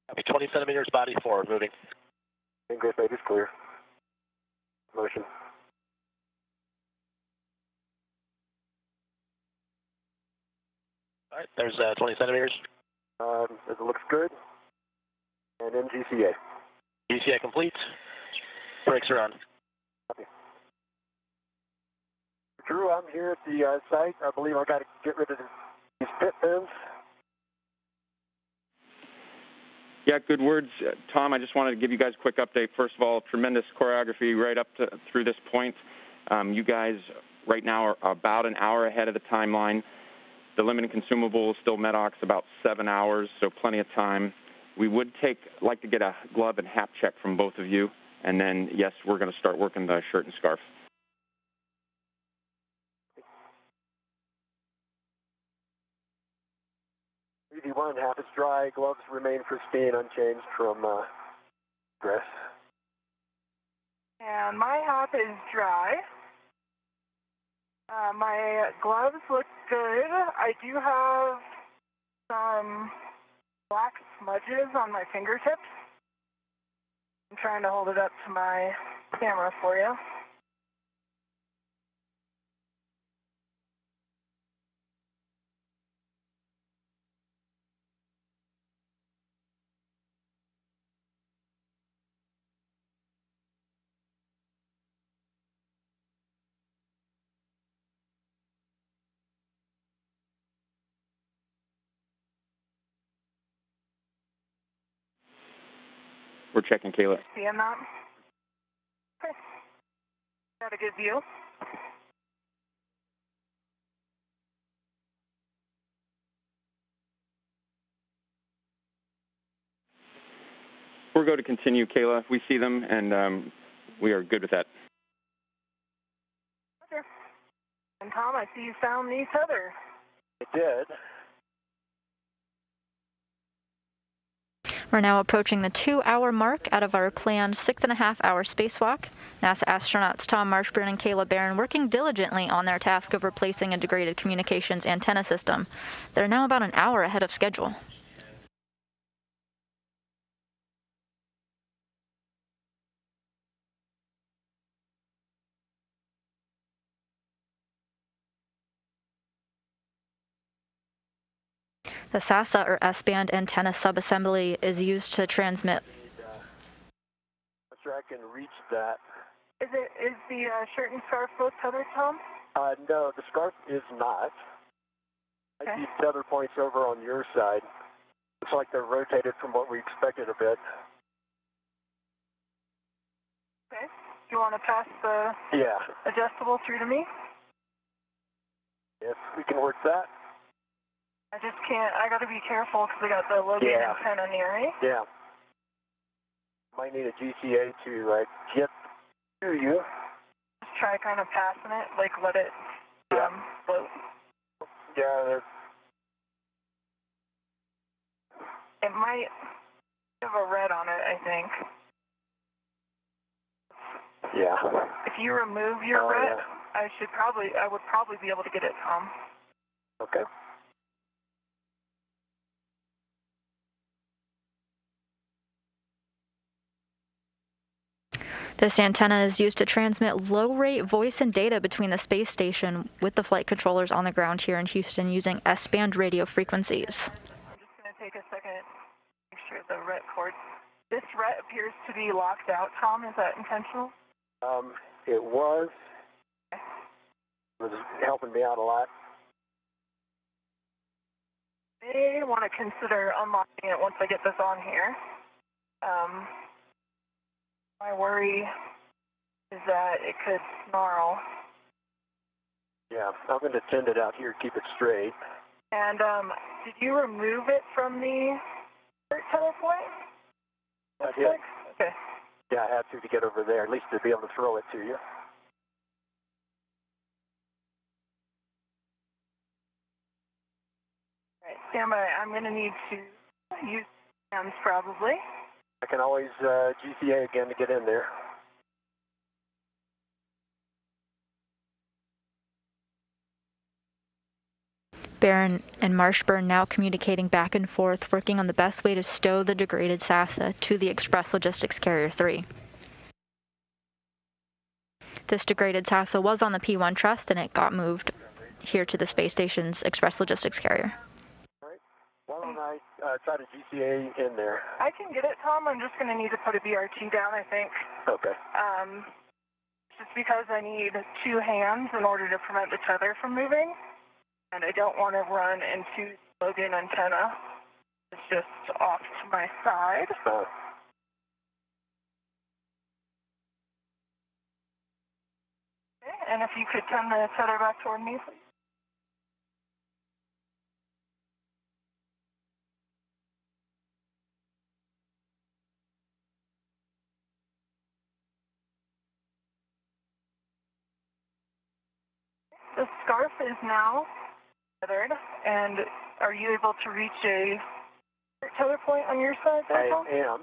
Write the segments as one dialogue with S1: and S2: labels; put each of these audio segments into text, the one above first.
S1: Copy, 20 centimeters, body forward, moving.
S2: English, baby's clear. Motion.
S1: All right, there's 20 centimeters.
S2: It looks good. And then GCA.
S1: GCA complete. Brakes are on.
S2: Copy. Drew, I'm here at the site. I believe I got to get rid of these pit fins.
S3: Yeah, good words. Tom, I just wanted to give you guys a quick update. First of all, tremendous choreography right up to through this point. You guys right now are about an hour ahead of the timeline. The limited consumable is still MEDOX, about 7 hours, so plenty of time. We would like to get a glove and hat check from both of you, and then, yes, we're going to start working the shirt and scarf.
S2: ED1, half is dry, gloves remain pristine, unchanged from dress.
S4: And my half is dry. My gloves look good. I do have some black smudges on my fingertips. I'm trying to hold it up to my camera for you.
S3: We're checking, Kayla.
S4: Seeing that? Okay. Got a good view.
S3: We're going to continue, Kayla. We see them, and we are good with that.
S4: Okay. And Tom, I see you found the tether.
S2: I did.
S5: We're now approaching the 2-hour mark out of our planned 6.5-hour spacewalk. NASA astronauts Tom Marshburn and Kayla Barron working diligently on their task of replacing a degraded communications antenna system. They're now about an hour ahead of schedule. The SASA, or S-band antenna subassembly, is used to transmit.
S2: I'm sure I can reach that.
S4: Is the shirt and scarf both tethered, Tom?
S2: No, the scarf is not.
S4: Okay.
S2: I see tether points over on your side. Looks like they're rotated from what we expected a bit.
S4: Okay. Do you want to pass the adjustable through to me?
S2: Yes, we can work that.
S4: I just can't. I got to be careful because I got the low gain antenna near me.
S2: Yeah. Might need a GCA to get to you.
S4: Just try kind of passing it, like let it float.
S2: Yeah.
S4: It might have a red on it, I think.
S2: Yeah.
S4: If you remove your red, I would probably be able to get it, Tom.
S2: Okay.
S5: This antenna is used to transmit low-rate voice and data between the space station with the flight controllers on the ground here in Houston using S-band radio frequencies.
S4: I'm just going to take a second to make sure the ret cord. This ret appears to be locked out, Tom. Is that intentional?
S2: It was. It was helping me out a lot.
S4: I want to consider unlocking it once I get this on here. My worry is that it could snarl.
S2: Yeah, I'm going to tend it out here, keep it straight.
S4: And did you remove it from the tether point?
S2: I did.
S4: Okay.
S2: Yeah, I had to get over there, at least to be able to throw it to you.
S4: All right, stand by. I'm going to need to use hands probably.
S2: I can always GCA again to get in there.
S5: Barron and Marshburn now communicating back and forth, working on the best way to stow the degraded SASA to the Express Logistics Carrier 3. This degraded SASA was on the P-1 Trust, and it got moved here to the space station's Express Logistics Carrier.
S2: All right. Why don't I try to GCA in there?
S4: I can get it, Tom. I'm just going to need to put a BRT down, I think.
S2: Okay.
S4: Just because I need two hands in order to prevent the tether from moving, and I don't want to run into the Logan antenna. It's just off to my side. Okay, and if you could turn the tether back toward me, please. The scarf is now tethered, and are you able to reach a tether point on your side there, Tom?
S2: I am.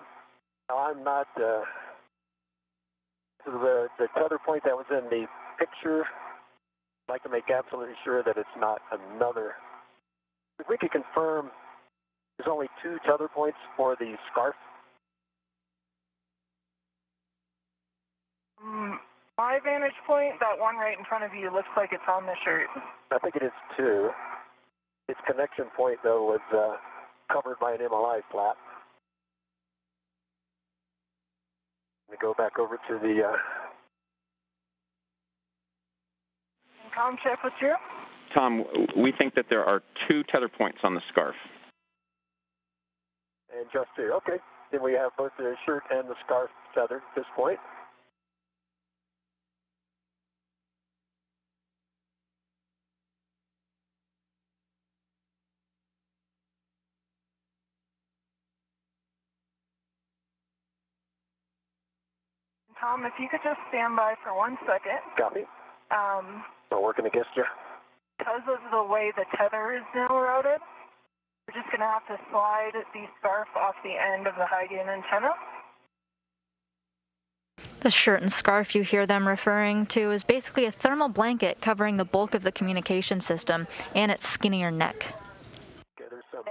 S2: Now, I'm not, this is the tether point that was in the picture. I'd like to make absolutely sure that it's not another. If we could confirm there's only two tether points for the scarf.
S4: My vantage point, that one right in front of you, looks like it's on the shirt.
S2: I think it is two. Its connection point, though, was covered by an MLI flap. Let me go back over to the...
S4: Comm check with you.
S3: Tom, we think that there are two tether points on the scarf.
S2: And just two. Okay. Then we have both the shirt and the scarf tethered at this point.
S4: Tom, if you could just stand by for 1 second.
S2: Copy. Not working against you.
S4: Because of the way the tether is now routed, we're just going to have to slide the scarf off the end of the high gain antenna.
S5: The shirt and scarf you hear them referring to is basically a thermal blanket covering the bulk of the communication system and its skinnier neck.
S2: Okay, there's some...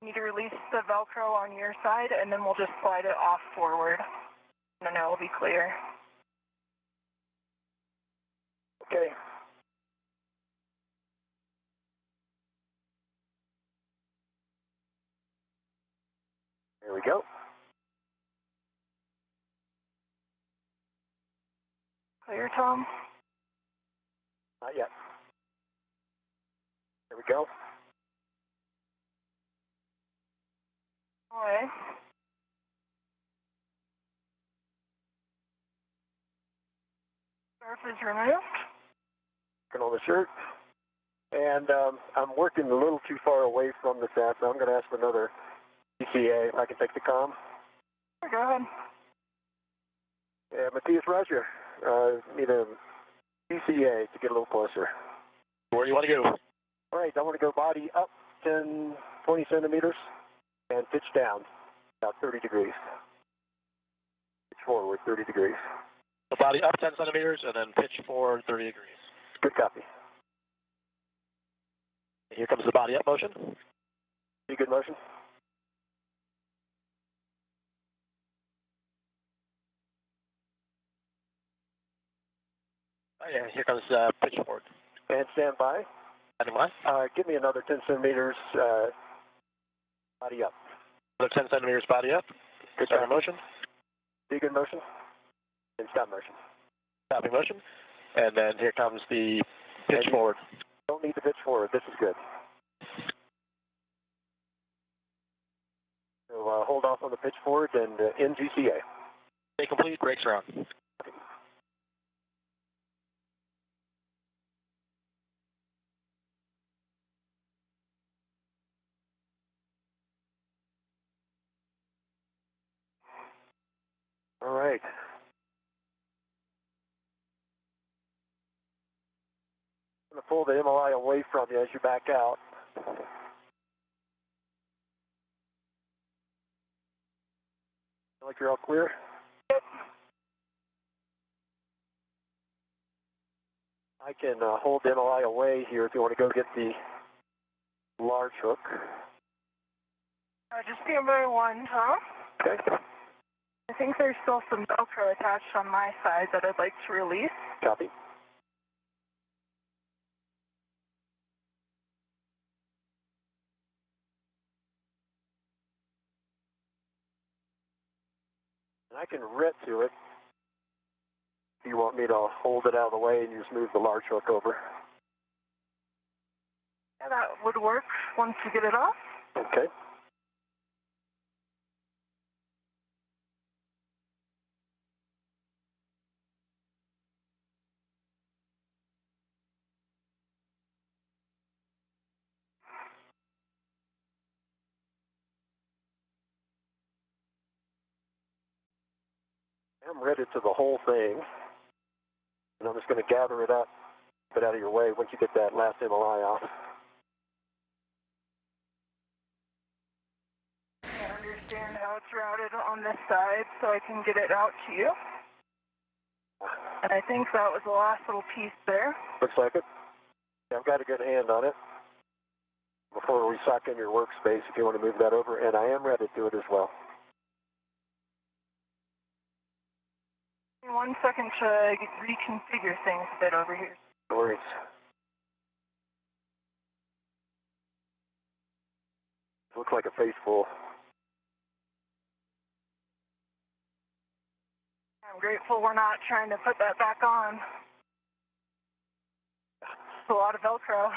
S4: You need to release the Velcro on your side, and then we'll just slide it off forward. And then it will be clear.
S2: Okay. There we go.
S4: Clear, Tom?
S2: Not yet. There we go.
S4: All right. Scarf is removed.
S2: Working on the shirt. And I'm working a little too far away from the SAT, so I'm going to ask for another PCA if I can take the comm.
S4: Go ahead.
S2: Yeah, Matthias, Roger. Need a PCA to get a little closer.
S1: Where do you want to go?
S2: All right, I want to go body up 10, 20 centimeters and pitch down about 30 degrees. Pitch forward 30 degrees.
S1: The body up 10 centimeters and then pitch forward 30 degrees.
S2: Good copy.
S1: Here comes the body up motion.
S2: Be good motion.
S1: Oh yeah, here comes pitch forward.
S2: And stand by.
S1: Standing by.
S2: Give me another 10 centimeters body up.
S1: Another 10 centimeters body up.
S2: Good
S1: Starting motion.
S2: Be good motion. And stop motion.
S1: Stopping motion. And then here comes the pitch forward.
S2: Don't need to pitch forward. This is good. So hold off on the pitch forward and in GCA.
S1: Stay complete. Brakes are on.
S2: All right. I'm going to pull the MLI away from you as you back out. Feel like you're all clear?
S4: Yep.
S2: I can hold the MLI away here if you want to go get the large hook.
S4: Just stand by one, Tom.
S2: Okay.
S4: I think there's still some Velcro attached on my side that I'd like to release.
S2: Copy. And I can ret to it. If you want me to hold it out of the way and you just move the large hook over.
S4: Yeah, that would work once you get it off.
S2: Okay. I'm ready to the whole thing, and I'm just going to gather it up, put it out of your way once you get that last MLI off.
S4: I understand how it's routed on this side, so I can get it out to you. And I think that was the last little piece there.
S2: Looks like it. Yeah, I've got a good hand on it. Before we sock in your workspace, if you want to move that over, and I am ready to do it as well.
S4: 1 second to reconfigure things a bit over here.
S2: No worries. Looks like a face full.
S4: I'm grateful we're not trying to put that back on. It's a lot of Velcro.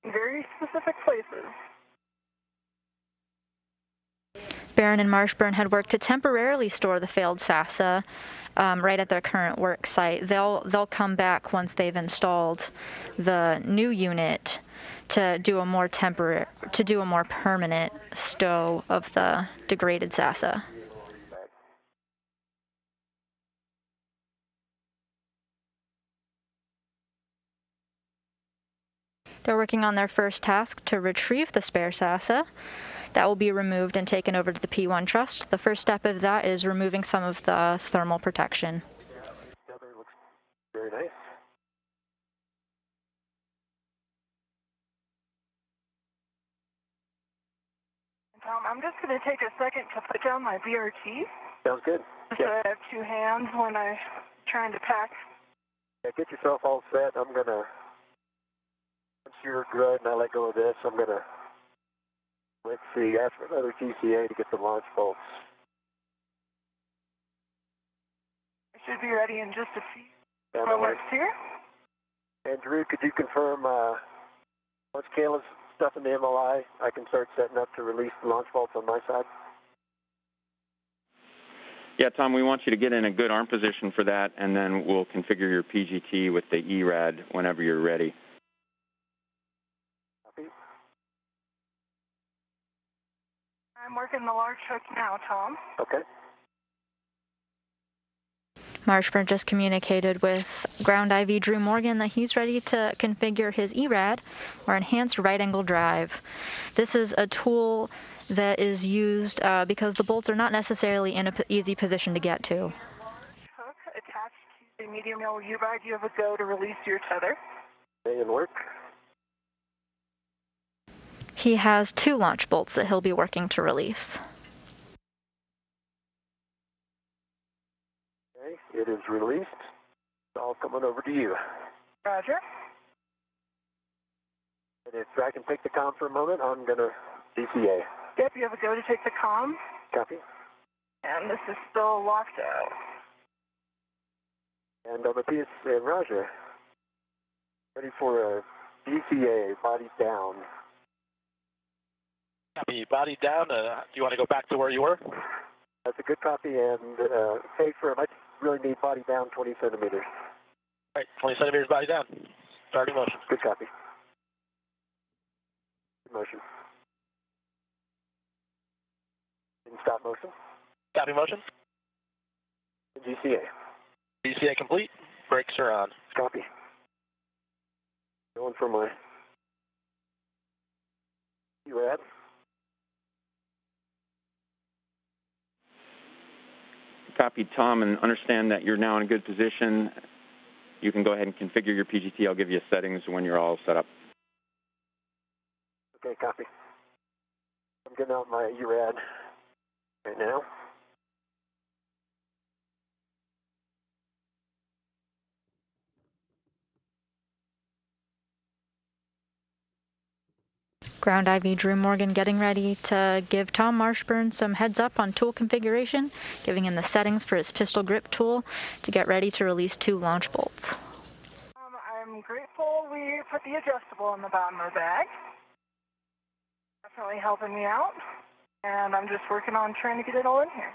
S4: In very specific places.
S5: Barron and Marshburn had worked to temporarily store the failed SASA right at their current work site. They'll come back once they've installed the new unit to do a more permanent stow of the degraded SASA. They're working on their first task to retrieve the spare SASA. That will be removed and taken over to the P1 truss. The first step of that is removing some of the thermal protection.
S2: The other looks very nice.
S4: Tom, I'm just going to take a second to put down my BRT.
S2: Sounds good.
S4: So I have two hands when I'm trying to pack.
S2: Yeah, get yourself all set. I'm going to, once you're good and I let go of this, I'm going to, let's see, ask for another TCA to get the launch bolts.
S4: I should be ready in just a few
S2: Yeah,
S4: moments here.
S2: And Drew, could you confirm, once Kayla's stuff in the MLI, I can start setting up to release the launch bolts on my side?
S3: Yeah, Tom, we want you to get in a good arm position for that, and then we'll configure your PGT with the ERAD whenever you're ready.
S2: Copy.
S4: I'm working the large hook now, Tom.
S2: Okay.
S5: Marshburn just communicated with Ground IV Drew Morgan that he's ready to configure his ERAD, or Enhanced Right Angle Drive. This is a tool that is used because the bolts are not necessarily in an easy position to get to.
S4: Hook attached to the medium mill U-bar. You have a go to release your tether.
S2: And work.
S5: He has 2 launch bolts that he'll be working to release.
S2: Okay, it is released. It's all coming over to you.
S4: Roger.
S2: And if I can take the comm for a moment, I'm going to DCA.
S4: Yep, you have a go to take the comm.
S2: Copy.
S4: And this is still locked out.
S2: And Matthias and Roger, ready for a DCA, body down.
S1: Copy, body down. Do you want to go back to where you were?
S2: That's a good copy, and hey, firm, I really need body down 20 centimeters.
S1: All right, 20 centimeters body down. Starting motion.
S2: Good copy. Good motion. In stop motion.
S1: Copy motion.
S2: GCA.
S1: DCA complete. Brakes are on.
S2: Copy. Going for my ERAD.
S3: Copy, Tom, and understand that you're now in a good position. We'll configure your you can go ahead and configure your PGT. I'll give you settings when you're all set up.
S2: Okay, copy. I'm getting out my URAD right now.
S5: Ground IV Drew Morgan getting ready to give Tom Marshburn some heads up on tool configuration, giving him the settings for his pistol grip tool to get ready to release 2 launch bolts.
S4: I'm grateful we put the adjustable in the bottom of the bag. Definitely helping me out, and I'm just working on trying to get it all in here.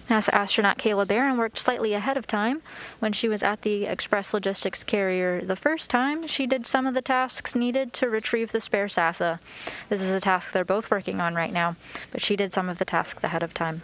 S5: NASA astronaut Kayla Barron worked slightly ahead of time. When she was at the Express Logistics carrier the first time, she did some of the tasks needed to retrieve the spare SASA. This is a task they're both working on right now, but she did some of the tasks ahead of time.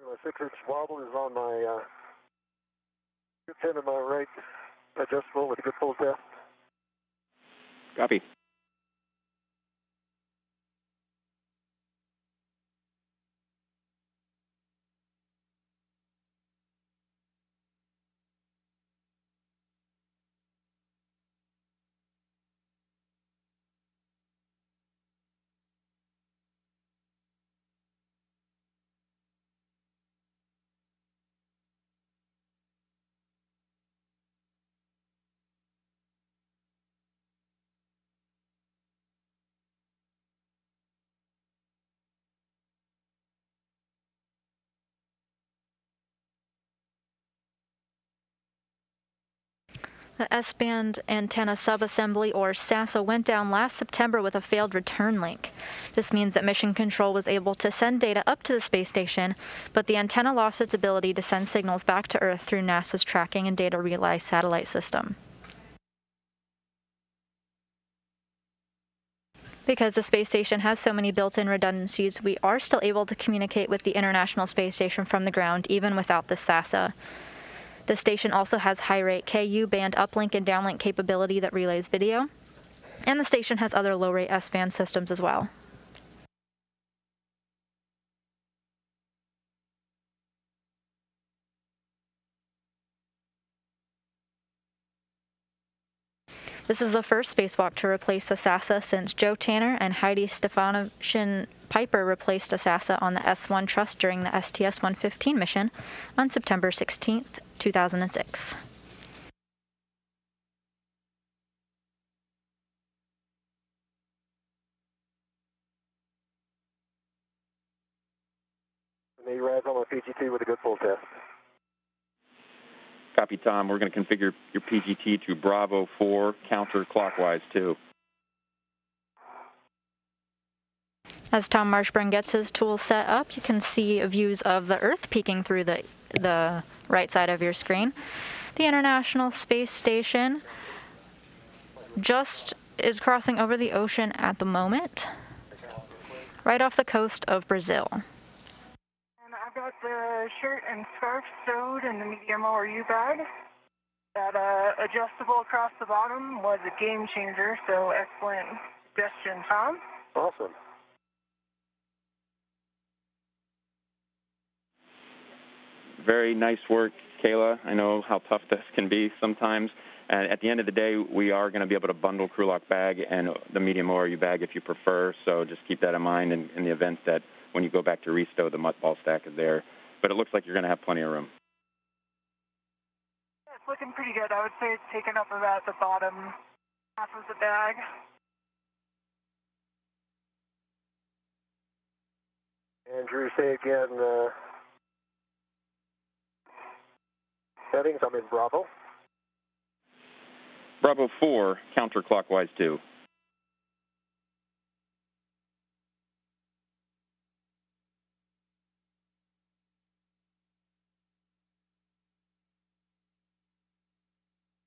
S2: My 6-inch wobble is on my good pin on my right adjustable with a good pull test.
S3: Copy.
S5: The S-band antenna subassembly, or SASA, went down last September with a failed return link. This means that Mission Control was able to send data up to the space station, but the antenna lost its ability to send signals back to Earth through NASA's Tracking and Data Relay satellite system. Because the space station has so many built-in redundancies, we are still able to communicate with the International Space Station from the ground, even without the SASA. The station also has high-rate Ku-band uplink and downlink capability that relays video, and the station has other low-rate S-band systems as well. This is the first spacewalk to replace a SASA since Joe Tanner and Heidi Stefanovichin Piper replaced a SASA on the S-1 Trust during the STS-115 mission on September 16, 2006.
S2: And ARAD's on my PGT with a good pull test.
S3: Copy, Tom. We're going to configure your PGT to Bravo 4 counterclockwise, too.
S5: As Tom Marshburn gets his tools set up, you can see views of the Earth peeking through the right side of your screen. The International Space Station just is crossing over the ocean at the moment, right off the coast of Brazil.
S4: And I've got the shirt and scarf sewed in the medium ORU bag. That adjustable across the bottom was a game changer, so excellent suggestion, Tom.
S2: Awesome.
S3: Very nice work, Kayla. I know how tough this can be sometimes. And at the end of the day, we are going to be able to bundle crew lock bag and the medium ORU bag if you prefer. So just keep that in mind in the event that when you go back to restow, the mutt ball stack is there. But it looks like you're going to have plenty of room.
S4: looking pretty good. I would say it's taken up about the bottom half of the bag.
S2: And Drew, say again, settings, I'm in Bravo.
S3: Bravo 4, counterclockwise 2.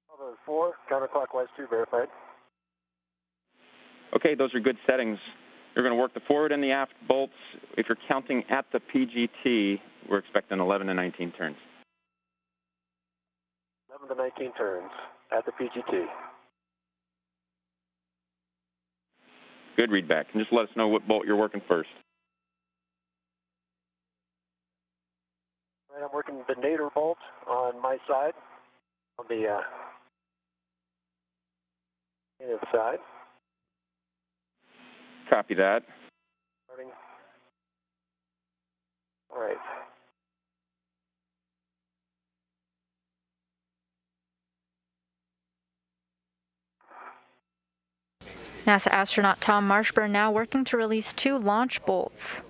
S2: Bravo 4, counterclockwise 2, verified.
S3: Okay, those are good settings. You're going to work the forward and the aft bolts. If you're counting at the PGT, we're expecting 11 to 19 turns.
S2: 11 to 19 turns at the PGT.
S3: Good readback. And just let us know what bolt you're working first.
S2: Right, I'm working the nadir bolt on my side, on the side.
S3: Copy that.
S2: Starting. All right.
S5: NASA astronaut Tom Marshburn now working to release 2 launch bolts.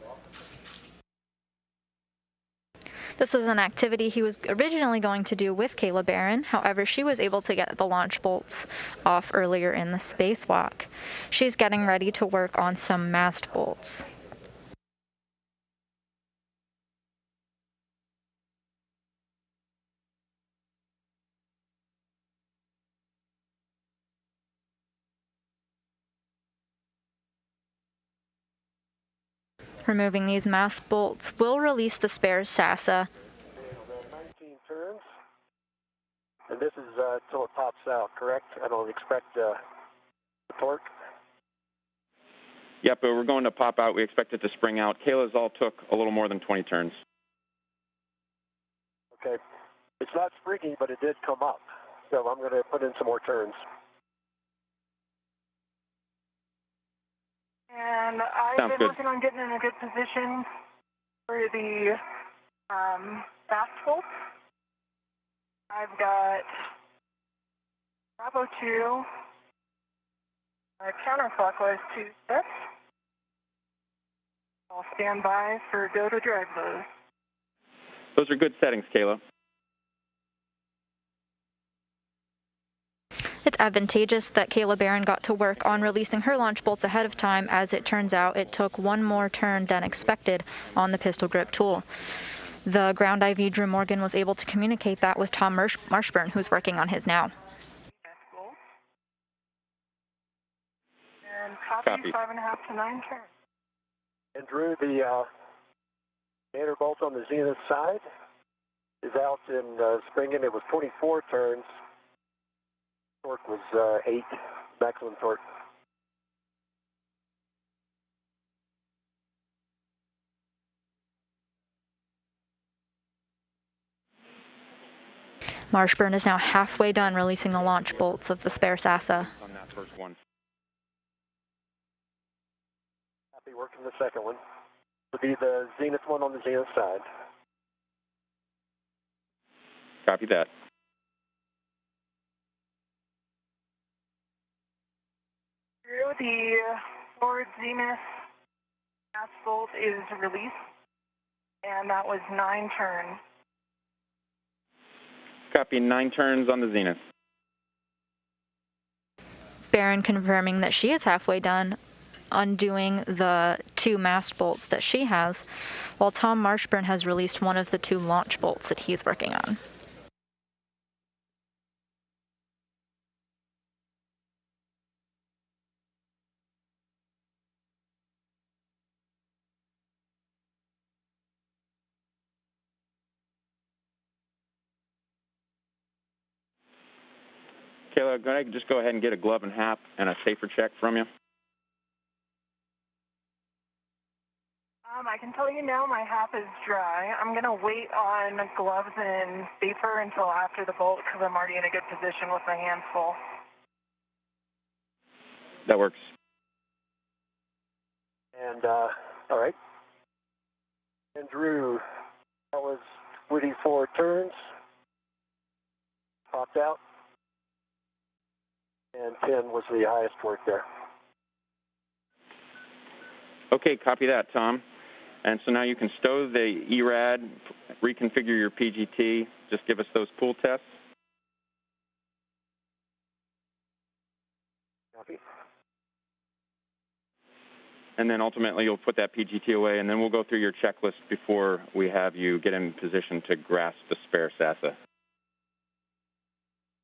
S5: This was an activity he was originally going to do with Kayla Barron. However, she was able to get the launch bolts off earlier in the spacewalk. She's getting ready to work on some mast bolts. Removing these mast bolts will release the spare SASA.
S2: 19 turns. And this is until it pops out, correct? I don't expect the torque.
S3: Yep, but we're going to pop out. We expect it to spring out. Kayla's all took a little more than 20 turns.
S2: Okay. It's not springy, but it did come up. So I'm going to put in some more turns.
S4: And I've been working on getting in a good position for the fast bolts. I've got Bravo 2, counterclockwise 2 steps. I'll stand by for go to drive those.
S3: Those are good settings, Kayla.
S5: It's advantageous that Kayla Barron got to work on releasing her launch bolts ahead of time. As it turns out, it took one more turn than expected on the pistol grip tool. The ground IV Drew Morgan was able to communicate that with Tom Marshburn, who's working on his now.
S4: And copy 5.5 to 9 turns.
S2: And Drew, the nadir bolt on the zenith side is out in springing. It was 24 turns. Torque was 8, maximum torque.
S5: Marshburn is now halfway done releasing the launch bolts of the spare SASA.
S3: On that first one.
S2: Happy working the second one. Would be the zenith one on the zenith side.
S3: Copy that.
S4: Drew, the forward zenith fast bolt is released, and that was 9 turns.
S3: Copy 9 turns on the zenith.
S5: Barron confirming that she is halfway done undoing the 2 mast bolts that she has, while Tom Marshburn has released one of the 2 launch bolts that he's working on.
S3: Kayla, can I just go ahead and get a glove and hat and a safer check from you?
S4: I can tell you now my half is dry. I'm going to wait on gloves and safer until after the bolt because I'm already in a good position with my hands full.
S3: That works.
S2: And, all right. And Drew, that was 24 turns. topped out, and 10 was the highest work there.
S3: Okay, copy that, Tom. And so now you can stow the ERAD, reconfigure your PGT, just give us those pool tests.
S2: Copy.
S3: And then ultimately you'll put that PGT away, and then we'll go through your checklist before we have you get in position to grasp the spare SASA.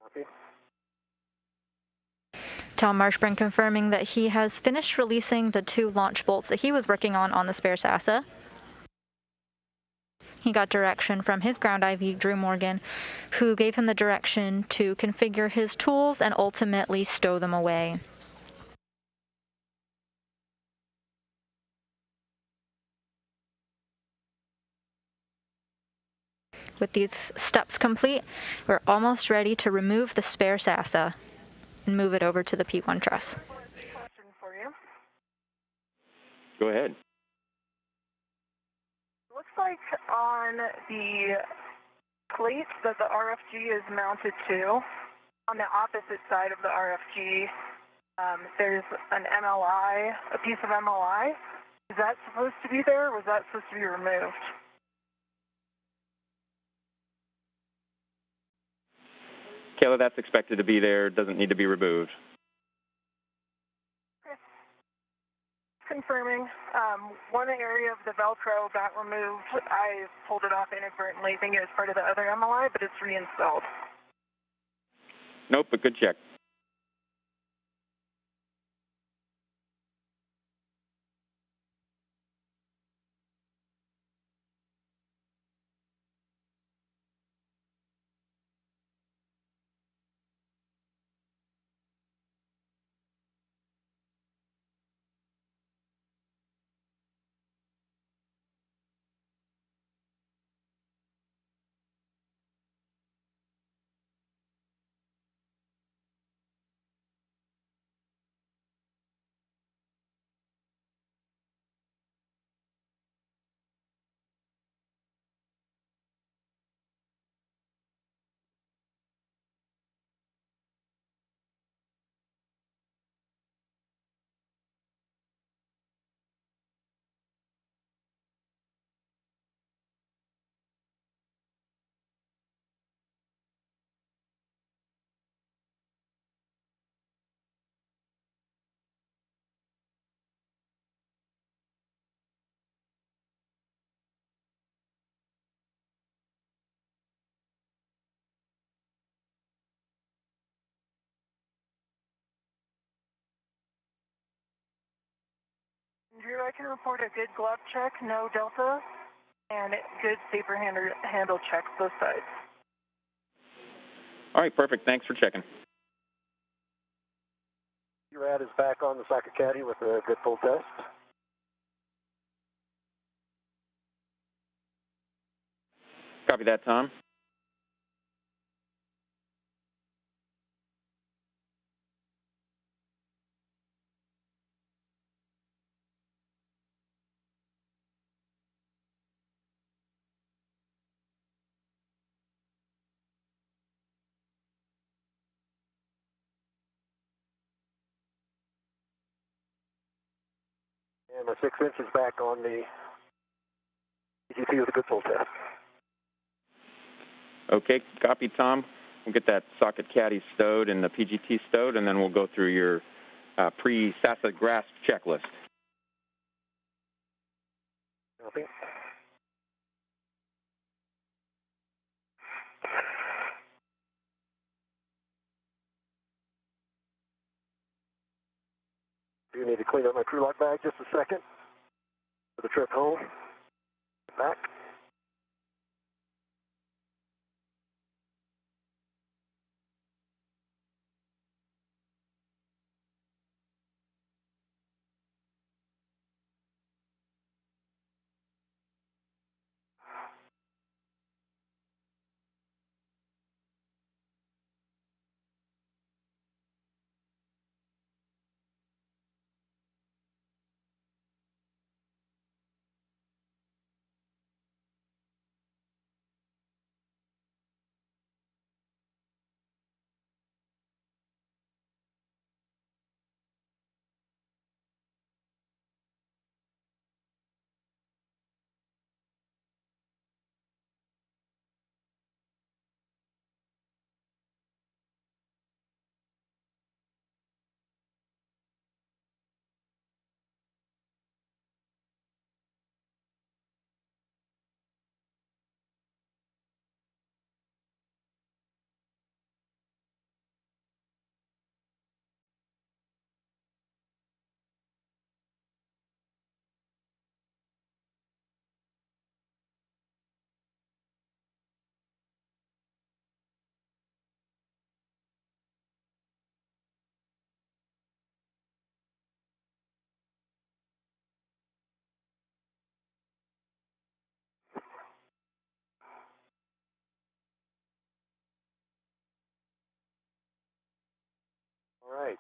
S2: Copy.
S5: Tom Marshburn confirming that he has finished releasing the 2 launch bolts that he was working on the spare SASA. He got direction from his ground IV, Drew Morgan, who gave him the direction to configure his tools and ultimately stow them away. With these steps complete, we're almost ready to remove the spare SASA and move it over to the P1 truss.
S4: Question for you.
S3: Go ahead.
S4: Looks like on the plate that the RFG is mounted to, on the opposite side of the RFG, there's an MLI, a piece of MLI. Is that supposed to be there, or was that supposed to be removed?
S3: Kayla, that's expected to be there. Doesn't need to be removed.
S4: Okay. Confirming. One area of the Velcro got removed. I pulled it off inadvertently, thinking it was part of the other MLI, but it's reinstalled.
S3: Nope, but good check.
S4: Drew, I can report a good glove check, no delta, and good saber handle checks, both sides.
S3: All right, perfect. Thanks for checking.
S2: ERAD is back on the socket caddy with a good pull test.
S3: Copy that, Tom.
S2: And my 6 inch is back on the PGT with a good pull test.
S3: Okay, copy, Tom. We'll get that socket caddy stowed and the PGT stowed, and then we'll go through your pre-SASA grasp checklist.
S2: Copy. Do need to clean up my crew lock bag just a second for the trip home. Back. right.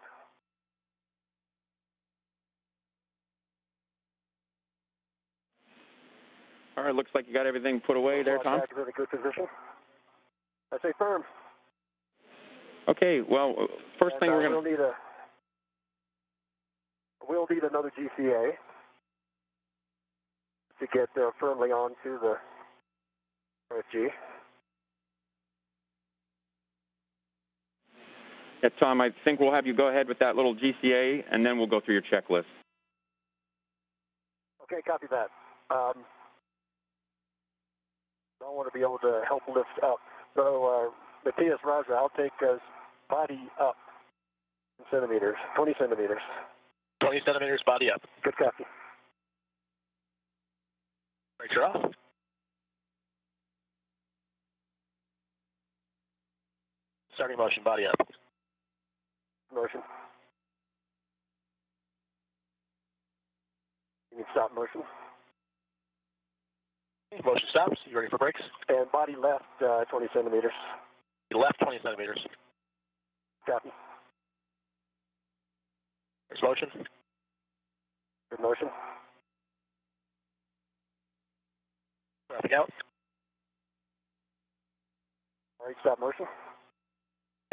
S3: All right, looks like you got everything put away there, Tom.
S2: Back is in a good position. I say firm.
S3: Okay, well, first thing we're going to...
S2: We'll need another GCA to get firmly onto the RFG.
S3: Yeah, Tom, I think we'll have you go ahead with that little GCA, and then we'll go through your checklist.
S2: Okay, copy that. I want to be able to help lift up. So, Matthias, Roger, I'll take body up in centimeters, 20 centimeters.
S1: 20 centimeters, body up.
S2: Good copy.
S1: Brakes are off. Starting motion, body up.
S2: Motion. You can stop motion.
S1: Motion stops. You ready for brakes?
S2: And body left 20 centimeters.
S1: Left 20 centimeters.
S2: Copy.
S1: There's motion.
S2: Good motion.
S1: Traffic out.
S2: All right, stop motion.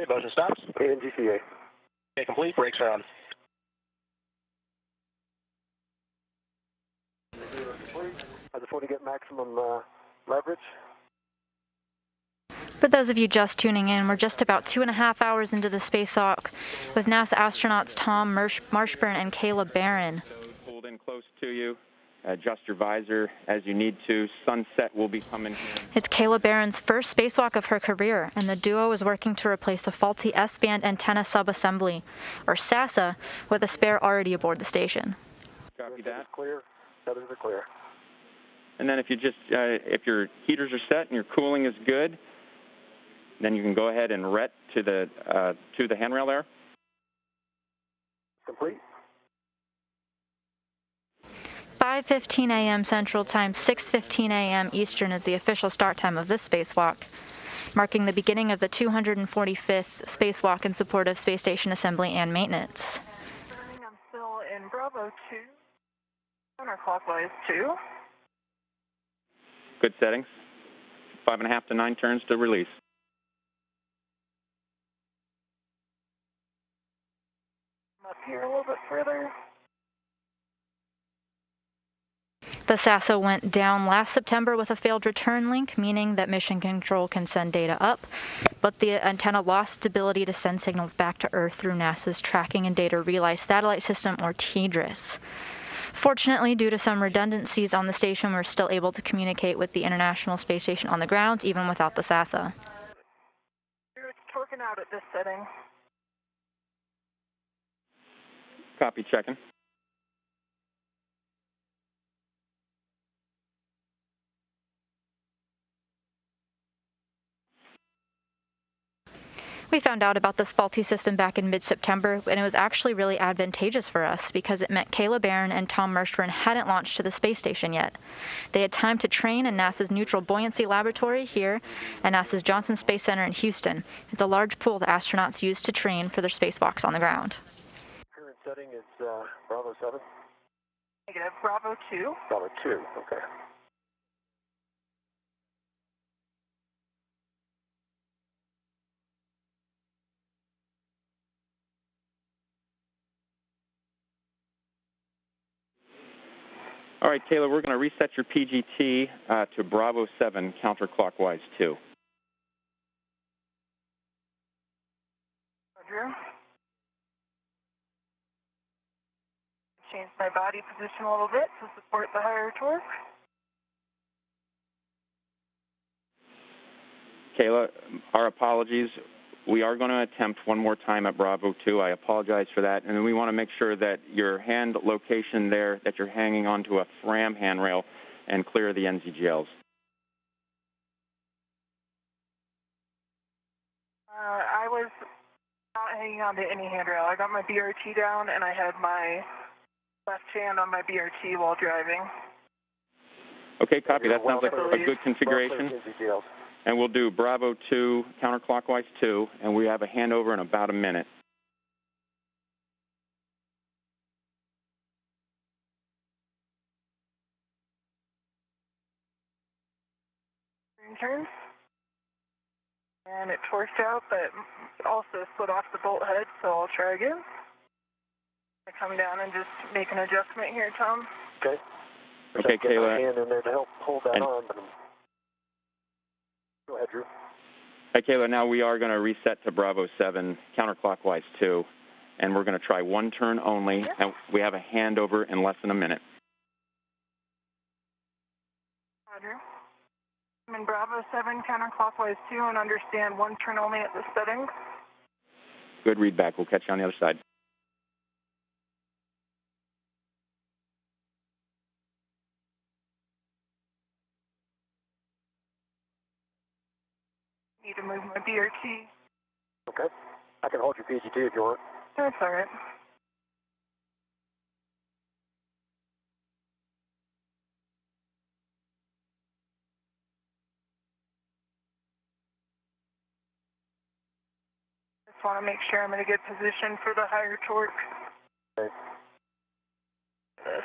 S1: Okay, motion stops.
S2: Okay, and GCA.
S1: Okay, complete. Brakes are on.
S2: I just want to get maximum leverage.
S5: For those of you just tuning in, we're just about 2.5 hours into the spacewalk with NASA astronauts Tom Marshburn and Kayla Barron.
S3: Pulled in close to you. Adjust your visor as you need to. Sunset will be coming.
S5: It's Kayla Barron's first spacewalk of her career, and the duo is working to replace a faulty S-band antenna subassembly, or SASA, with a spare already aboard the station.
S2: Copy that. Clear. Others are clear.
S3: And then if you just, if your heaters are set and your cooling is good, then you can go ahead and ret to the handrail there.
S2: Complete.
S5: 5:15 a.m. Central Time, 6:15 a.m. Eastern is the official start time of this spacewalk, marking the beginning of the 245th spacewalk in support of space station assembly and maintenance.
S4: I'm still in Bravo 2, counterclockwise 2.
S3: Good settings. 5.5 to 9 turns to release.
S4: Up here a little bit further.
S5: The SASA went down last September with a failed return link, meaning that Mission Control can send data up, but the antenna lost its ability to send signals back to Earth through NASA's Tracking and Data Relay Satellite System, or TDRS. Fortunately, due to some redundancies on the station, we're still able to communicate with the International Space Station on the ground, even without the SASA.
S4: It's torquing out at this setting.
S3: Copy, checking.
S5: We found out about this faulty system back in mid-September, and it was actually really advantageous for us because it meant Kayla Barron and Tom Marshburn hadn't launched to the space station yet. They had time to train in NASA's Neutral Buoyancy Laboratory here and NASA's Johnson Space Center in Houston. It's a large pool that astronauts use to train for their spacewalks on the ground.
S2: Current setting is Bravo 7.
S4: Negative, Bravo 2.
S2: Bravo 2, okay.
S3: All right, Kayla, we're going to reset your PGT to Bravo 7, counterclockwise 2.
S4: Roger. Change my body position a little bit to support the higher torque.
S3: Kayla, our apologies. We are going to attempt one more time at Bravo 2. I apologize for that. And we want to make sure that your hand location there, that you're hanging onto a FRAM handrail and clear the NZGLs.
S4: I was not hanging on to any handrail. I got my BRT down and I had my left hand on my BRT while driving.
S3: Okay, copy. That sounds like a good configuration. And we'll do Bravo 2, counterclockwise 2, and we have a handover in about a minute.
S4: turn. And it torqued out, but also split off the bolt head, so I'll try again. I come down and just make an adjustment here, Tom.
S2: Okay.
S3: Okay,
S2: Get my
S3: Kayla.
S2: hand in there to help hold that on, but go ahead, Drew.
S3: Hey, Kayla, now we are going to reset to Bravo 7, counterclockwise 2, and we're going to try one turn only, and we have a handover in less than a minute.
S4: Roger. I'm in Bravo 7, counterclockwise 2, and understand one turn only at the settings.
S3: Good read back. We'll catch you on the other side.
S4: Need to move my BRT.
S2: Okay. I can hold your PGT if you want.
S4: That's all right. Just want to make sure I'm in a good position for the higher torque.
S2: Okay.
S4: This.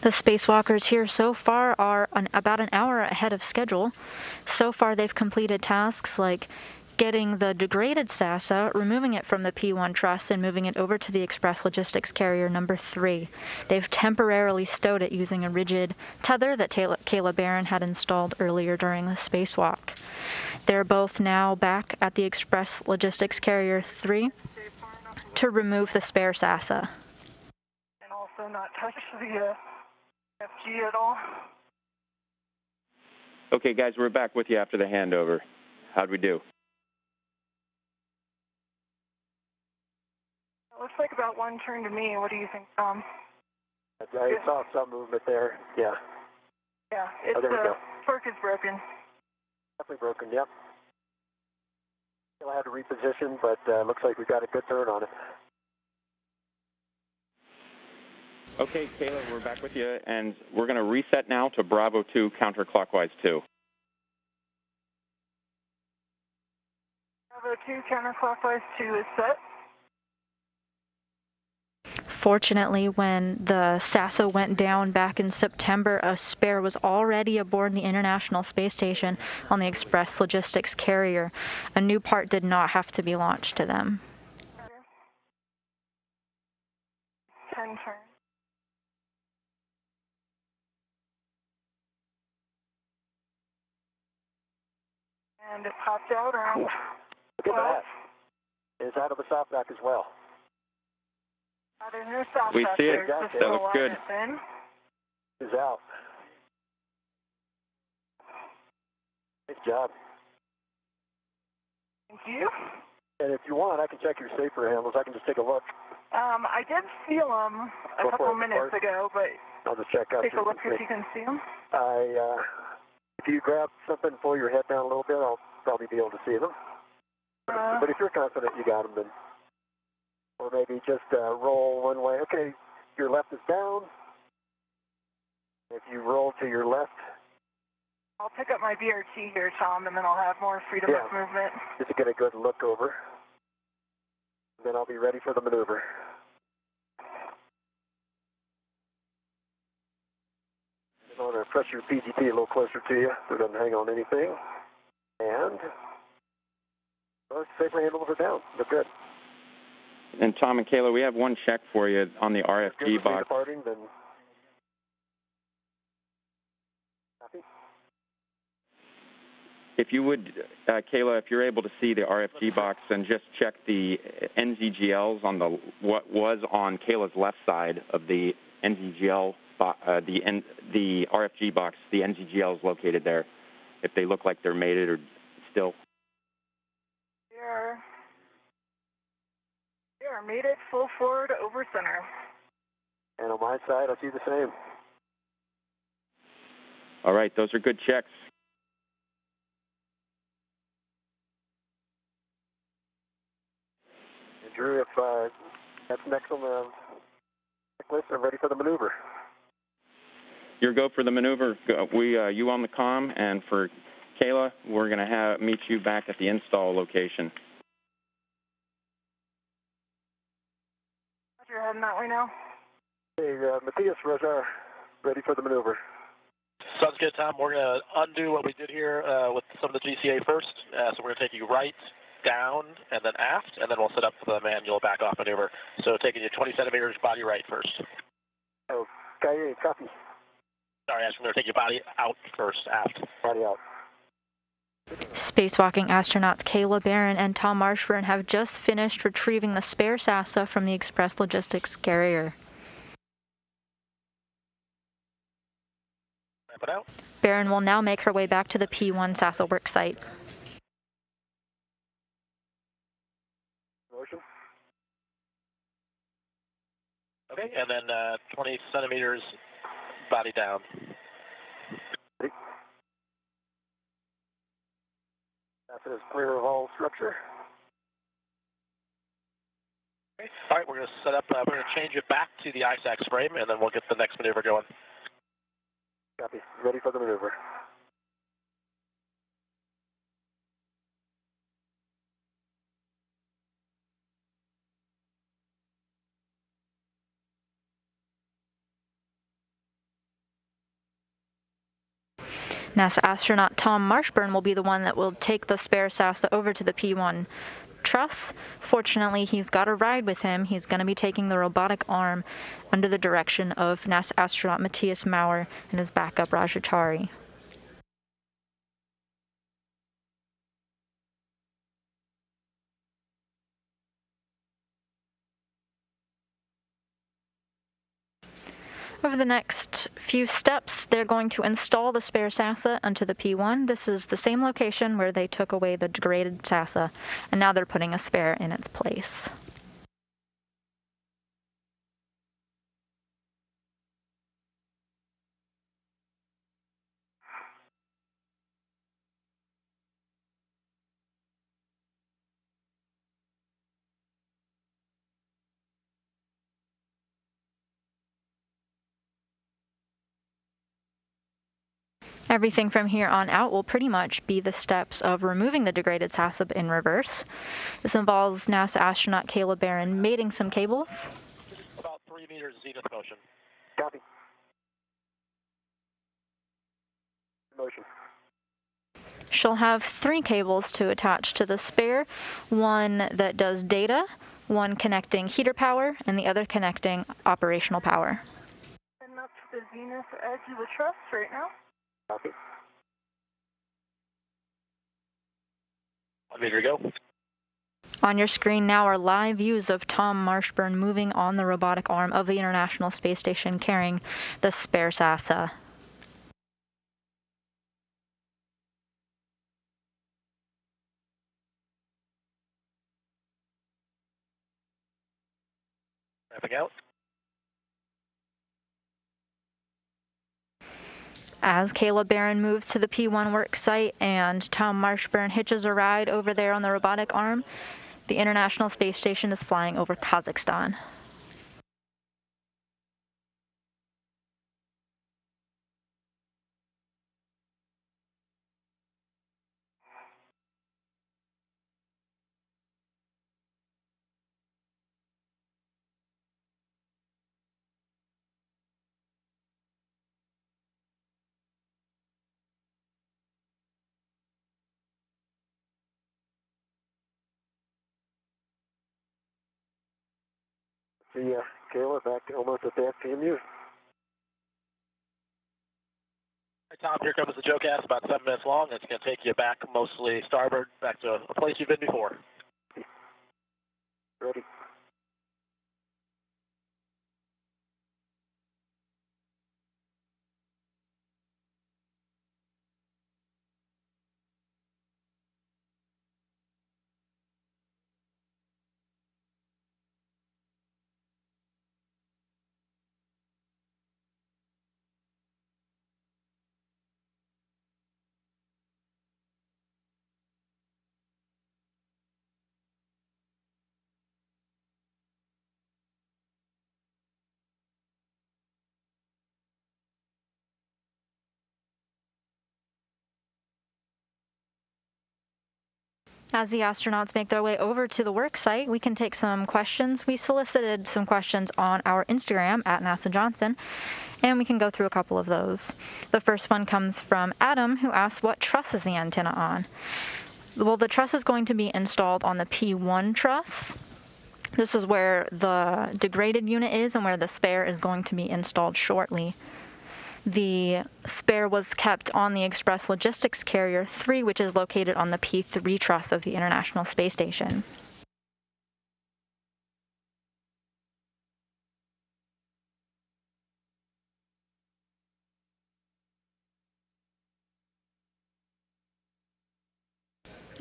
S5: The spacewalkers here so far are about an hour ahead of schedule. So far they've completed tasks like getting the degraded SASA, removing it from the P1 truss, and moving it over to the Express Logistics Carrier number 3. They've temporarily stowed it using a rigid tether that Kayla Barron had installed earlier during the spacewalk. They're both now back at the Express Logistics Carrier 3 to remove the spare SASA.
S4: And also not touch the FG at all.
S3: Okay, guys, we're back with you after the handover. How'd we do?
S4: It looks like about one turn to me. What do you think, Tom?
S2: I saw some movement there. Yeah.
S4: Yeah, it's
S2: there we go.
S4: torque is broken.
S2: Definitely broken, yep. Still had to reposition, but looks like we got a good turn on it.
S3: Okay, Kayla, we're back with you, and we're going to reset now to Bravo 2, counterclockwise 2.
S4: Bravo 2, counterclockwise 2 is set.
S5: Fortunately, when the SASA went down back in September, a spare was already aboard the International Space Station on the Express Logistics Carrier. A new part did not have to be launched to them.
S4: 10 turns. And it popped out around
S2: Look at
S4: 12.
S2: that. It's out of the softback as well.
S4: There's no stop
S3: We
S4: back
S3: see
S4: there,
S3: it.
S4: just
S3: That looks good.
S4: alignment then.
S2: Is out. Nice job.
S4: Thank you.
S2: And if you want, I can check your safer handles. I can just take a look.
S4: I did feel them a
S2: Go
S4: couple
S2: for it,
S4: minutes ago, but
S2: I'll just check out.
S4: take a look if you can see them.
S2: If you grab something, pull your head down a little bit, I'll probably be able to see them. But if you're confident you got them, then, or maybe just roll one way. Okay, your left is down. If you roll to your left,
S4: I'll pick up my BRT here, Tom, and then I'll have more freedom of movement.
S2: just to get a good look over. Then I'll be ready for the maneuver. I'm going to press your PGT a little closer to you so it doesn't hang on anything. And safer handles are down. They're good.
S3: And Tom and Kayla, we have one check for you on the RFG box.
S2: Departing, then copy.
S3: If you would, Kayla, if you're able to see the RFG box and just check the NZGLs on the what was on Kayla's left side of the NZGL, the RFG box, the NZGLs located there, if they look like they're mated or still.
S4: They are mated full forward over center.
S2: And on my side, I see the same.
S3: All right, those are good checks.
S2: And Drew, if that's next on the checklist, I'm ready for the maneuver.
S3: your go for the maneuver. You on the comm, and for Kayla, we're going to meet you back at the install location.
S4: You're heading that way now.
S2: Hey, Matthias, Roger, ready for the maneuver.
S1: Sounds good, Tom. We're going to undo what we did here with some of the GCA first. So we're going to take you right, down, and then aft, and then we'll set up the manual back-off maneuver. So taking you 20 centimeters body right first.
S2: Okay, copy.
S1: Sorry, Ash, we're going to take your body out first, aft.
S2: Body out.
S5: Spacewalking astronauts Kayla Barron and Tom Marshburn have just finished retrieving the spare SASA from the Express Logistics carrier.
S1: Ramp it out.
S5: Barron will now make her way back to the P1 SASA worksite.
S2: Motion.
S1: Okay, and then 20 centimeters body down.
S2: That is clear of all structure.
S1: Okay. All right, we're going to set up, we're going to change it back to the ISACS frame, and then we'll get the next maneuver going.
S2: Copy. Ready for the maneuver.
S5: NASA astronaut Tom Marshburn will be the one that will take the spare SASA over to the P1 truss. Fortunately, he's got a ride with him. He's going to be taking the robotic arm under the direction of NASA astronaut Matthias Maurer and his backup Rajachari. Over the next few steps, they're going to install the spare SASA onto the P1. This is the same location where they took away the degraded SASA, and now they're putting a spare in its place. Everything from here on out will pretty much be the steps of removing the degraded SASA in reverse. This involves NASA astronaut Kayla Barron mating some cables.
S1: About 3 meters zenith motion.
S2: Copy. Motion.
S5: She'll have 3 cables to attach to the spare, one that does data, one connecting heater power, and the other connecting operational power.
S4: Heading up to the zenith edge of the truss right now.
S2: Copy.
S1: 1 meter to go.
S5: On your screen now are live views of Tom Marshburn moving on the robotic arm of the International Space Station carrying the spare SASA.
S1: Ramping out.
S5: As Kayla Barron moves to the P1 work site and Tom Marshburn hitches a ride over there on the robotic arm, the International Space Station is flying over Kazakhstan.
S2: See ya, Kayla, back to almost at the FPMU.
S1: Hey, Tom, here comes the joke ass, about 7 minutes long. It's going to take you back, mostly starboard, back to a place you've been before.
S2: Ready.
S5: As the astronauts make their way over to the work site, we can take some questions. We solicited some questions on our Instagram at NASA Johnson, and we can go through a couple of those. The first one comes from Adam, who asked, what truss is the antenna on? Well, the truss is going to be installed on the P1 truss. This is where the degraded unit is and where the spare is going to be installed shortly. The spare was kept on the Express Logistics Carrier 3, which is located on the P3 truss of the International Space Station.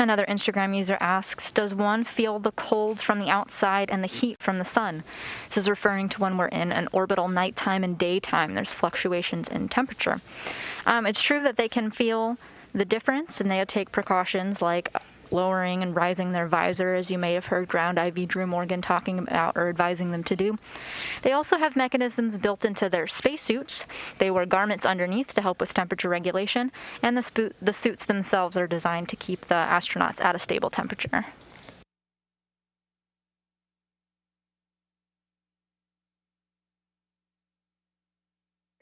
S5: Another Instagram user asks, does one feel the colds from the outside and the heat from the sun? This is referring to when we're in an orbital nighttime and daytime. There's fluctuations in temperature. It's true that they can feel the difference, and they take precautions like lowering and rising their visor, as you may have heard Ground IV Drew Morgan talking about or advising them to do. They also have mechanisms built into their spacesuits. They wear garments underneath to help with temperature regulation, and the suits themselves are designed to keep the astronauts at a stable temperature.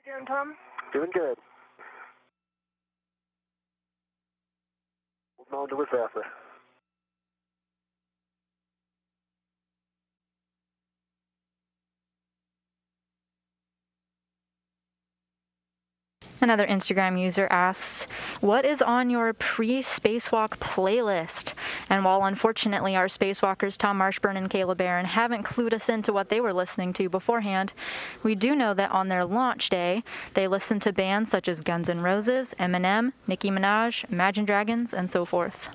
S2: How
S4: You doing, Tom?
S2: Doing good. Moving on to what's after.
S5: Another Instagram user asks, what is on your pre-spacewalk playlist? And while unfortunately our spacewalkers Tom Marshburn and Kayla Barron haven't clued us into what they were listening to beforehand, we do know that on their launch day, they listened to bands such as Guns N' Roses, Eminem, Nicki Minaj, Imagine Dragons, and so forth.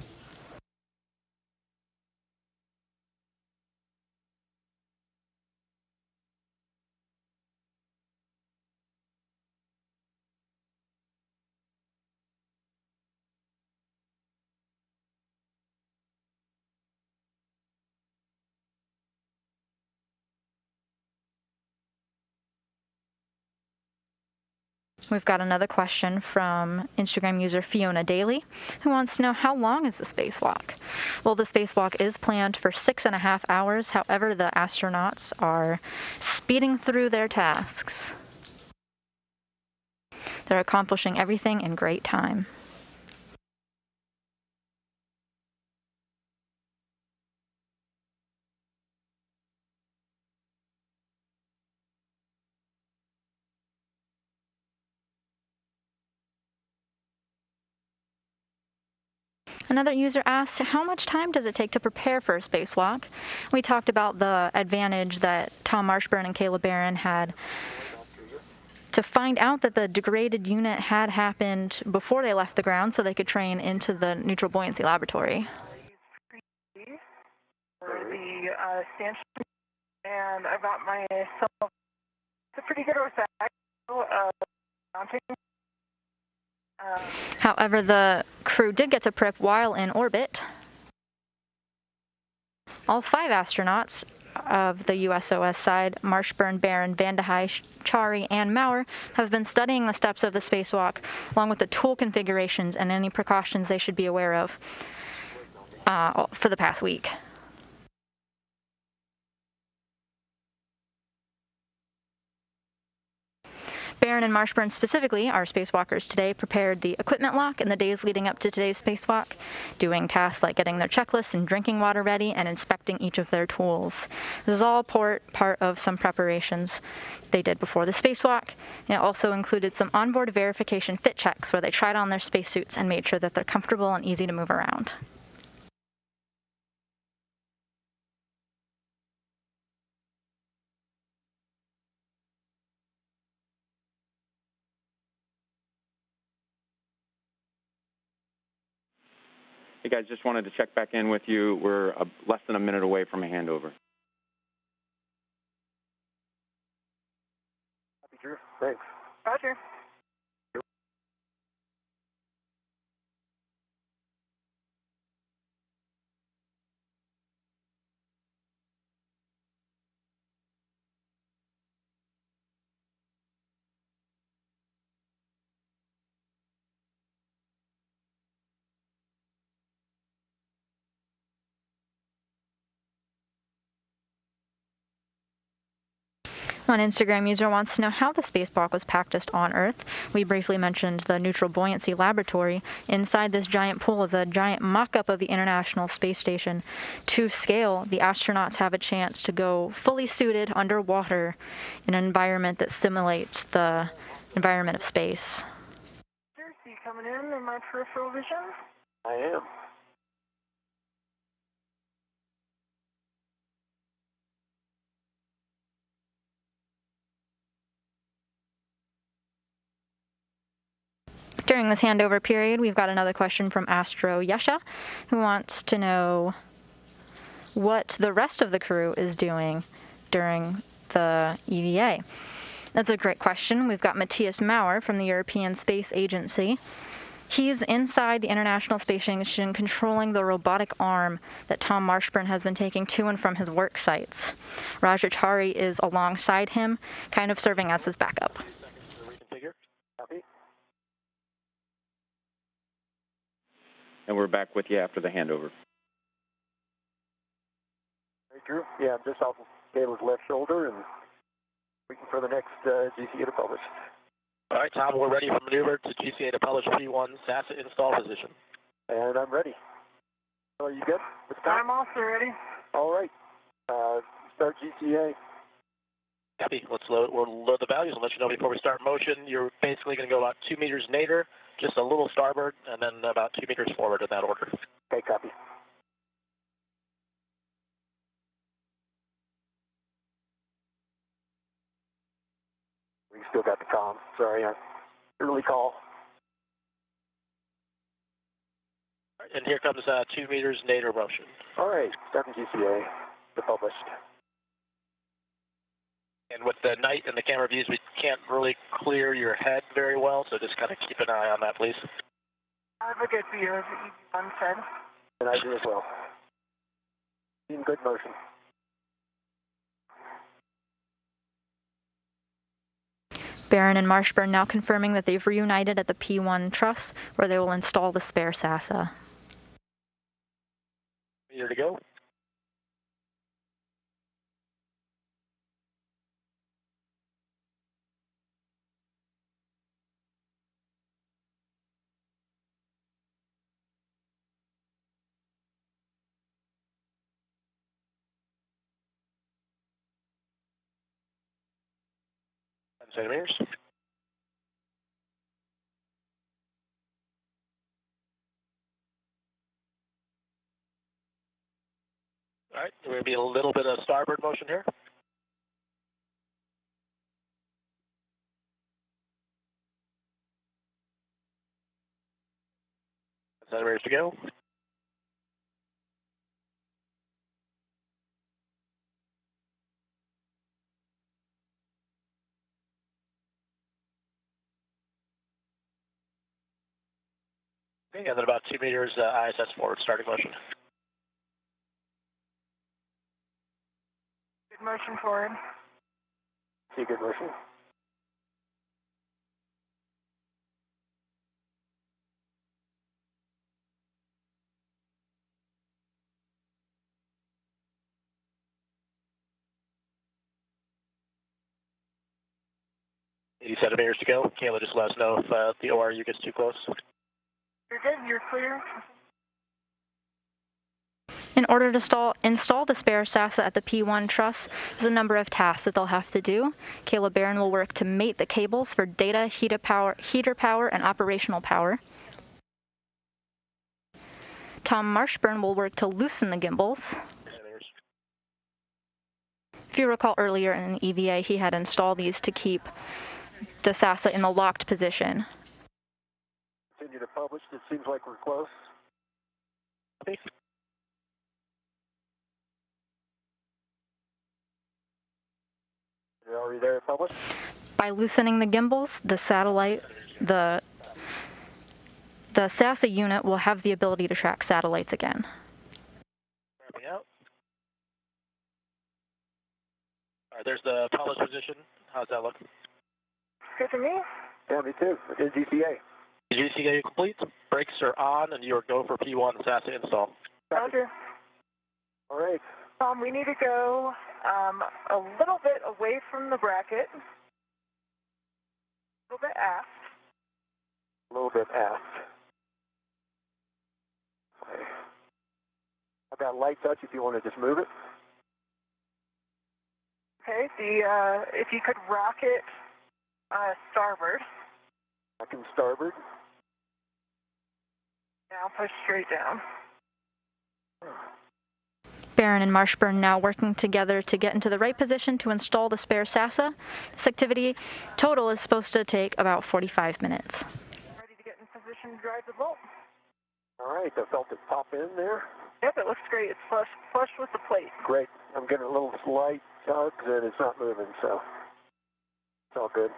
S5: We've got another question from Instagram user Fiona Daly, who wants to know, how long is the spacewalk? Well, the spacewalk is planned for 6.5 hours. However, the astronauts are speeding through their tasks. They're accomplishing everything in great time. Another user asked, how much time does it take to prepare for a spacewalk? We talked about the advantage that Tom Marshburn and Kayla Barron had to find out that the degraded unit had happened before they left the ground so they could train into the neutral buoyancy laboratory.
S4: For the stanchion, and I got myself a pretty good mounting.
S5: However, the crew did get to prep while in orbit. All 5 astronauts of the USOS side, Marshburn, Barron, Vande Hei, Chari, and Maurer, have been studying the steps of the spacewalk, along with the tool configurations and any precautions they should be aware of for the past week. Barron and Marshburn specifically, our spacewalkers today, prepared the equipment lock in the days leading up to today's spacewalk, doing tasks like getting their checklists and drinking water ready and inspecting each of their tools. This is all part of some preparations they did before the spacewalk. It also included some onboard verification fit checks where they tried on their spacesuits and made sure that they're comfortable and easy to move around.
S3: Hey guys, just wanted to check back in with you. We're less than a minute away from a handover.
S2: Happy, Drew. Thanks.
S4: Roger.
S5: One Instagram user wants to know how the spacewalk was practiced on Earth. We briefly mentioned the Neutral Buoyancy Laboratory. Inside this giant pool is a giant mock-up of the International Space Station. To scale, the astronauts have a chance to go fully suited underwater in an environment that simulates the environment of space.
S4: Are you coming in my peripheral vision?
S2: I am.
S5: During this handover period, we've got another question from Astro Yesha, who wants to know what the rest of the crew is doing during the EVA. That's a great question. We've got Matthias Maurer from the European Space Agency. He's inside the International Space Station controlling the robotic arm that Tom Marshburn has been taking to and from his work sites. Rajachari is alongside him, kind of serving as his backup.
S2: Copy.
S3: And we're back with you after the handover.
S2: Hey, Drew. Yeah, I'm just off of Caleb's left shoulder and waiting for the next GCA to publish.
S1: All right, Tom, we're ready for maneuver to GCA to publish P1 NASA install position.
S2: And I'm ready. So are you good?
S4: I'm also ready.
S2: All right. Start GCA.
S1: Copy. We'll load the values and let you know before we start motion. You're basically going to go about 2 meters nadir, just a little starboard, and then about 2 meters forward in that order.
S2: Okay, copy. We still got the comm. Sorry, early call.
S1: And here comes 2 meters nadir motion.
S2: All right, starting GCA to published.
S1: And with the night and the camera views, we can't really clear your head very well, so just kind of keep an eye on that, please.
S4: I have a good view of the EV1 said.
S2: And I do as well. In good motion.
S5: Barron and Marshburn now confirming that they've reunited at the P1 truss, where they will install the spare SASA.
S1: Here to go. Centimeters. All right, there will be a little bit of starboard motion here. Centimeters to go. Okay, and then about 2 meters ISS forward, starting motion.
S4: Good motion forward.
S2: See good motion.
S1: Eighty centimeters to go. Kayla, just let us know if the ORU gets too close.
S4: You're good. You're clear.
S5: In order to install the spare SASA at the P1 truss, there's a number of tasks that they'll have to do. Kayla Barron will work to mate the cables for data, heater power, and operational power. Tom Marshburn will work to loosen the gimbals. If you recall earlier in the EVA, he had installed these to keep the SASA in the locked position.
S2: Continue to publish. It seems like we're close.
S1: Okay.
S2: You're already there to publish?
S5: By loosening the gimbals, the SASA unit will have the ability to track satellites again.
S1: Wrapping out. All right, there's the published position. How's that look?
S4: Good to me.
S2: Yeah, me too. It's GCA.
S1: GCA complete. Brakes are on, and you are go for P1 SASA install.
S4: Roger.
S2: All right.
S4: We need to go a little bit away from the bracket, a little bit aft.
S2: A little bit aft. Okay. I've got light touch if you want to just move it.
S4: Okay, if you could rocket starboard.
S2: Rocking starboard.
S4: Now push straight down.
S5: Barron and Marshburn now working together to get into the right position to install the spare SASA. This activity total is supposed to take about 45 minutes.
S4: Ready to get in position to drive the bolt?
S2: All right, I felt it pop in there.
S4: Yep, it looks great. It's flush with the plate.
S2: Great. I'm getting a little slight tugs and it's not moving, so it's all good.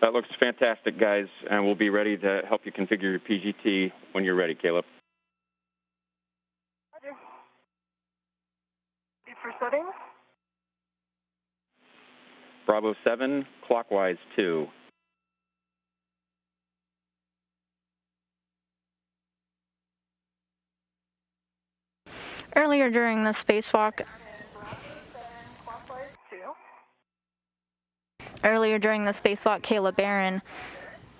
S3: That looks fantastic, guys, and we'll be ready to help you configure your PGT when you're ready, Caleb.
S4: Roger. Ready for settings?
S3: Bravo 7, clockwise 2.
S5: Earlier during the spacewalk, Kayla Barron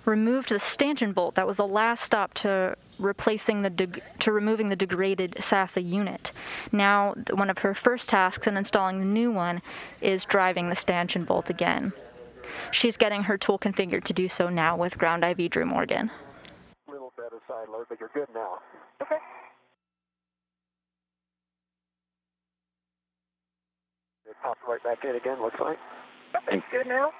S5: removed the stanchion bolt. That was the last stop to removing the degraded SASA unit. Now, one of her first tasks in installing the new one is driving the stanchion bolt again. She's getting her tool configured to do so now with ground IV Drew Morgan.
S2: A little better side load, but you're good now.
S4: Okay.
S2: It popped right back in again, looks like.
S4: Okay, good now.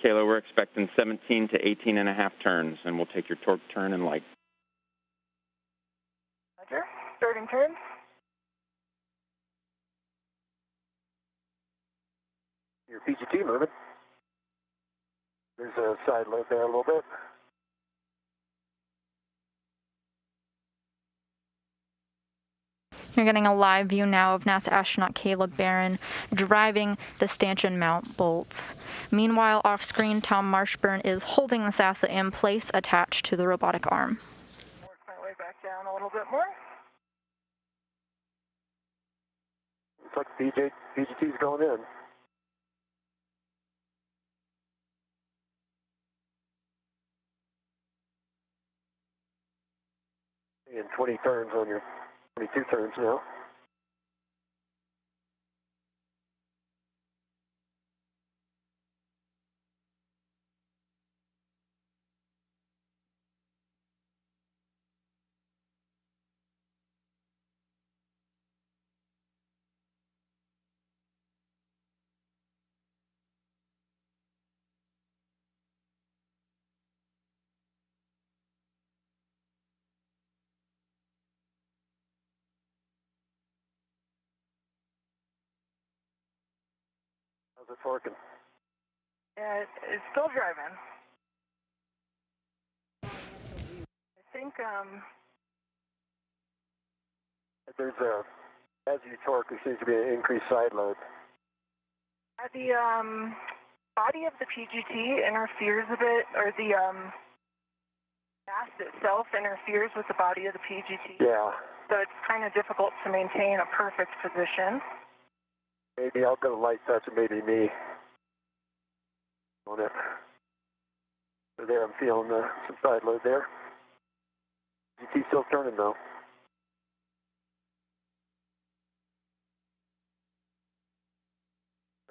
S3: Kayla, we're expecting 17 to 18 and a half turns, and we'll take your torque turn and light.
S4: Roger. Starting turn.
S2: Your PGT moving. There's a side load there a little bit.
S5: You're getting a live view now of NASA astronaut Kayla Barron driving the stanchion mount bolts. Meanwhile, off-screen, Tom Marshburn is holding the SASA in place attached to the robotic arm.
S4: Work my way back down a little bit more.
S2: Looks like the PGT's going in. And 20 turns on your 22 turns now. How's it working?
S4: Yeah, it's still driving. I think,
S2: There's a, as you torque, there seems to be an increased side load.
S4: the, body of the PGT interferes a bit, or the, mast itself interferes with the body of the PGT.
S2: Yeah.
S4: So it's kind of difficult to maintain a perfect position.
S2: Maybe I'll go light touch and maybe me on it. So there, I'm feeling some side load there. GT still turning though.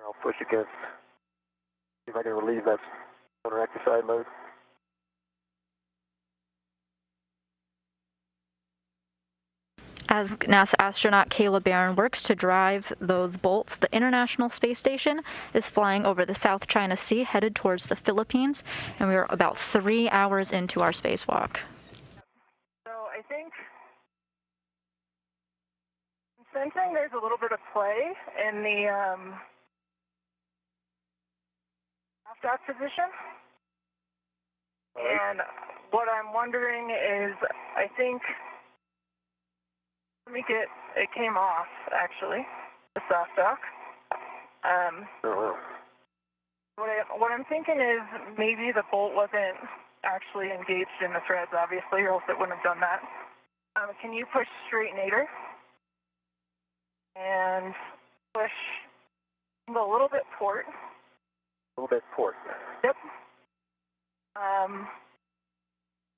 S2: I'll push against. See if I can relieve that counteractive side load.
S5: As NASA astronaut Kayla Barron works to drive those bolts, the International Space Station is flying over the South China Sea, headed towards the Philippines, and we are about 3 hours into our spacewalk.
S4: So I think I'm sensing there's a little bit of play in the aft position. And what I'm wondering is, I think, it came off, actually, the soft dock. What I'm thinking is maybe the bolt wasn't actually engaged in the threads, obviously, or else it wouldn't have done that. Can you push straight nadir? And push a little bit port.
S2: A little bit port.
S4: Yep.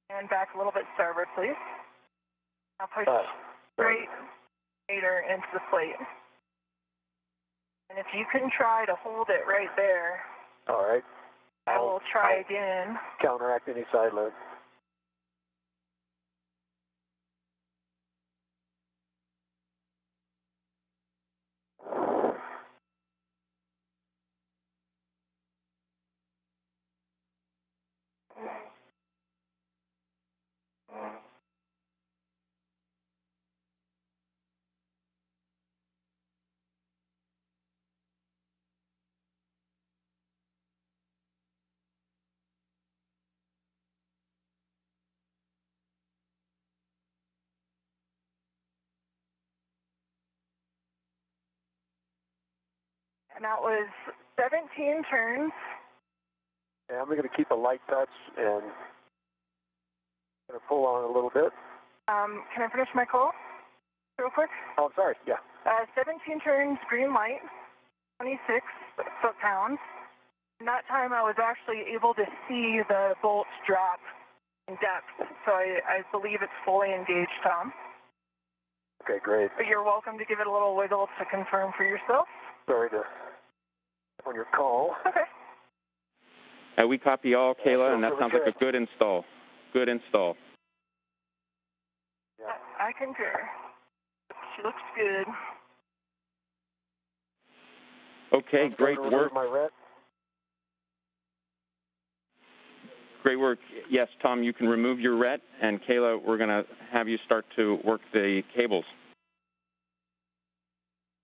S4: And back a little bit starboard, please. Now push straight nadir into the plate. And if you can try to hold it right there.
S2: All right.
S4: I will try again.
S2: Counteract any side load.
S4: And that was 17 turns.
S2: Yeah, I'm going to keep a light touch and going to pull on a little bit.
S4: Can I finish my call real quick?
S2: Oh, I'm sorry. Yeah.
S4: 17 turns, green light, 26 foot-pounds. In that time, I was actually able to see the bolts drop in depth, so I believe it's fully engaged, Tom.
S2: Okay, great.
S4: But you're welcome to give it a little wiggle to confirm for yourself.
S2: Sorry to on your call.
S4: Okay.
S3: We copy all, Kayla, and that sounds like a good install. Good install.
S2: Yeah.
S4: I concur. She looks good.
S3: Okay, great work.
S2: My ret.
S3: Great work. Yes, Tom, you can remove your ret, and Kayla, we're going to have you start to work the cables.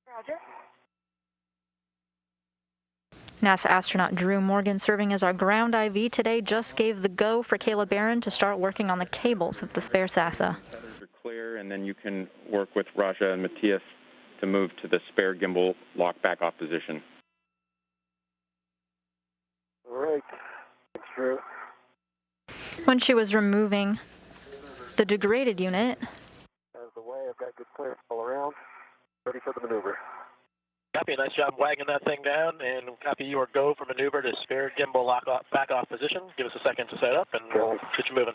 S4: Roger.
S5: NASA astronaut Drew Morgan, serving as our ground IV today, just gave the go for Kayla Barron to start working on the cables of the spare SASA.
S3: Tethers are clear, and then you can work with Raja and Matthias to move to the spare gimbal lock back off position.
S2: All right. Thanks, Drew.
S5: When she was removing the degraded unit,
S2: Out of the way, I've got good clearance all around. Ready for the maneuver.
S1: Copy, nice job wagging that thing down, and copy your go for maneuver to spare gimbal back off position. Give us a second to set up, and we'll get you moving.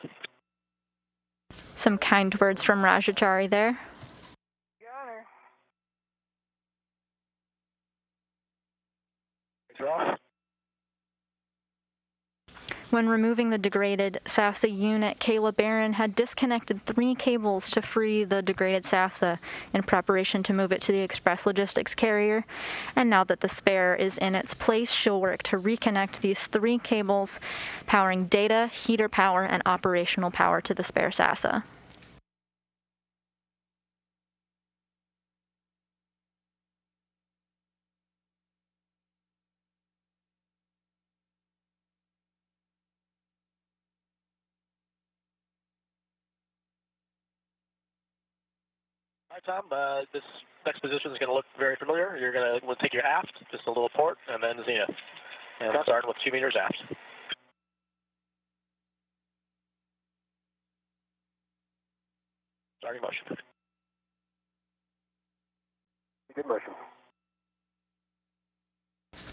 S5: some kind words from Rajachari there.
S4: Got her.
S1: Thanks, Ross.
S5: When removing the degraded SASA unit, Kayla Barron had disconnected 3 cables to free the degraded SASA in preparation to move it to the express logistics carrier. And now that the spare is in its place, she'll work to reconnect these 3 cables, powering data, heater power, and operational power to the spare SASA.
S1: All right, Tom, this next position is going to look very familiar. We'll take your aft, just a little port, and then zenith. And starting with 2 meters aft. Starting motion.
S2: Good motion.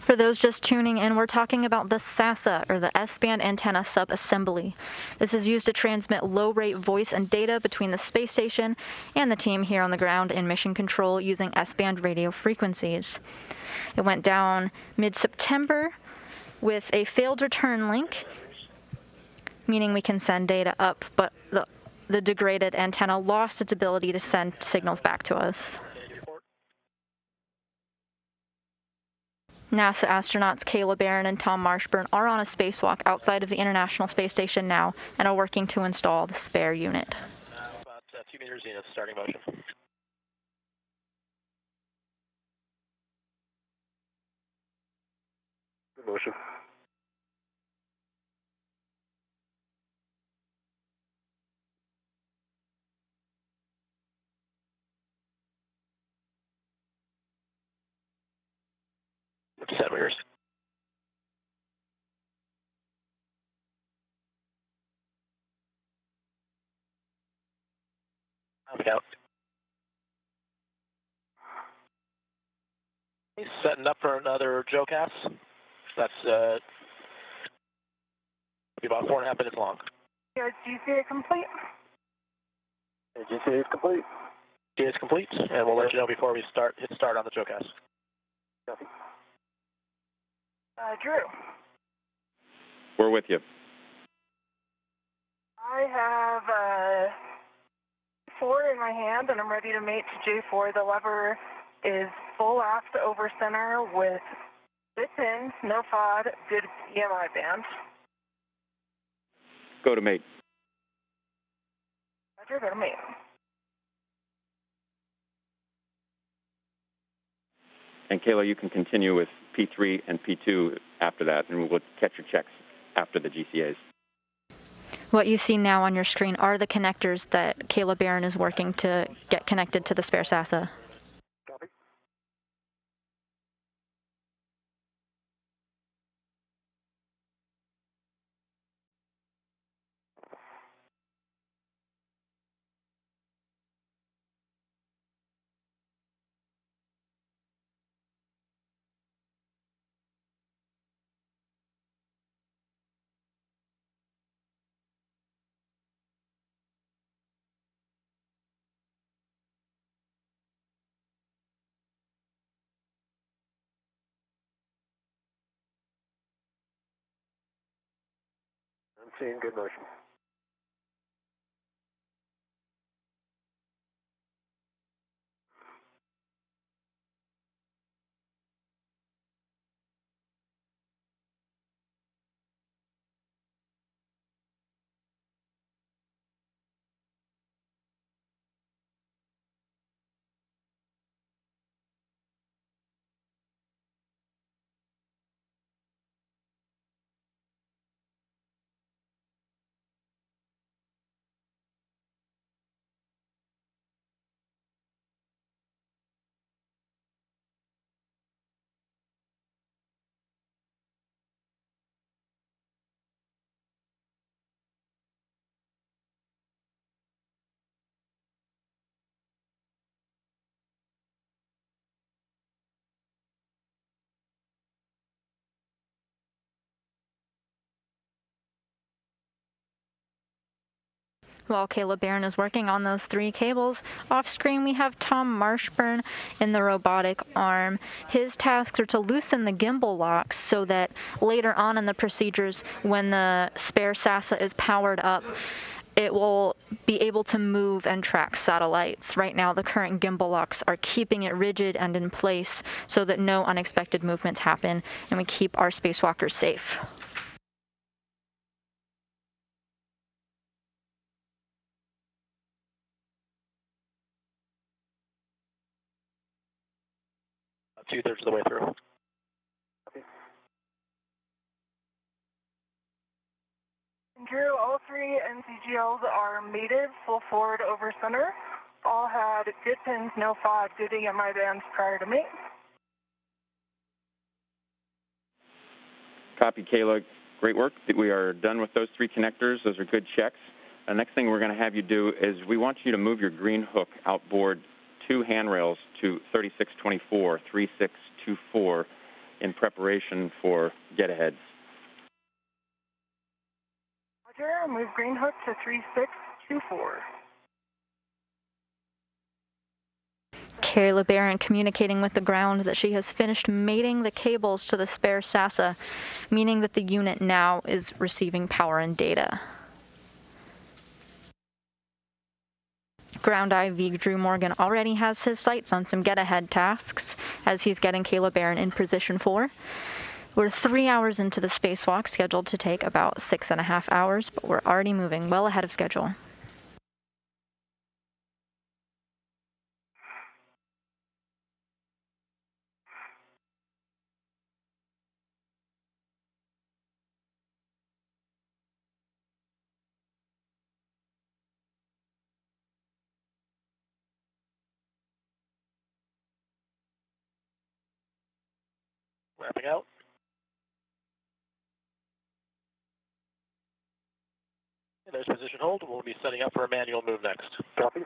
S5: For those just tuning in, we're talking about the SASA, or the S-band antenna subassembly. This is used to transmit low-rate voice and data between the space station and the team here on the ground in mission control using S-band radio frequencies. It went down mid-September with a failed return link, meaning we can send data up, but the degraded antenna lost its ability to send signals back to us. NASA astronauts Kayla Barron and Tom Marshburn are on a spacewalk outside of the International Space Station now and are working to install the spare unit.
S1: About 2 meters zenith, starting motion.
S2: Good motion.
S1: Centimeters. Out. Setting up for another JOCAS. That's be about 4.5 minutes long.
S4: Is GCA complete?
S2: GCA is complete.
S1: GCA is complete, and we'll let you know before we hit start on the JOCAS.
S2: Copy.
S4: Drew.
S3: We're with you.
S4: I have 4 in my hand, and I'm ready to mate to J4. The lever is full aft over center with bit pins, no FOD, good EMI band.
S3: Go to mate.
S4: Roger, go to mate.
S3: And Kayla, you can continue with P3 and P2 after that, and we'll catch your checks after the GCAs.
S5: What you see now on your screen are the connectors that Kayla Barron is working to get connected to the spare SASA.
S2: Copy. I'm seeing good motion.
S5: While Kayla Barron is working on those 3 cables, off screen we have Tom Marshburn in the robotic arm. His tasks are to loosen the gimbal locks so that later on in the procedures, when the spare SASA is powered up, it will be able to move and track satellites. Right now, the current gimbal locks are keeping it rigid and in place so that no unexpected movements happen and we keep our spacewalkers safe.
S1: About 2/3 of the way through.
S2: Copy.
S4: Drew, all 3 NCGLs are mated, full forward over center. All had good pins, no FOD, good EMI bands prior to mate.
S3: Copy, Kayla. Great work. We are done with those 3 connectors. Those are good checks. The next thing we're going to have you do is we want you to move your green hook outboard 2 handrails to 3624, 3624 in preparation for get-aheads.
S4: Roger, move green hook to 3624.
S5: Kayla Barron communicating with the ground that she has finished mating the cables to the spare SASA, meaning that the unit now is receiving power and data. Ground IV Drew Morgan already has his sights on some get-ahead tasks as he's getting Kayla Barron in position 4. We're 3 hours into the spacewalk, scheduled to take about 6.5 hours, but we're already moving well ahead of schedule.
S1: Wrapping out. And there's position hold. We'll be setting up for a manual move next.
S2: Copy.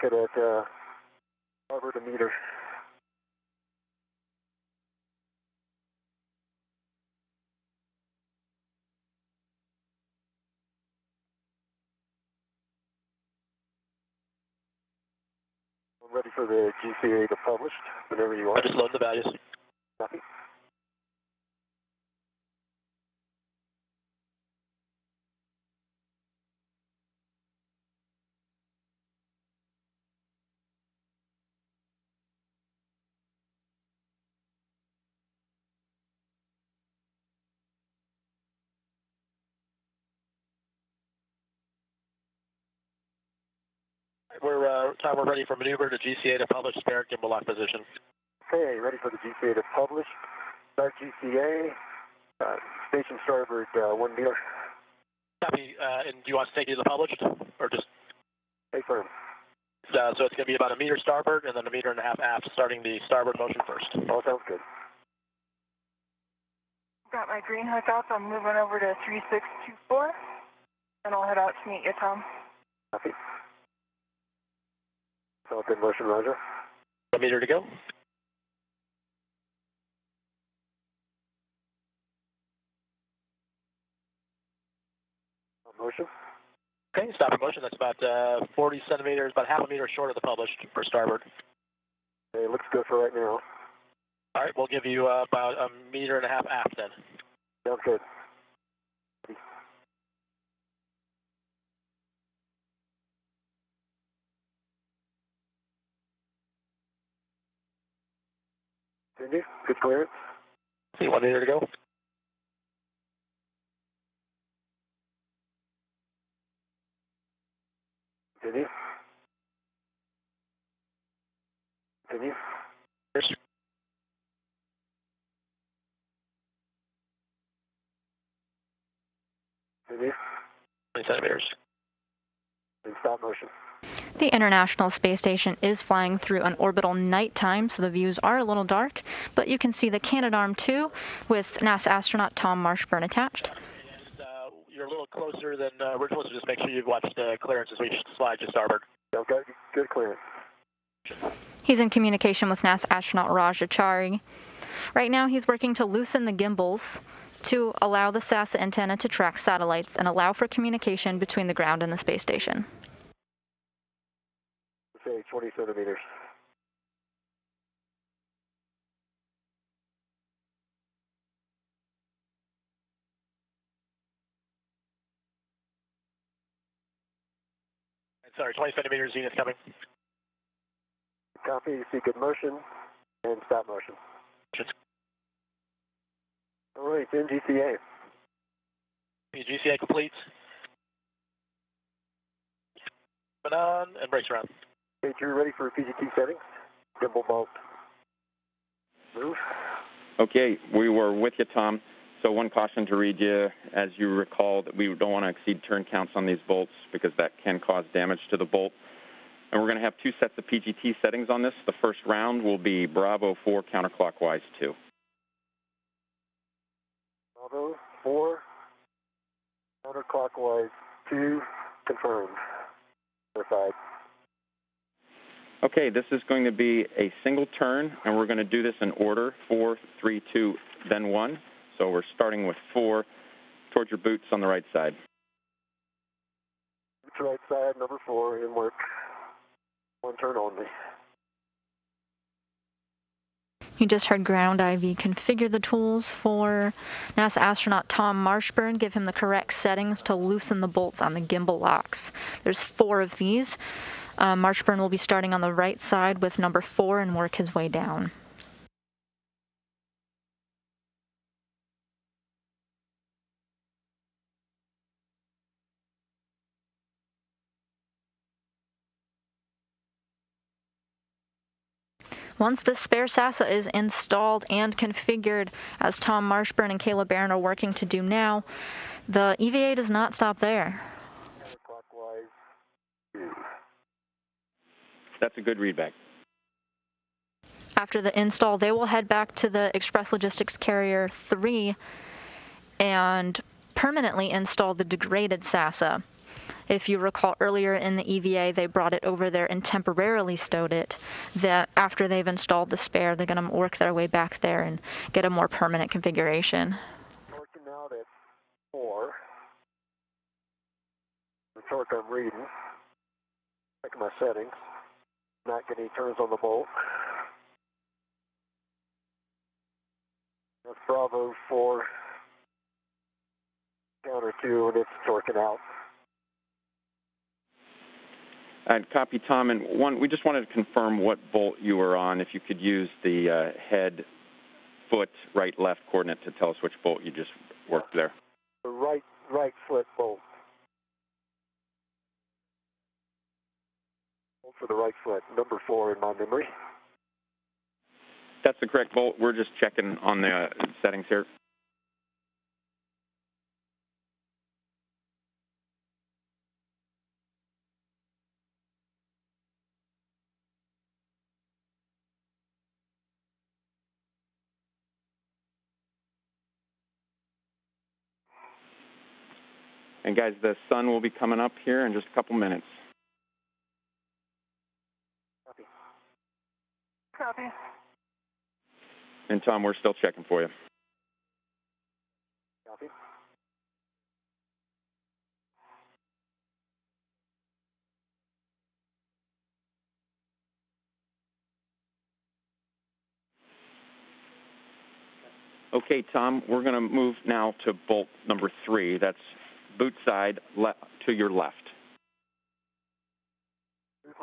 S2: rocket at starboard a meter. I'm ready for the GCA to publish whenever you are.
S1: Just load the values.
S2: Copy.
S1: Tom, we're ready for maneuver to GCA to publish spare gimbal lock position.
S2: Okay, ready for the GCA to publish. Start GCA. Station starboard 1 meter.
S1: Copy. And do you want to take you to the published, or just?
S2: Stay firm.
S1: So it's going to be about a meter starboard and then 1.5 meters aft, starting the starboard motion first.
S2: All sounds good.
S4: Got my green hook up. I'm moving over to 3624, and I'll head out to meet you, Tom.
S2: Copy. All good motion, Roger.
S1: 1 meter to go.
S2: Motion.
S1: Okay, stop motion. That's about 40 centimeters, about half a meter short of the published for starboard.
S2: Okay, looks good for right now.
S1: All right, we'll give you about 1.5 meters aft then.
S2: Sounds good. Continue. Good clearance.
S1: See, 1 meter to go.
S2: Continue. Continue.
S1: Yes.
S2: Continue.
S1: 20 centimeters.
S2: And stop motion.
S5: The International Space Station is flying through an orbital nighttime, so the views are a little dark, but you can see the Canadarm2 with NASA astronaut Tom Marshburn attached.
S1: You're a little closer than original, so just make sure you've watched clearance as we slide to starboard.
S2: Okay, good clearance.
S5: He's in communication with NASA astronaut Raj Achari. Right now he's working to loosen the gimbals to allow the NASA antenna to track satellites and allow for communication between the ground and the space station.
S2: Say 20 centimeters.
S1: Sorry, 20 centimeters zenith coming.
S2: Copy, you see good motion and stop motion. All right, in GCA.
S1: GCA complete. Put on and brakes around.
S2: Okay, you're ready for PGT settings. Gimbal bolt. Move.
S3: Okay, we were with you, Tom. So one caution to read you, as you recall, that we don't want to exceed turn counts on these bolts because that can cause damage to the bolt. And we're going to have 2 sets of PGT settings on this. The first round will be Bravo 4 counterclockwise 2.
S2: Bravo 4 counterclockwise 2 confirmed. Verified.
S3: Okay, this is going to be a single turn, and we're going to do this in order, 4, 3, 2, then 1. So we're starting with 4 towards your boots on the right side.
S2: Boots right side, number 4, in work. 1 turn only.
S5: You just heard Ground IV configure the tools for NASA astronaut Tom Marshburn, give him the correct settings to loosen the bolts on the gimbal locks. There's 4 of these. Marshburn will be starting on the right side with number 4 and work his way down. Once the spare SASA is installed and configured, as Tom Marshburn and Kayla Barron are working to do now, the EVA does not stop there.
S2: Counterclockwise 2.
S3: That's a good readback.
S5: After the install, they will head back to the Express Logistics Carrier 3 and permanently install the degraded SASA. If you recall earlier in the EVA, they brought it over there and temporarily stowed it. That after they've installed the spare, they're going to work their way back there and get a more permanent configuration.
S2: Working out at 4. The torque I'm reading. Check my settings. Not getting turns on the bolt. That's Bravo 4. Counter 2, and it's torquing out.
S3: And copy, Tom. And one, we just wanted to confirm what bolt you were on. If you could use the head, foot, right, left coordinate to tell us which bolt you just worked there.
S2: The right foot bolt. Bolt for the right foot, number 4 in my memory.
S3: That's the correct bolt. We're just checking on the settings here. And guys, the sun will be coming up here in just a couple minutes.
S2: Copy.
S4: Copy.
S3: And Tom, we're still checking for you.
S2: Copy.
S3: Okay, Tom, we're going to move now to bolt number 3. That's boot side to your left.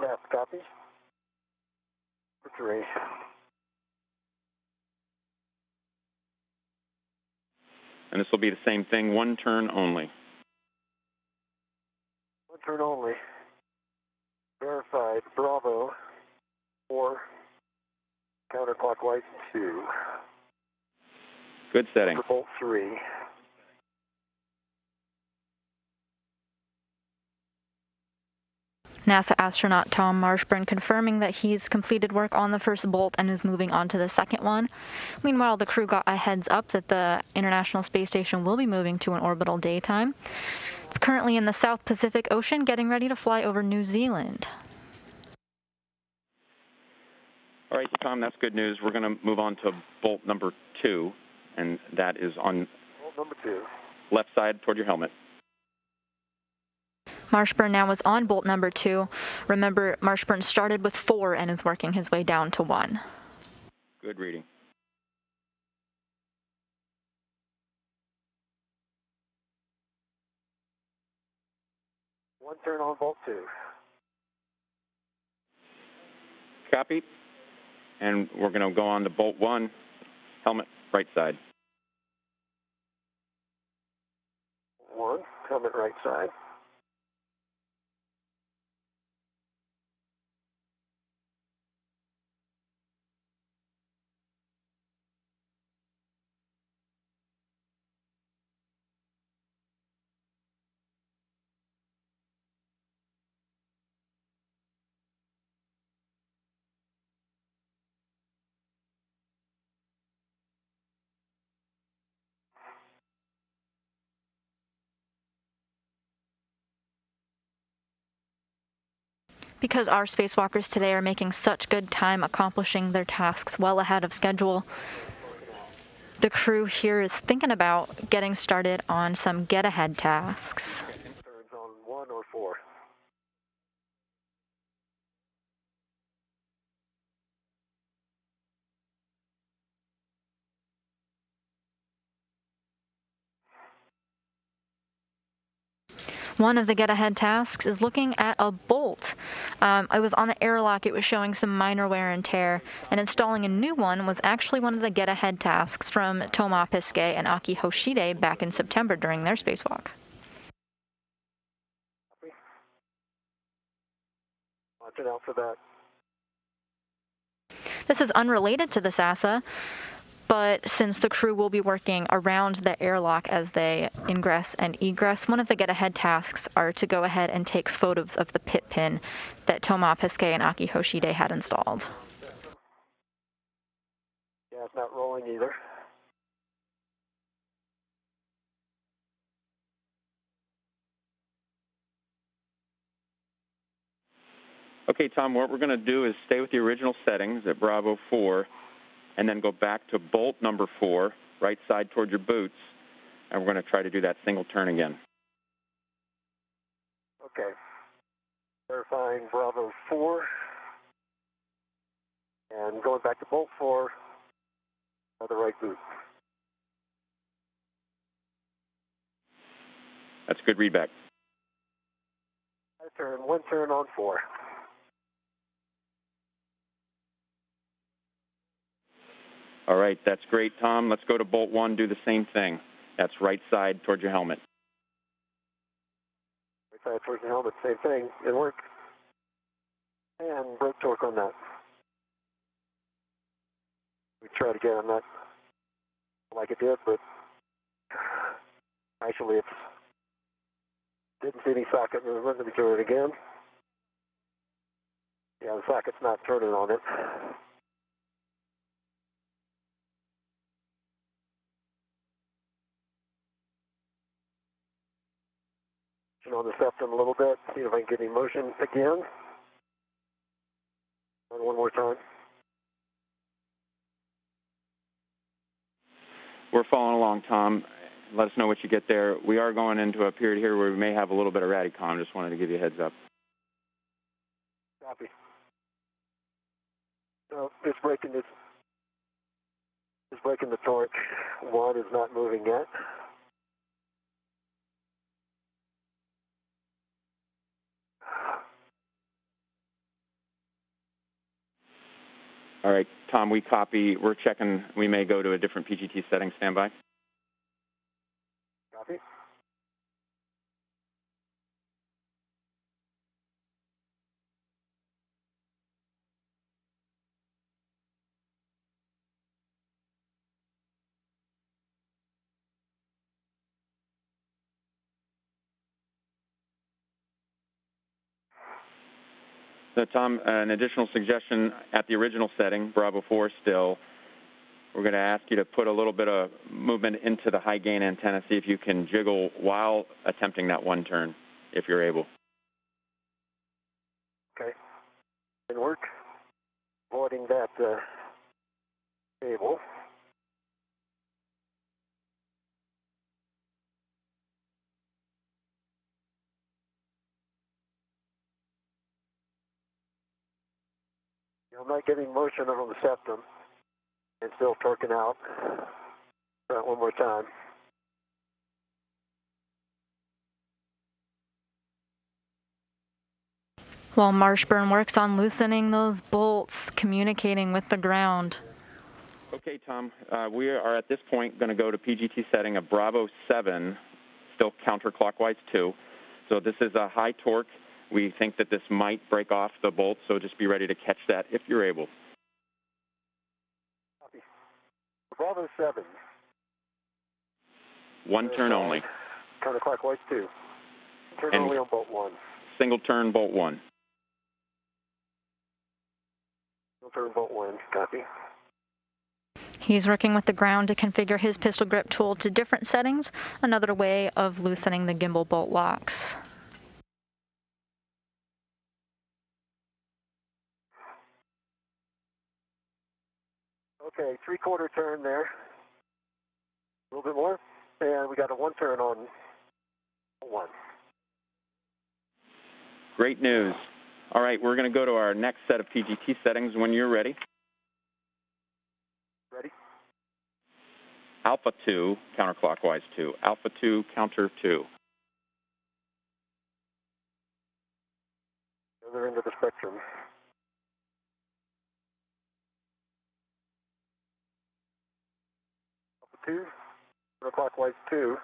S2: Left, copy. 3.
S3: And this will be the same thing, one turn only.
S2: One turn only. Verified. Bravo 4. Counterclockwise 2.
S3: Good setting.
S2: For bolt 3.
S5: NASA astronaut Tom Marshburn confirming that he's completed work on the first bolt and is moving on to the second one. Meanwhile, the crew got a heads up that the International Space Station will be moving to an orbital daytime. It's currently in the South Pacific Ocean, getting ready to fly over New Zealand.
S3: All right, Tom, that's good news. We're going to move on to bolt number 2, and that is on
S2: Bolt number 2.
S3: left side toward your helmet.
S5: Marshburn now is on bolt number 2. Remember, Marshburn started with 4 and is working his way down to 1.
S3: Good reading.
S2: One turn on bolt 2.
S3: Copy. And we're going to go on to bolt 1, helmet right side.
S2: 1, helmet right side.
S5: Because our spacewalkers today are making such good time accomplishing their tasks well ahead of schedule, the crew here is thinking about getting started on some get-ahead tasks.
S2: Turns on 1 or 4.
S5: One of the get-ahead tasks is looking at a bolt. I was on the airlock, it was showing some minor wear and tear, and installing a new one was actually one of the get-ahead tasks from Toma Piskei and Aki Hoshide back in September during their spacewalk.
S2: Watching out for that.
S5: This is unrelated to the NASA, but since the crew will be working around the airlock as they ingress and egress, one of the get-ahead tasks are to go ahead and take photos of the pit pin that Toma Piskei and Aki Hoshide had installed.
S2: Yeah, it's not rolling either.
S3: Okay, Tom, what we're going to do is stay with the original settings at Bravo 4, and then go back to bolt number 4, right side toward your boots, and we're going to try to do that single turn again.
S2: Okay. Verifying Bravo 4, and going back to bolt 4 on the right boot.
S3: That's a good readback.
S2: One turn on 4.
S3: All right, that's great, Tom. Let's go to bolt 1, do the same thing. That's right side towards your helmet.
S2: Right side towards the helmet, same thing. It worked. And broke torque on that. We tried again. I'm not like it did, but actually it's didn't see any socket movement. Let me turn it again. Yeah, the socket's not turning on it. Turn on the septum a little bit, see if I can get any motion again. One more time.
S3: We're following along, Tom. Let us know what you get there. We are going into a period here where we may have a little bit of Radicom. Just wanted to give you a heads up.
S2: Copy. So it's breaking this. It's breaking the torque. 1 is not moving yet.
S3: All right, Tom, we copy. We're checking. We may go to a different PGT setting. Stand by.
S2: Copy.
S3: So, Tom, an additional suggestion at the original setting, Bravo 4 still, we're going to ask you to put a little bit of movement into the high gain antenna, see if you can jiggle while attempting that one turn, if you're able.
S2: Okay. Didn't work. Avoiding that cable. I'm not getting motion on the septum and still torquing out. Try it one more time.
S5: While Marshburn works on loosening those bolts, communicating with the ground.
S3: Okay, Tom, we are at this point going to go to PGT setting of Bravo 7, still counterclockwise 2. So this is a high torque. We think that this might break off the bolt, so just be ready to catch that if you're able.
S2: Copy. Bravo 7.
S3: One turn only.
S2: Counterclockwise 2. Turn only on bolt 1.
S3: Single turn, bolt 1.
S2: Single turn, bolt 1. Copy.
S5: He's working with the ground to configure his pistol grip tool to different settings, another way of loosening the gimbal bolt locks.
S2: Okay, 3/4 turn there. A little bit more. And we got a 1 turn on 1.
S3: Great news. All right, we're going to go to our next set of PGT settings when you're ready.
S2: Ready?
S3: Alpha 2, counterclockwise 2. Alpha 2, counter 2.
S2: The other end of the spectrum. Alpha 2, counterclockwise 2,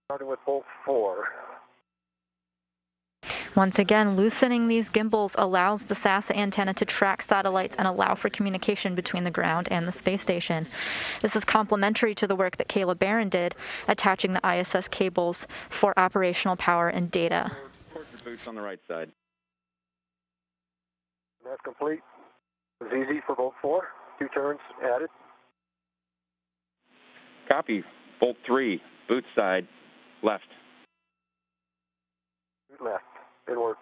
S2: starting with bolt 4.
S5: Once again, loosening these gimbals allows the SAS antenna to track satellites and allow for communication between the ground and the space station. This is complementary to the work that Kayla Barron did, attaching the ISS cables for operational power and data.
S3: Towards your boots on the right side.
S2: That's complete. It was easy for bolt 4. 2 turns added.
S3: Copy. Bolt 3, boot side, left.
S2: Boot left. Didn't work.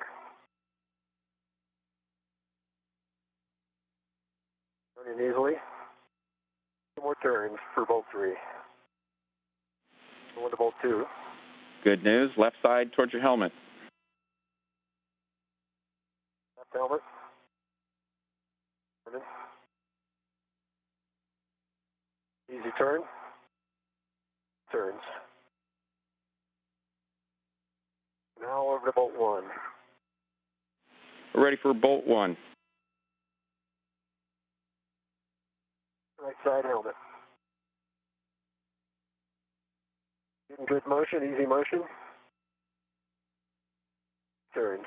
S2: Turning easily. 2 more turns for bolt 3. Going to bolt 2.
S3: Good news. Left side towards your helmet.
S2: Left helmet. Turning. Easy turn. Turns. Now over to bolt 1.
S3: We're ready for bolt 1.
S2: Right side helmet. Getting good motion, easy motion. Turns.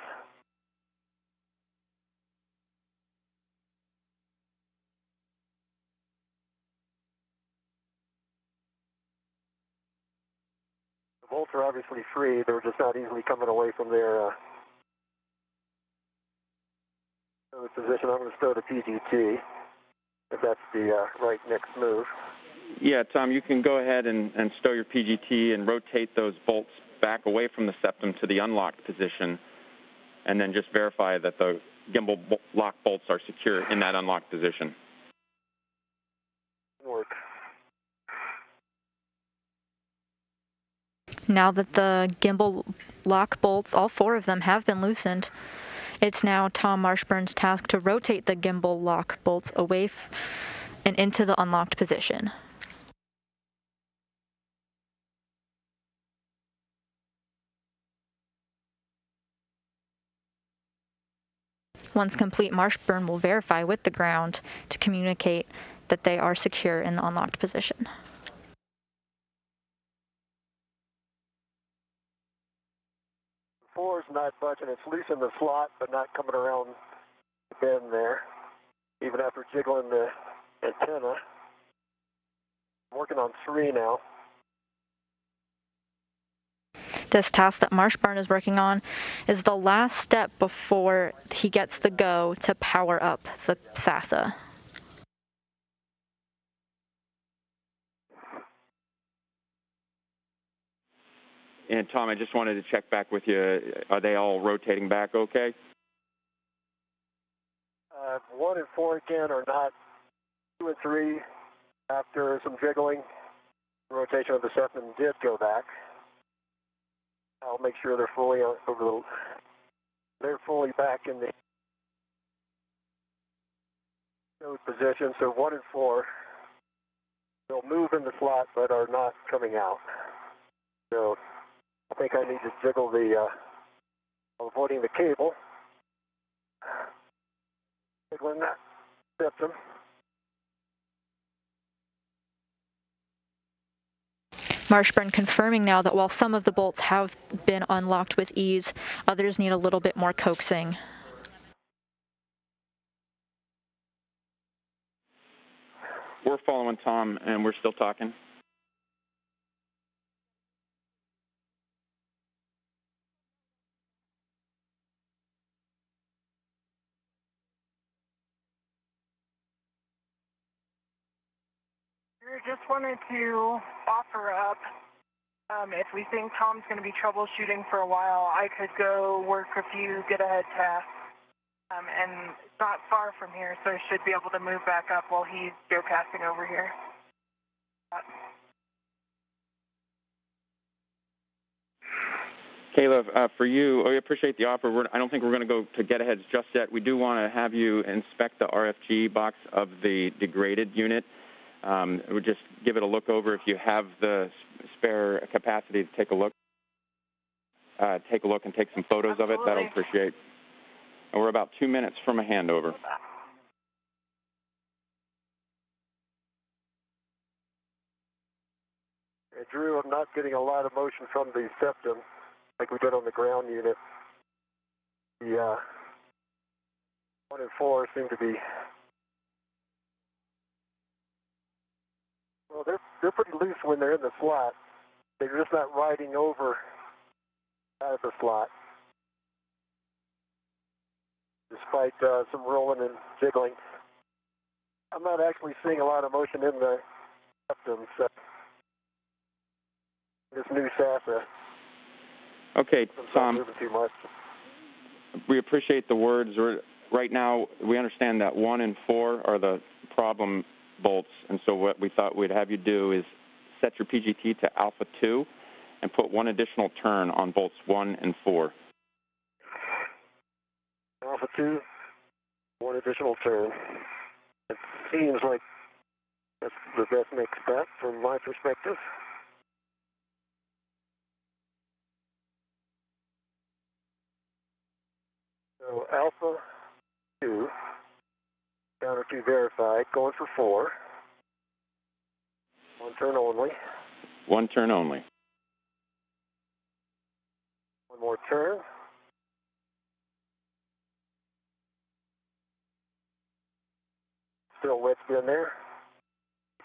S2: The bolts are obviously free. They're just not easily coming away from their position. I'm going to stow the PGT if that's the right next move.
S3: Yeah, Tom, you can go ahead and stow your PGT and rotate those bolts back away from the septum to the unlocked position, and then just verify that the gimbal lock bolts are secure in that unlocked position.
S2: Work.
S5: Now that the gimbal lock bolts, all 4 of them, have been loosened, it's now Tom Marshburn's task to rotate the gimbal lock bolts away and into the unlocked position. Once complete, Marshburn will verify with the ground to communicate that they are secure in the unlocked position.
S2: Four is not budging. It's loose in the slot, but not coming around the bend there. Even after jiggling the antenna. I'm working on 3 now.
S5: This task that Marshburn is working on is the last step before he gets the go to power up the SASA.
S3: And Tom, I just wanted to check back with you. Are they all rotating back okay?
S2: 1 and 4 again are not. 2 and 3, after some jiggling, the rotation of the septum did go back. I'll make sure they're fully they're fully back in the position. So 1 and 4, they'll move in the slot but are not coming out. So I think I need to jiggle the avoiding the cable, jiggling that septum.
S5: Marshburn confirming now that while some of the bolts have been unlocked with ease, others need a little bit more coaxing.
S3: We're following Tom, and we're still talking.
S4: We just wanted to offer up, if we think Tom's going to be troubleshooting for a while, I could go work a few get-ahead tasks. And it's not far from here, so I should be able to move back up while he's geocaching over here.
S3: Kayla, for you, we appreciate the offer. I don't think we're going to go to get-aheads just yet. We do want to have you inspect the RFG box of the degraded unit. We'll just give it a look over. If you have the spare capacity to take a look and take some photos
S4: Absolutely.
S3: of it, that'll appreciate. And we're about 2 minutes from a handover.
S2: Drew, I'm not getting a lot of motion from the septum like we did on the ground unit. The 1 and 4 seem to be, well, they're pretty loose when they're in the slot. They're just not riding over out of the slot, despite some rolling and jiggling. I'm not actually seeing a lot of motion in the septum, so this new SASA.
S3: Okay, Tom,
S2: moving too much.
S3: we appreciate the words. Right now, we understand that 1 and 4 are the problem bolts, and so what we thought we'd have you do is set your PGT to alpha 2 and put one additional turn on bolts 1 and 4.
S2: Alpha 2, one additional turn. It seems like that's the best next step from my perspective. So Alpha 2, counter 2 verified, going for 4. One turn only.
S3: One turn only.
S2: One more turn. Still wedged in there.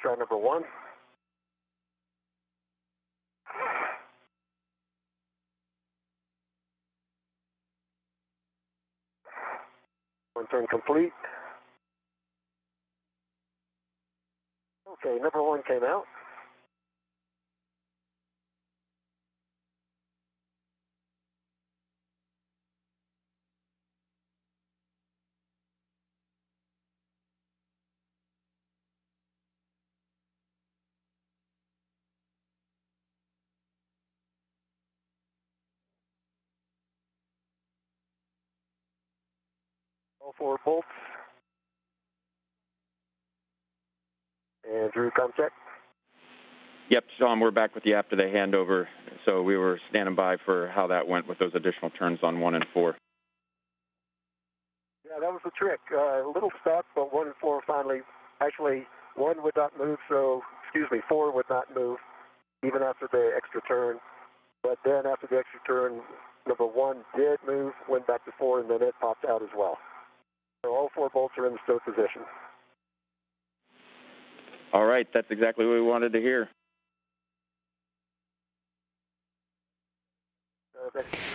S2: Try number 1. One turn complete. Okay, number 1 came out. All 4 bolts. And Drew, come check.
S3: Yep, Sean, we're back with you after the handover, so we were standing by for how that went with those additional turns on 1 and 4.
S2: Yeah, that was the trick. A little stuck, but 1 and 4 finally, actually 1 would not move, 4 would not move even after the extra turn. But then after the extra turn, number 1 did move, went back to 4, and then it popped out as well. So all 4 bolts are in the stow position.
S3: All right, that's exactly what we wanted to hear.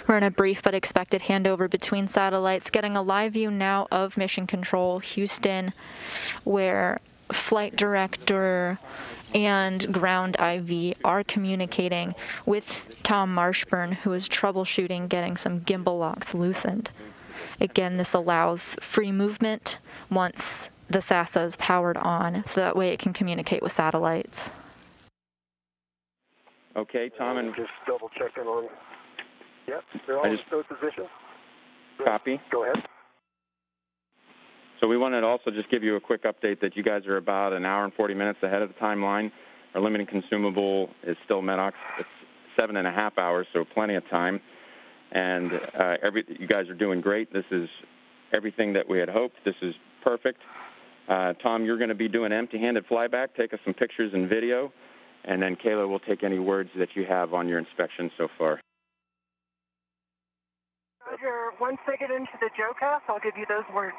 S5: We're in a brief but expected handover between satellites, getting a live view now of Mission Control Houston, where Flight Director and Ground IV are communicating with Tom Marshburn, who is troubleshooting getting some gimbal locks loosened. Again, this allows free movement once the SASA is powered on, so that way it can communicate with satellites.
S3: Okay, Tom, and
S2: just double checking on. Yep, they're all in stow position.
S3: Copy.
S2: Go ahead.
S3: So we wanted to also just give you a quick update that you guys are about an hour and 40 minutes ahead of the timeline. Our limiting consumable is still MEDOX. It's 7.5 hours, so plenty of time. And you guys are doing great. This is everything that we had hoped. This is perfect. Tom, you're going to be doing empty-handed flyback. Take us some pictures and video, and then Kayla will take any words that you have on your inspection so far.
S4: Roger, once I get into the JOCAS, I'll give you those words.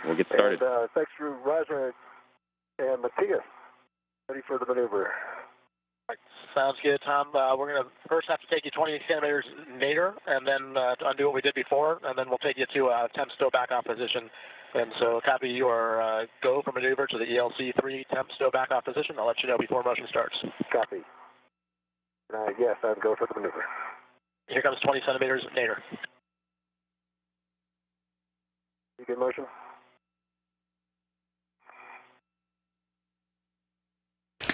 S3: We'll get started.
S2: And, thanks to Roger and Matthias. Ready for the maneuver.
S1: Sounds good, Tom. We're going to first have to take you 20 centimeters nadir, and then undo what we did before, and then we'll take you to temp stow back off position. And so copy your go for maneuver to the ELC-3 temp stow back off position. I'll let you know before motion starts.
S2: Copy. Yes, I'll go for the maneuver.
S1: Here comes 20 centimeters nadir.
S2: You good motion?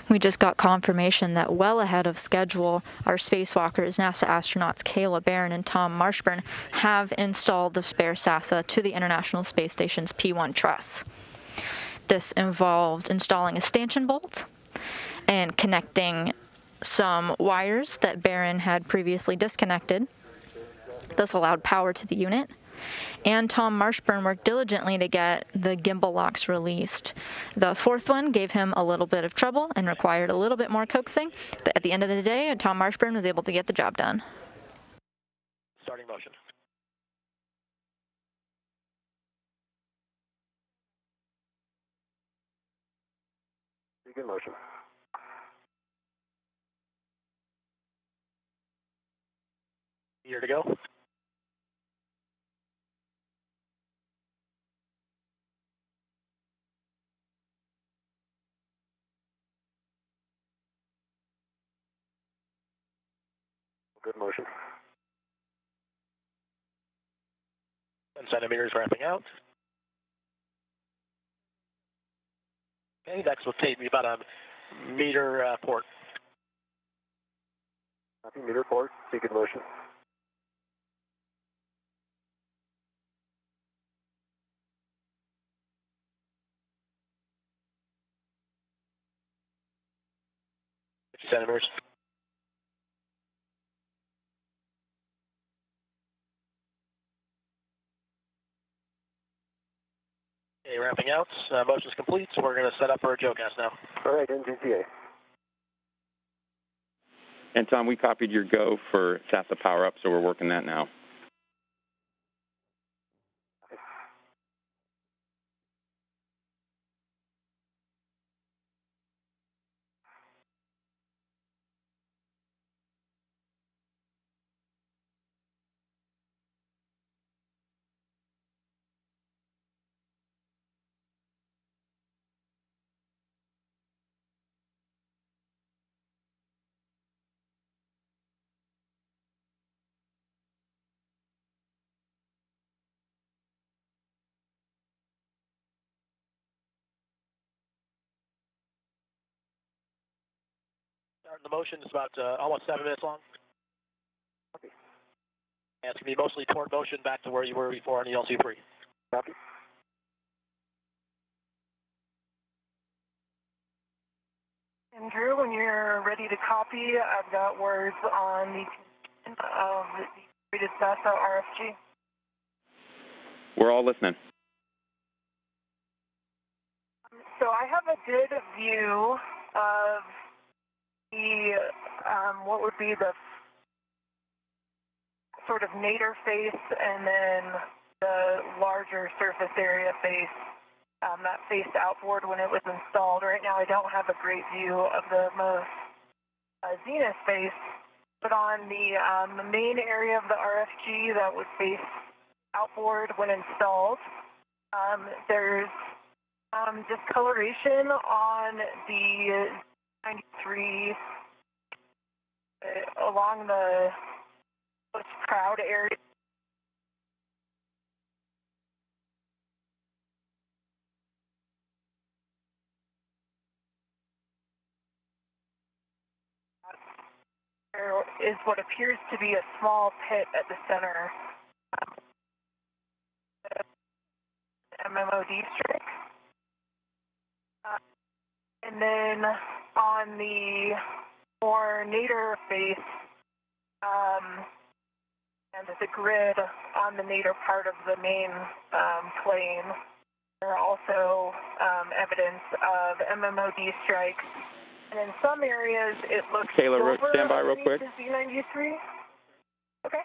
S5: We just got confirmation that well ahead of schedule, our spacewalkers, NASA astronauts Kayla Barron and Tom Marshburn, have installed the spare SASA to the International Space Station's P1 truss. This involved installing a stanchion bolt and connecting some wires that Barron had previously disconnected. This allowed power to the unit. And Tom Marshburn worked diligently to get the gimbal locks released. The fourth one gave him a little bit of trouble and required a little bit more coaxing, but at the end of the day, Tom Marshburn was able to get the job done.
S1: Starting motion.
S2: Begin motion.
S1: Here to go.
S2: Good motion.
S1: 10 centimeters ramping out. Okay, next will take me about a meter port.
S2: Copy, meter port, seek in motion.
S1: Centimeters. Okay, wrapping out. Motion's complete, so we're going to set up for a JOCAS now.
S2: All right, NGCA.
S3: And Tom, we copied your go for SASA power up, so we're working that now.
S1: Starting the motion is about almost 7 minutes long.
S2: Copy.
S1: And it's going to be mostly toward motion back to where you were before on the LC3.
S2: Copy.
S4: And Drew, when you're ready to copy, I've got words on the condition of the completed SASA RFG.
S3: We're all listening.
S4: So I have a good view of the, what would be the sort of nadir face and then the larger surface area face that faced outboard when it was installed. Right now I don't have a great view of the most zenith face, but on the main area of the RFG that would face outboard when installed, there's discoloration on the 93 along the most proud area. There is what appears to be a small pit at the center. MMOD strike. And then on the more nadir face, and the grid on the nadir part of the main plane, there are also evidence of MMOD strikes. And in some areas, it looks
S3: Kayla, stand by real quick.
S4: Z93. Okay.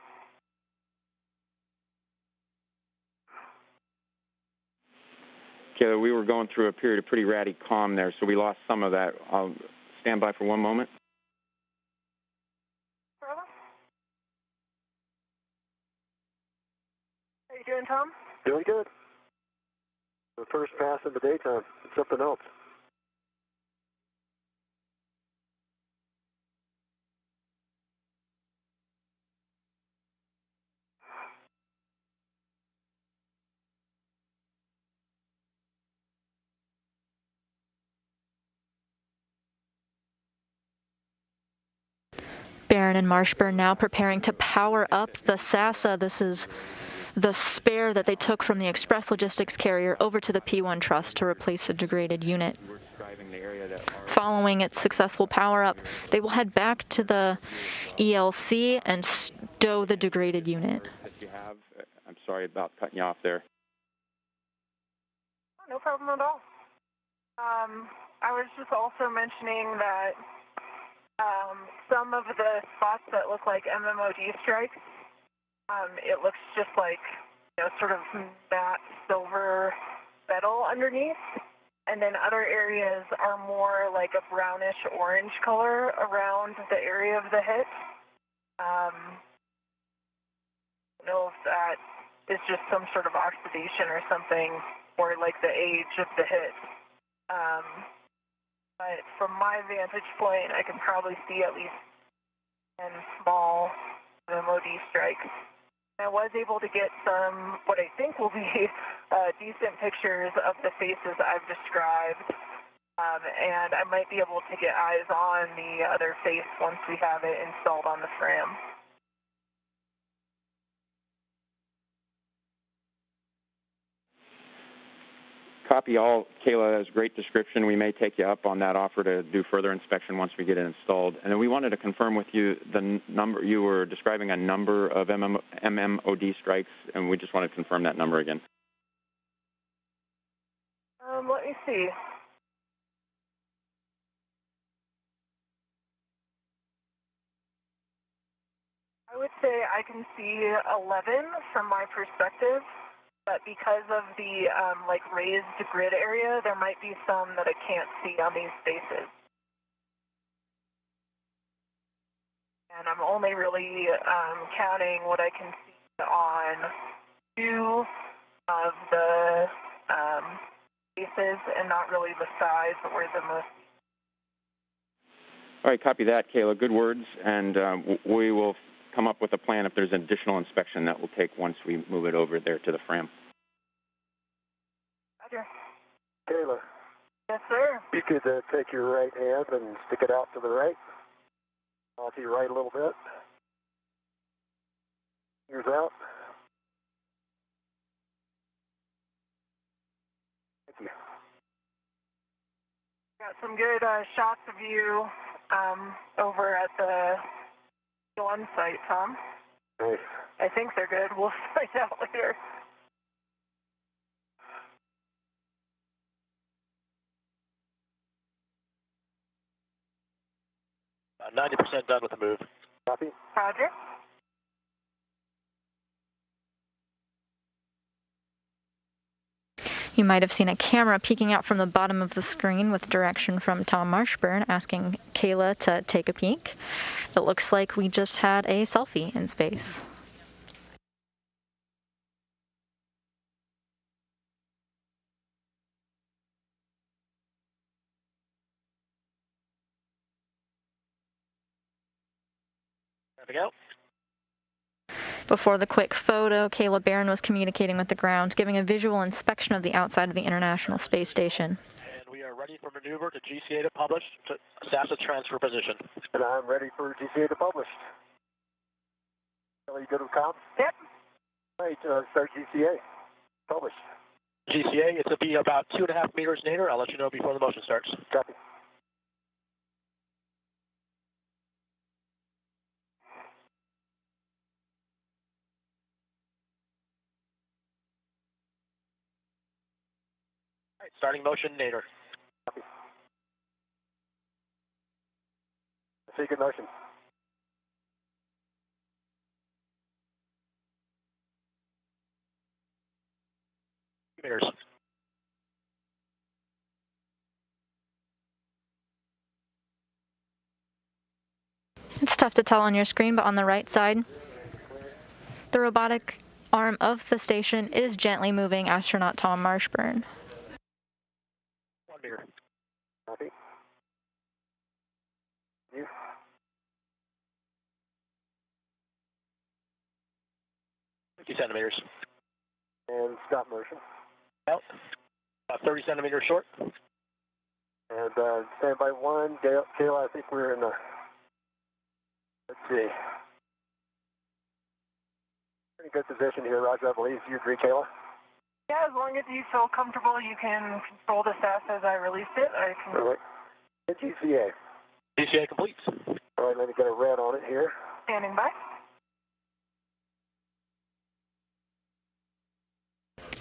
S3: Kayla, we were going through a period of pretty ratty calm there, so we lost some of that. I'll stand by for one moment.
S4: How you doing, Tom?
S2: Doing good. The first pass in the daytime. It's something else.
S5: Barron and Marshburn now preparing to power up the SASA. This is the spare that they took from the express logistics carrier over to the P1 truss to replace the degraded unit. Following its successful power-up, they will head back to the ELC and stow the degraded unit.
S3: I'm sorry about cutting you off there.
S4: Oh, no problem at all. I was just also mentioning that some of the spots that look like MMOD strikes, it looks just like, sort of matte silver metal underneath. And then other areas are more like a brownish orange color around the area of the hit. I don't know if that is just some sort of oxidation or something, or like the age of the hit. But from my vantage point, I can probably see at least 10 small MOD strikes. I was able to get some, what I think will be decent pictures of the faces I've described. and I might be able to get eyes on the other face once we have it installed on the frame.
S3: Copy all. Kayla, that was a great description. We may take you up on that offer to do further inspection once we get it installed. And then we wanted to confirm with you the number. You were describing a number of MMOD strikes, and we just want to confirm that number again.
S4: Let me see. I would say I can see 11 from my perspective. But because of the like raised grid area, there might be some that I can't see on these spaces. And I'm only really counting what I can see on 2 of the spaces, and not really the size, but where the most.
S3: All right, copy that, Kayla. Good words, and we will come up with a plan if there's additional inspection that we'll take once we move it over there to the frame.
S4: Roger.
S2: Kayla.
S4: Yes, sir.
S2: You could take your right hand and stick it out to the right. To your right a little bit. Fingers out. Thank you.
S4: Got some good shots of you over at the on site, Tom.
S2: Nice.
S4: I think they're good. We'll find out later.
S1: About 90% done with the move.
S2: Copy.
S4: Roger.
S5: You might have seen a camera peeking out from the bottom of the screen with direction from Tom Marshburn asking Kayla to take a peek. It looks like we just had a selfie in space.
S1: There we go.
S5: Before the quick photo, Kayla Barron was communicating with the ground, giving a visual inspection of the outside of the International Space Station.
S1: And we are ready for maneuver to GCA to publish, to staff to transfer position.
S2: And I'm ready for GCA to publish. Are you good with comms?
S4: Yep.
S2: All right, start GCA. Publish.
S1: GCA, it's to be about 2.5 meters nadir. I'll let you know before the motion starts.
S2: Copy.
S1: All right, starting motion nadir.
S2: Copy. Secret motion.
S1: Meters.
S5: It's tough to tell on your screen, but on the right side, the robotic arm of the station is gently moving astronaut Tom Marshburn.
S1: 1 meter.
S2: Copy. You.
S1: 50 centimeters.
S2: And stop motion.
S1: Out. About 30 centimeters short.
S2: And stand by 1. Kayla, I think we're in the, let's see, pretty good position here, Roger, I believe. Do you agree, Kayla?
S4: Yeah, as long as you feel comfortable, you can control the SAS as I release it. I can.
S2: All right. Hit GCA.
S1: GCA complete.
S2: All right, let me get a red on it here.
S4: Standing by.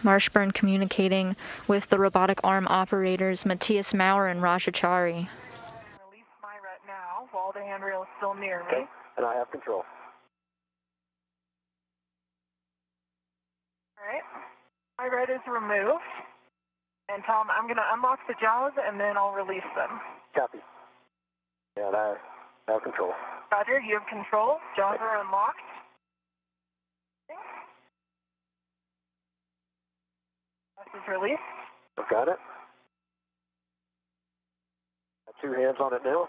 S5: Marshburn communicating with the robotic arm operators Matthias Maurer and Rajachari.
S4: Release my ret now while the handrail is still near me.
S2: Okay, and I have control.
S4: All right. My ret is removed. And Tom, I'm going to unlock the jaws and then I'll release them.
S2: Copy. And I have control.
S4: Roger, you have control. Jaws are unlocked. This is released.
S2: I've got it. Got 2 hands on it now.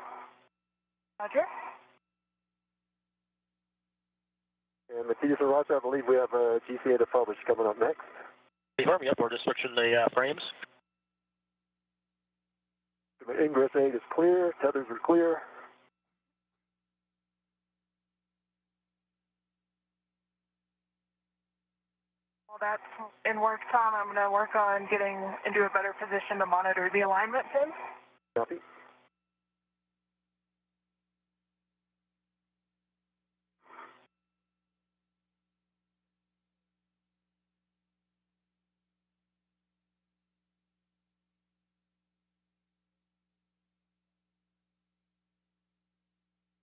S4: Roger.
S2: And Matthias and Roger, I believe we have a GCA to publish coming up next.
S1: Confirm, yep, we're just switching the frames.
S2: Ingress 8 is clear. Tethers are clear.
S4: Well, that's in work, Tom. I'm going to work on getting into a better position to monitor the alignment pins.
S2: Copy.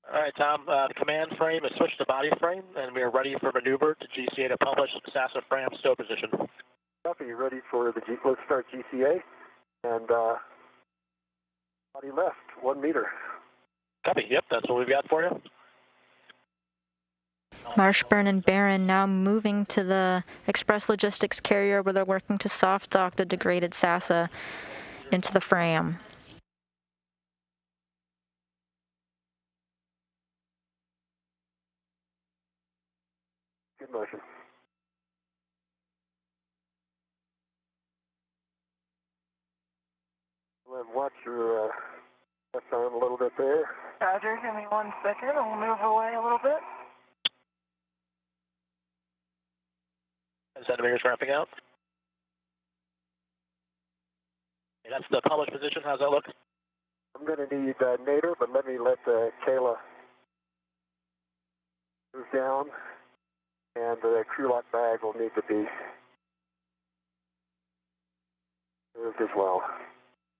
S1: All right, Tom, the command frame is switched to body frame, and we are ready for maneuver to GCA to publish SASA FRAM stow position.
S2: Copy, ready for the let's start GCA, and body left, 1 meter.
S1: Copy, yep, that's what we've got for you.
S5: Marshburn and Barron now moving to the Express Logistics carrier where they're working to soft dock the degraded SASA into the FRAM.
S2: Good motion. Watch your left arm a little bit there.
S4: Roger, give me 1 second. I'll move away a little bit.
S1: 10 centimeters ramping out. Okay, that's the published position. How's that look?
S2: I'm going to need Nader, but let Kayla move down, and the crew lock bag will need to be moved as well.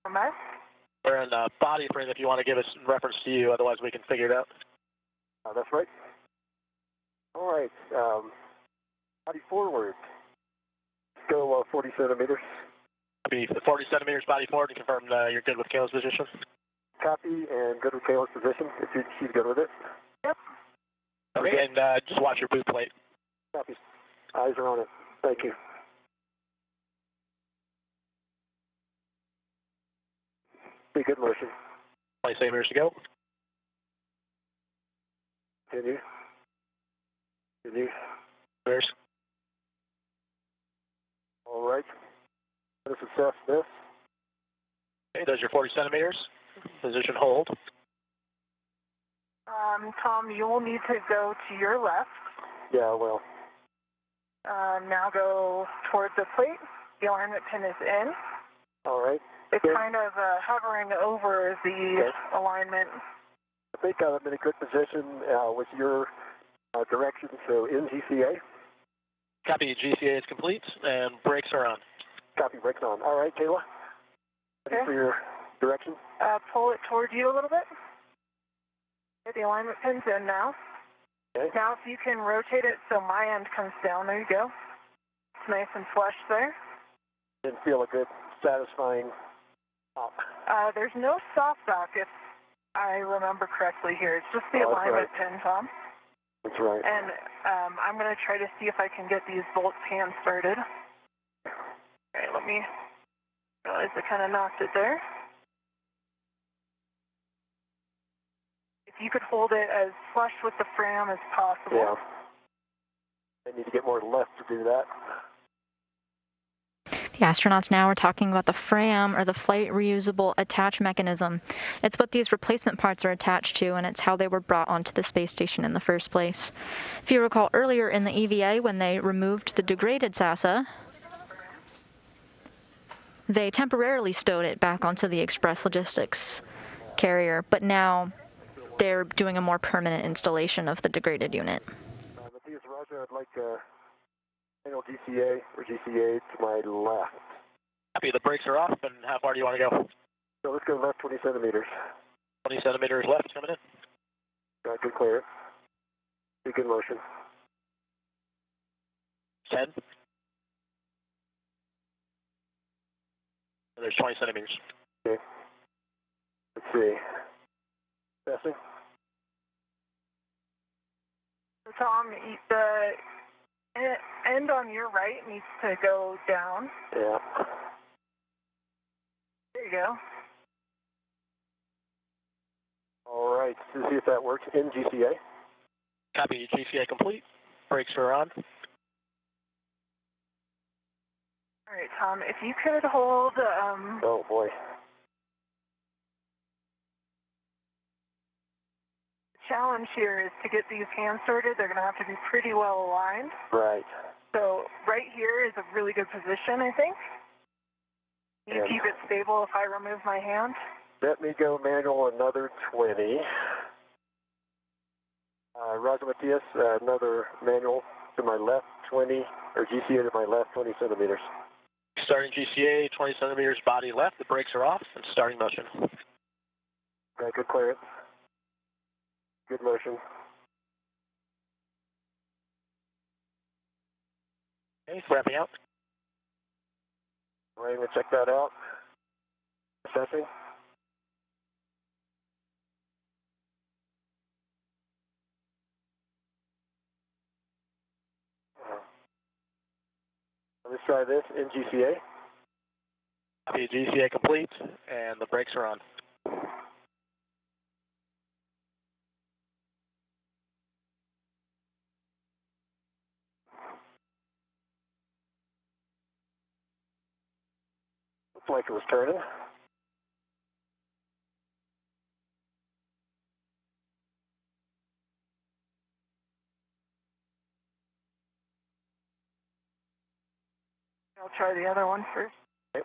S4: Am
S1: We're in body frame if you want to give us reference to you, otherwise we can figure it out.
S2: That's right. All right. Body forward. Let's go 40 centimeters.
S1: Copy, 40 centimeters body forward, and confirm you're good with Kayla's position.
S2: Copy, and good with Kayla's position, if she's good with it.
S4: Yep.
S1: Okay, and just watch your boot plate.
S2: Copy. Eyes are on it. Thank you. Be good motion.
S1: 20 centimeters to go.
S2: Continue. Continue.
S1: There's.
S2: All right. Let us assess this.
S1: Okay, there's your 40 centimeters. Position hold.
S4: Tom, you'll need to go to your left.
S2: Yeah, well.
S4: Now go towards the plate. The alignment pin is in.
S2: All right.
S4: It's kind of hovering over the alignment.
S2: I think I'm in a good position with your direction, so in GCA.
S1: Copy, GCA is complete, and brakes are on.
S2: Copy, brakes on. All right, Kayla. Ready for your direction?
S4: Pull it towards you a little bit. Get the alignment pins in now.
S2: Okay.
S4: Now if you can rotate it so my end comes down, there you go. It's nice and flush there.
S2: Didn't feel a good, satisfying pop.
S4: There's no soft dock if I remember correctly here. It's just the alignment pin, Tom.
S2: That's right.
S4: And I'm going to try to see if I can get these bolts hand started. Okay, let me realize I kind of knocked it there. If you could hold it as flush with the FRAM as possible.
S2: Yeah. I need to get more left to do that.
S5: The astronauts now are talking about the FRAM, or the Flight Reusable Attach Mechanism. It's what these replacement parts are attached to, and it's how they were brought onto the space station in the first place. If you recall earlier in the EVA, when they removed the degraded SASA, they temporarily stowed it back onto the Express Logistics carrier, but now they're doing a more permanent installation of the degraded unit.
S2: Matthias, Roger, I'd like manual GCA or GCA to my left.
S1: Copy, the brakes are off, and how far do you want to go?
S2: So let's go left 20 centimeters.
S1: 20 centimeters left, coming in.
S2: Got good clear. Be good motion.
S1: 10. There's 20 centimeters.
S2: Okay. Let's see. Passing.
S4: Tom, the end on your right needs to go down.
S2: Yeah.
S4: There you go.
S2: All right. Let's see if that works in GCA.
S1: Copy, GCA complete. Brakes are on.
S4: All right, Tom, if you could hold...
S2: Oh, boy.
S4: challenge here is to get these hands started. They're going to have to be pretty well aligned.
S2: Right.
S4: So right here is a really good position, I think. You keep it stable if I remove my hand.
S2: Let me go manual another 20. Roger Matias, another manual to my left 20, or GCA to my left 20 centimeters.
S1: Starting GCA, 20 centimeters body left. The brakes are off and starting motion.
S2: Okay, good clearance. Good motion.
S1: Okay, wrapping out.
S2: All right, we'll check that out. Assessing. Let's try this in GCA.
S1: Copy, GCA complete, and the brakes are on.
S2: Looks like it was turning.
S4: I'll try the other one first.
S2: Okay.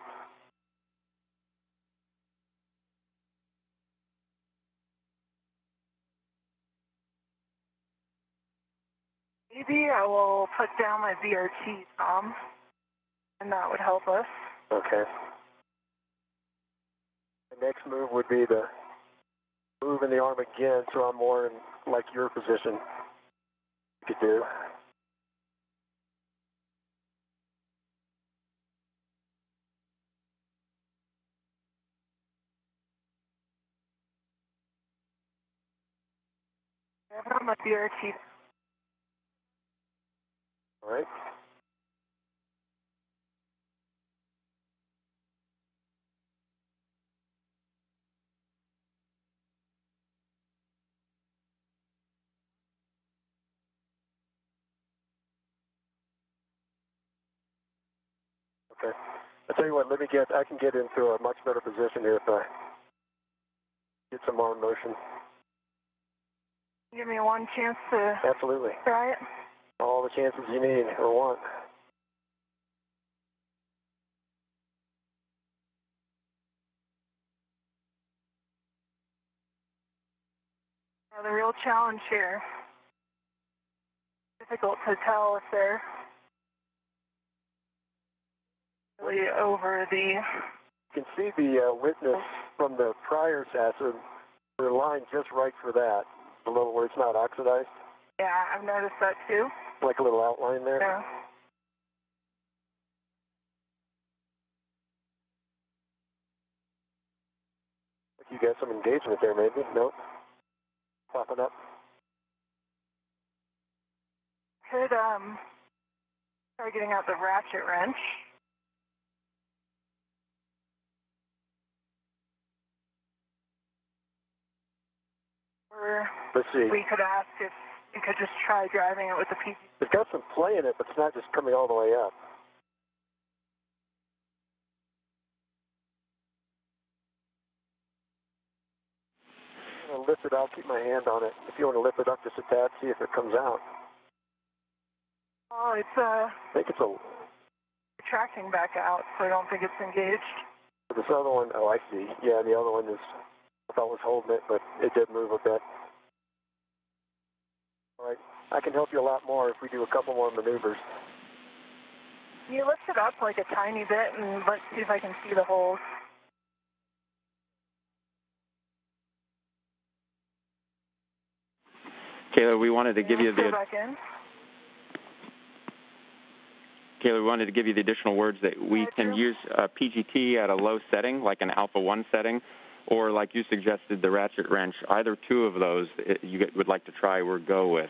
S4: Maybe I will put down my VRT, Tom, and that would help us.
S2: Okay. The next move would be to move in the arm again, so I'm more in like your position. You could do.
S4: I have my VRT.
S2: All right. Okay. I'll tell you what, I can get into a much better position here if I get some arm motion.
S4: Give me one chance to
S2: Absolutely.
S4: try it.
S2: All the chances you need or want.
S4: Now, the real challenge here, difficult to tell if they're really over the...
S2: You can see the witness from the prior SASA. We're aligned just right for that, below where it's not oxidized.
S4: Yeah, I've noticed that too.
S2: Like a little outline there.
S4: Yeah.
S2: You got some engagement there, maybe? Nope. Popping up.
S4: Could try getting out the ratchet wrench. Or
S2: Let's see.
S4: we could ask if you could just try driving it with the PG.
S2: It's got some play in it, but it's not just coming all the way up. I'm going to lift it out, keep my hand on it. If you want to lift it up just a tad, see if it comes out.
S4: Oh, it's
S2: I think it's a...
S4: retracting back out, so I don't think it's engaged.
S2: This other one, oh, I see. Yeah, the other one is, I thought was holding it, but it did move a bit. All right, I can help you a lot more if we do a couple more maneuvers.
S4: Can you lift it up like a tiny bit and let's see if I can see the holes?
S3: Kayla, we wanted to give you the...
S4: Go back in.
S3: Kayla, we wanted to give you the additional words that we can use PGT at a low setting, like an alpha 1 setting, or like you suggested, the ratchet wrench. Either two of those you would like to try or go with.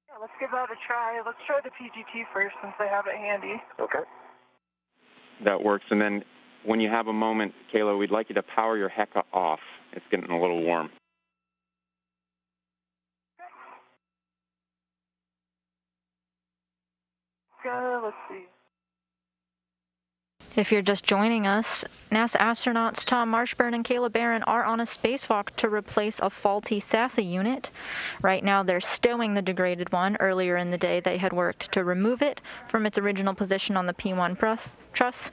S4: Yeah, let's give that a try. Let's try the PGT first since I have it handy.
S2: Okay.
S3: That works. And then when you have a moment, Kayla, we'd like you to power your HECA off. It's getting a little warm.
S4: Let's see.
S5: If you're just joining us, NASA astronauts Tom Marshburn and Kayla Barron are on a spacewalk to replace a faulty SASA unit. Right now, they're stowing the degraded one. Earlier in the day, they had worked to remove it from its original position on the P1 truss,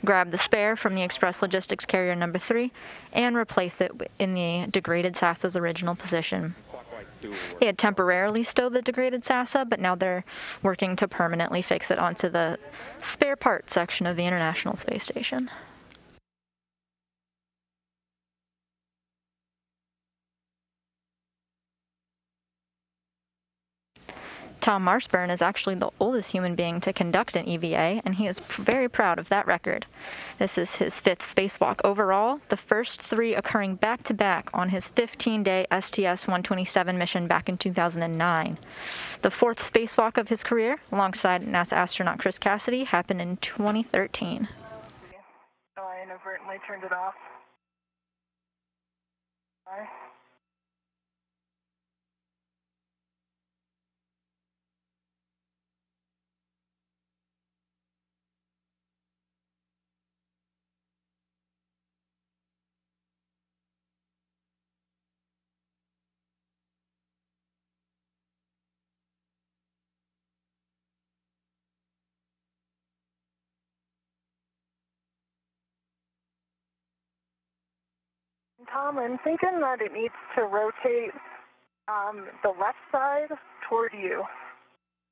S5: grab the spare from the Express Logistics Carrier number 3, and replace it in the degraded SASA's original position. They had temporarily stowed the degraded SASA, but now they're working to permanently fix it onto the spare parts section of the International Space Station. Tom Marshburn is actually the oldest human being to conduct an EVA, and he is very proud of that record. This is his 5th spacewalk overall, the first 3 occurring back-to-back on his 15-day STS-127 mission back in 2009. The 4th spacewalk of his career, alongside NASA astronaut Chris Cassidy, happened in 2013.
S4: Oh, I inadvertently turned it off. Bye. Tom, I'm thinking that it needs to rotate the left side toward you.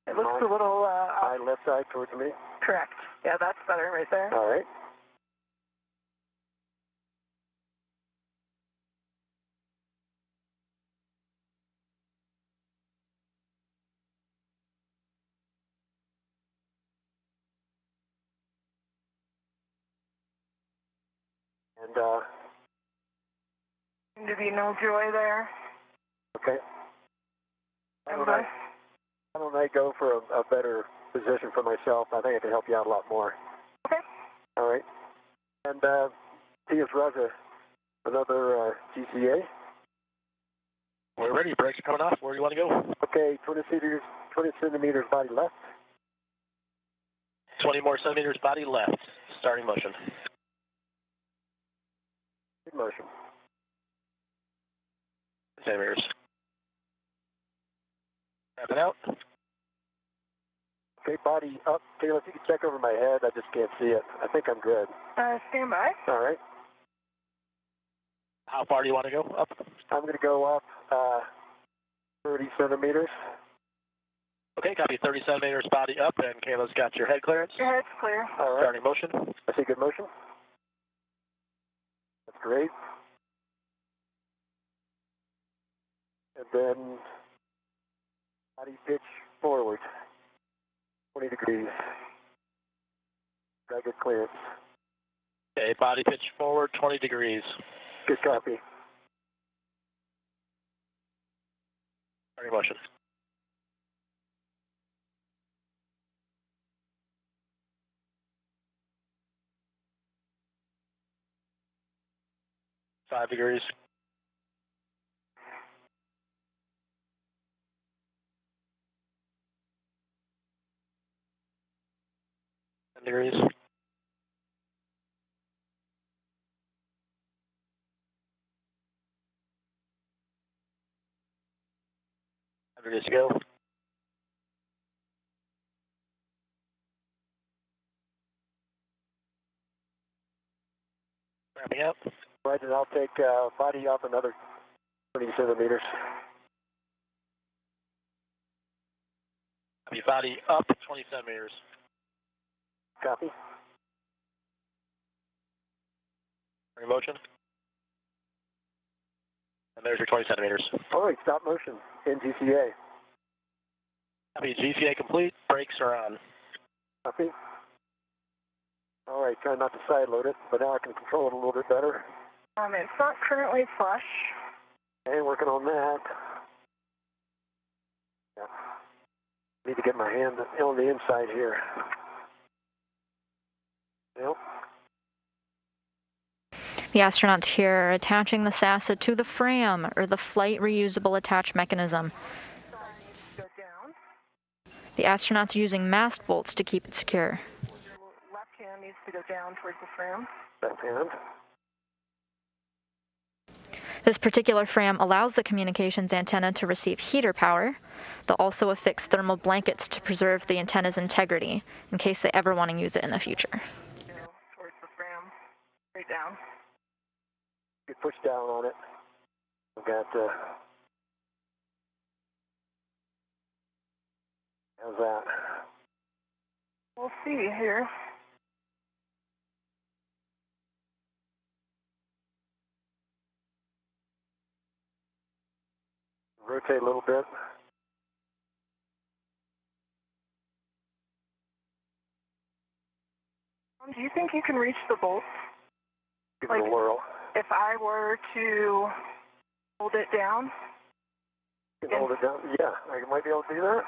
S4: It looks a little...
S2: my left side towards me?
S4: Correct. Yeah, that's better right there.
S2: All right. And,
S4: seem to be no joy there.
S2: okay. Why don't I go for a better position for myself? I think I can help you out a lot more.
S4: Okay.
S2: All right. And T.S. Raja, another GCA.
S1: We're ready. Brakes are coming off. Where do you want to go?
S2: Okay, 20 centimeters body left.
S1: 20 more centimeters body left. Starting motion.
S2: Good motion.
S1: Centimeters. Wrap it out.
S2: Okay, body up. Kayla, if you can check over my head, I just can't see it. I think I'm good.
S4: Stand by.
S2: All right.
S1: How far do you want to go up?
S2: I'm going to go up 30 centimeters.
S1: Okay, copy. 30 centimeters body up, and Kayla's got your head clearance.
S4: Your head's clear.
S2: All right.
S1: Starting motion.
S2: I see good motion. That's great. And then body pitch forward, 20 degrees. Got good clearance.
S1: Okay, body pitch forward, 20 degrees.
S2: Good copy.
S1: Starting motion. Five degrees. Degrees. Degrees to go. Wrapping up.
S2: Right, and I'll take body up another 20 centimeters.
S1: Copy. Body up 20 centimeters.
S2: Copy.
S1: Starting motion. And there's your 20 centimeters.
S2: All right, stop motion in GCA.
S1: Copy. GCA complete. Brakes are on.
S2: Copy. All right, try not to side load it, but now I can control it a little bit better.
S4: It's not currently flush.
S2: Okay, working on that. Yeah. Need to get my hand on the inside here. Yep.
S5: The astronauts here are attaching the SASA to the FRAM, or the Flight Reusable Attach Mechanism.
S4: Go down.
S5: The astronauts are using mast bolts to keep it secure.
S4: Left hand needs to go down towards the fram.
S2: Left hand.
S5: This particular fram allows the communications antenna to receive heater power. They'll also affix thermal blankets to preserve the antenna's integrity in case they ever want to use it in the future.
S4: Go towards the fram, straight down.
S2: You push down on it. I've got, how's that?
S4: We'll see here.
S2: Rotate a little bit.
S4: Do you think you can reach the bolts?
S2: Give it a whirl.
S4: If I were to hold it down?
S2: You can hold it down? Yeah, I might be able to do that.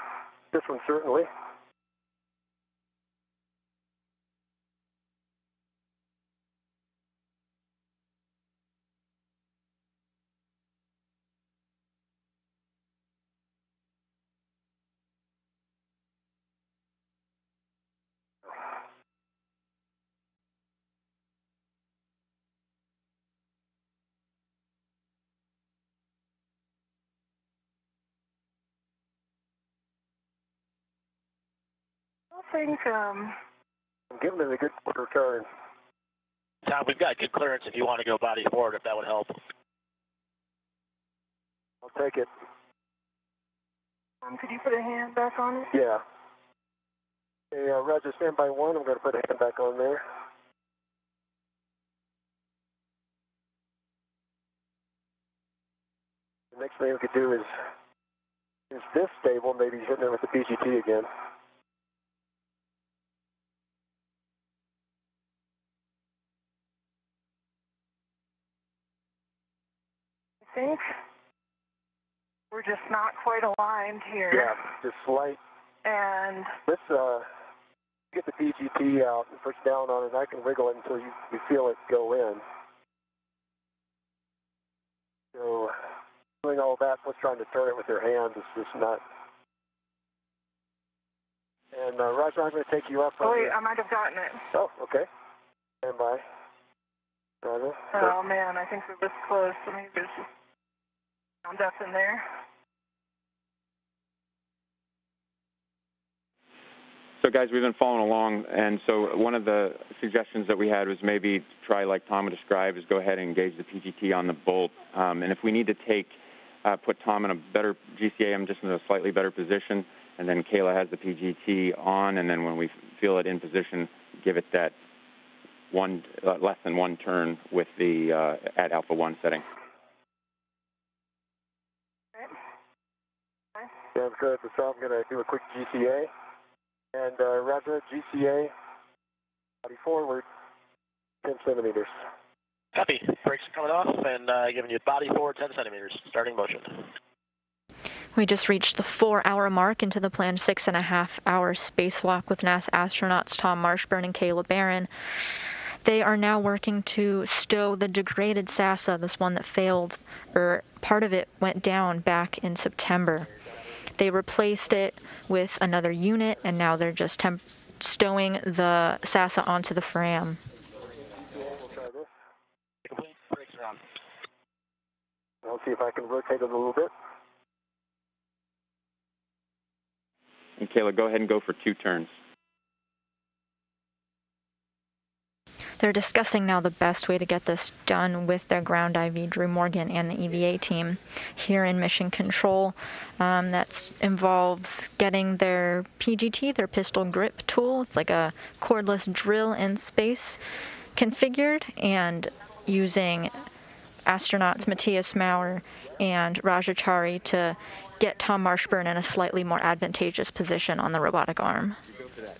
S2: This one certainly.
S4: I think,
S2: I'm giving it a good quarter turn.
S1: Tom, we've got good clearance if you want to go body forward, if that would help.
S2: I'll take it.
S4: could you put a hand back on it?
S2: Yeah. Okay, Roger, stand by one. I'm going to put a hand back on there. The next thing we could do is this stable, maybe hitting it with the PGT again.
S4: I think we're just not quite aligned here.
S2: Yeah, just slight.
S4: And
S2: let's get the PGT out and push down on it. I can wiggle it until you feel it go in. So doing all that plus trying to turn it with your hands is just not. And Roger, I'm going to take you up.
S4: Oh wait, I might have gotten it.
S2: Oh, okay. Stand by. Roger.
S4: Oh man, I think we're this close. So maybe there's just sound up in there.
S3: So guys, we've been following along, and so one of the suggestions that we had was maybe try, like Tom described, is go ahead and engage the PGT on the bolt. And if we need to put Tom in a better GCA, I'm just in a slightly better position, and then Kayla has the PGT on, and then when we feel it in position, give it that less than one turn with the at alpha 1 setting.
S2: Sounds good. So I'm going to do a quick GCA. And Roger, GCA, body forward, 10 centimeters.
S1: Copy. Brakes are coming off and giving you body forward 10 centimeters. Starting motion.
S5: We just reached the 4-hour mark into the planned 6.5-hour spacewalk with NASA astronauts Tom Marshburn and Kayla Barron. They are now working to stow the degraded SASA, this one that failed, or part of it went down back in September. They replaced it with another unit, and now they're just stowing the SASA onto the fram.
S2: We'll try this.
S1: Complete. Brakes are on.
S2: I'll see if I can rotate it a little bit.
S3: And Kayla, go ahead and go for 2 turns.
S5: They're discussing now the best way to get this done with their ground IV, Drew Morgan, and the EVA team here in Mission Control. That involves getting their PGT, their pistol grip tool. It's like a cordless drill in space configured, and using astronauts Matthias Maurer and Rajachari to get Tom Marshburn in a slightly more advantageous position on the robotic arm.
S2: Yep.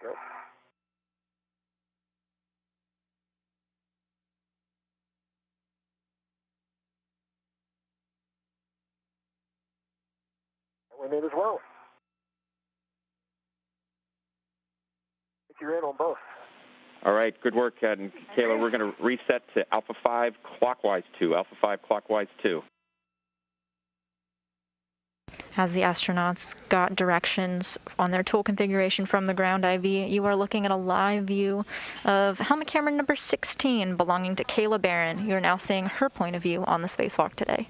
S2: Yep. That went in as well. I think you're in on both.
S3: All right, good work, Ed. And Kayla, we're going to reset to alpha 5 clockwise 2, alpha 5 clockwise 2.
S5: As the astronauts got directions on their tool configuration from the ground IV, you are looking at a live view of helmet camera number 16 belonging to Kayla Barron. You are now seeing her point of view on the spacewalk today.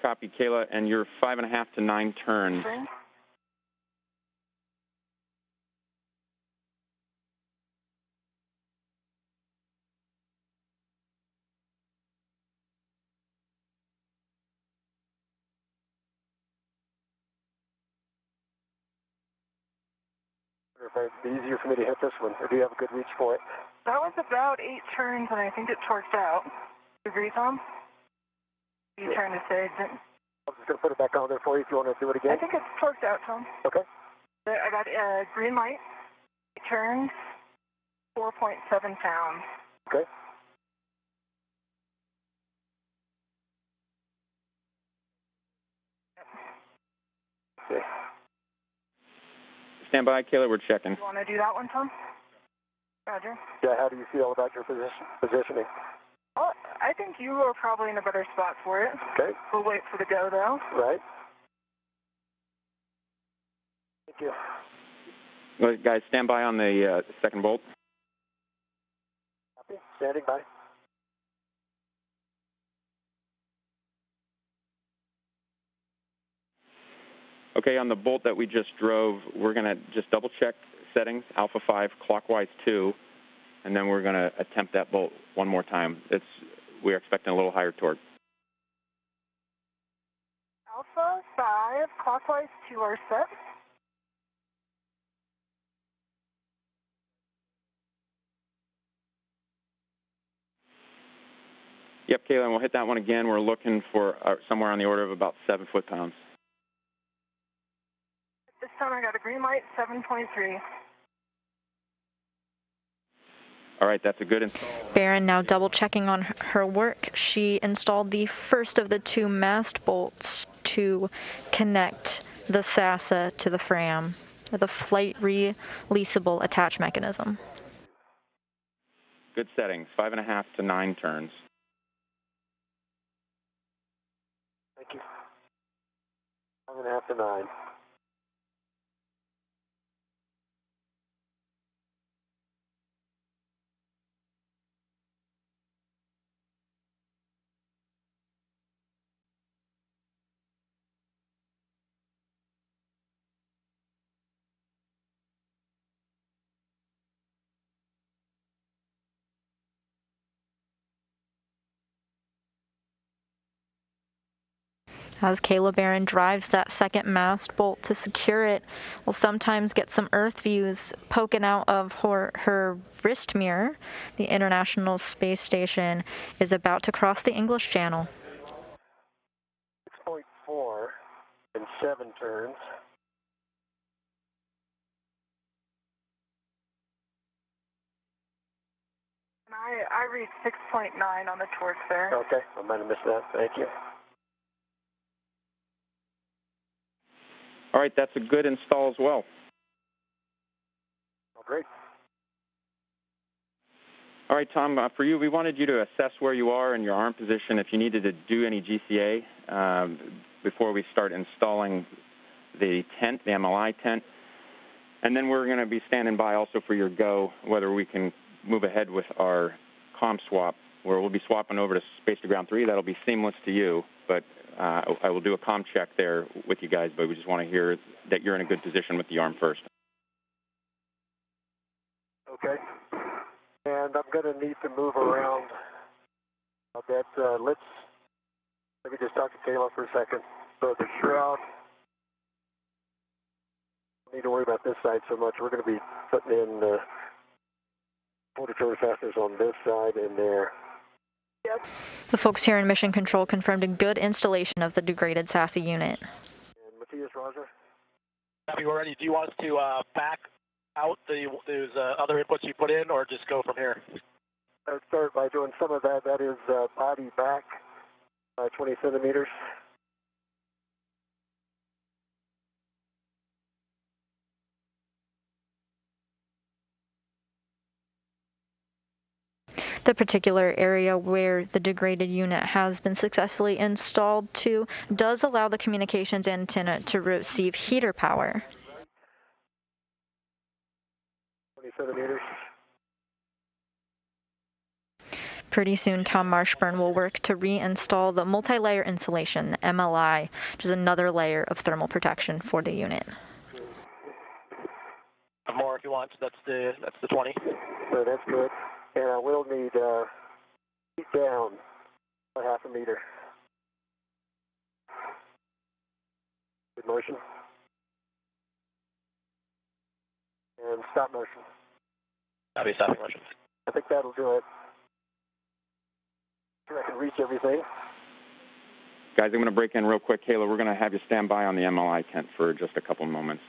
S3: Copy, Kayla, and your 5.5 to 9 turns.
S4: Okay.
S2: If it'd be easier for me to hit this one, or do you have a good reach for it?
S4: That was about 8 turns, and I think it torqued out. You agree, Tom? You trying to say that?
S2: I'm just going to put it back on there for you if you want to do it again.
S4: I think it's torqued out, Tom.
S2: Okay.
S4: I got a green light. 8 turns, 4.7 pounds.
S2: Okay. Okay.
S3: Stand by, Kayla, we're checking.
S4: You want to do that one, Tom? Roger.
S2: Yeah, how do you feel about your positioning?
S4: Well, I think you are probably in a better spot for it.
S2: Okay.
S4: We'll wait for the go, though.
S2: Right. Thank you.
S3: Well, guys, stand by on the second bolt.
S2: Copy. Standing by.
S3: Okay, on the bolt that we just drove, we're going to just double check settings, alpha 5, clockwise 2, and then we're going to attempt that bolt one more time. We're expecting a little higher torque.
S4: Alpha 5, clockwise 2 are set.
S3: Yep, Kayla, and we'll hit that one again. We're looking for somewhere on the order of about 7 foot-pounds.
S4: This time I got a green light, 7.3.
S3: All right, that's a good install.
S5: Barron now double checking on her work. She installed the first of the 2 mast bolts to connect the SASA to the FRAM, the flight releasable attach mechanism.
S3: Good settings, 5.5 to 9 turns.
S2: Thank you. 5.5 to 9.
S5: As Kayla Barron drives that second mast bolt to secure it, we'll sometimes get some Earth views poking out of her wrist mirror. The International Space Station is about to cross the English Channel.
S2: 6.4 in 7 turns.
S4: And I read 6.9 on the torque there.
S2: Okay, I might have missed that. Thank you.
S3: All right, that's a good install as well.
S2: Oh, great.
S3: All right, Tom, for you, we wanted you to assess where you are in your arm position, if you needed to do any GCA before we start installing the tent, the MLI tent. And then we're going to be standing by also for your go, whether we can move ahead with our Comm Swap, where we'll be swapping over to Space to Ground 3. That'll be seamless to you, but I will do a comm check there with you guys, but we just want to hear that you're in a good position with the arm first.
S2: Okay. And I'm going to need to move around a bit. Let me just talk to Kayla for a second. So the shroud, don't need to worry about this side so much. We're going to be putting in 40 fasteners on this side and there. Yep.
S5: The folks here in Mission Control confirmed a good installation of the degraded SASA unit.
S2: And Matthias, Roger?
S1: Copy, we're ready. Do you want us to back out those other inputs you put in, or just go from here?
S2: I'll start by doing some of that. That is body back by 20 centimeters.
S5: The particular area where the degraded unit has been successfully installed to does allow the communications antenna to receive heater power.
S2: 27 meters.
S5: Pretty soon, Tom Marshburn will work to reinstall the multi-layer insulation, the MLI, which is another layer of thermal protection for the unit.
S1: More if you want. That's the 20.
S2: So that's good. And I will need heat down by half a meter. Good motion. And stop motion.
S1: That'll be stopping motion.
S2: I think that'll do it. I can reach everything.
S3: Guys, I'm going to break in real quick. Kayla, we're going to have you stand by on the MLI tent for just a couple moments.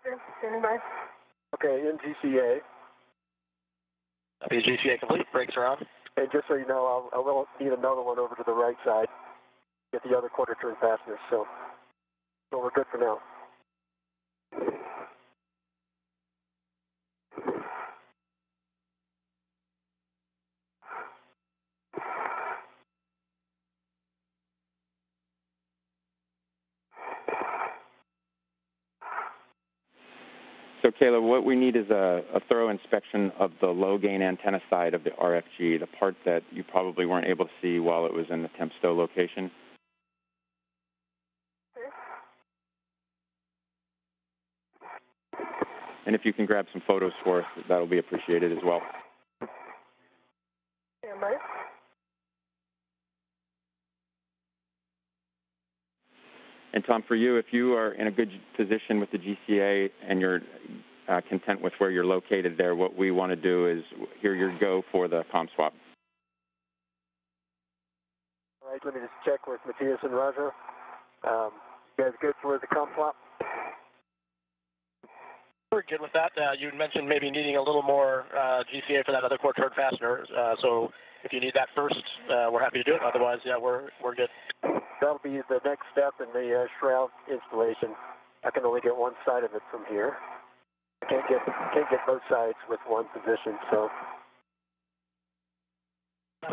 S4: Okay, standing by.
S2: Okay, in GCA.
S1: That'll be GCA complete. Brakes are on.
S2: And just so you know, I will need another one over to the right side. Get the other quarter turn fasteners. So we're good for now.
S3: So, Kayla, what we need is a thorough inspection of the low-gain antenna side of the RFG, the part that you probably weren't able to see while it was in the temp stow location. And if you can grab some photos for us, that'll be appreciated as well.
S4: Stand by.
S3: And Tom, for you, if you are in a good position with the GCA and you're content with where you're located there, what we want to do is hear your go for the Comm Swap.
S2: All right, let me just check with Matthias and Raja. You guys good for the Comm Swap?
S1: We're good with that. You mentioned maybe needing a little more GCA for that other quarter turn fastener. So if you need that first, we're happy to do it. Otherwise, yeah, we're good.
S2: That'll be the next step in the shroud installation. I can only get one side of it from here. I can't get both sides with one position, so.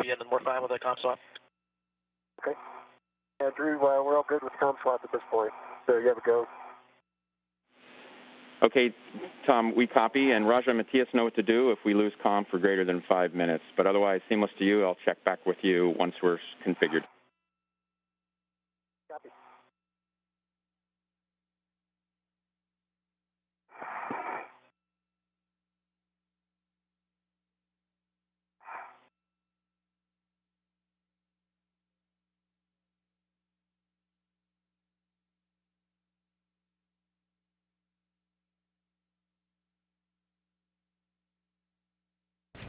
S1: Yeah, then we're fine with the Comm Swap.
S2: Okay. Yeah, Drew, we're all good with Comm Swap at this point. So you have a go.
S3: Okay, Tom, we copy, and Raja and Matthias know what to do if we lose comm for greater than 5 minutes. But otherwise, seamless to you. I'll check back with you once we're configured.
S2: Copy.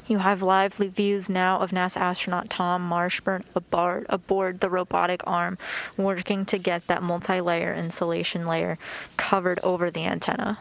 S5: You have live views now of NASA astronaut Tom Marshburn aboard the robotic arm, working to get that multi-layer insulation layer covered over the antenna.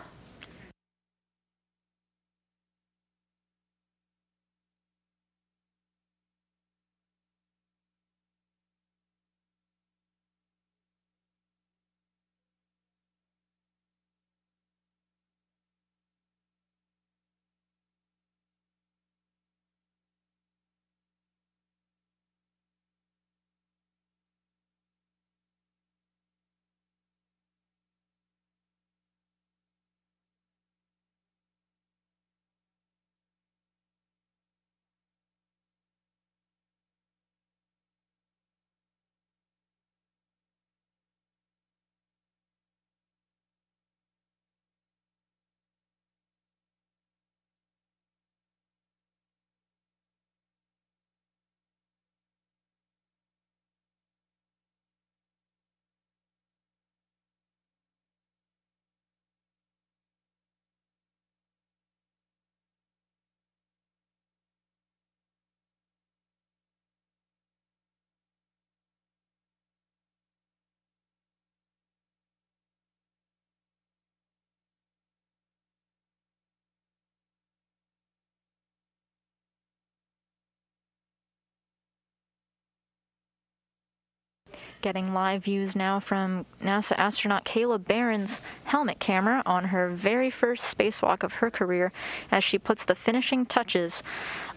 S5: Getting live views now from NASA astronaut Caleb Barron's helmet camera on her very first spacewalk of her career as she puts the finishing touches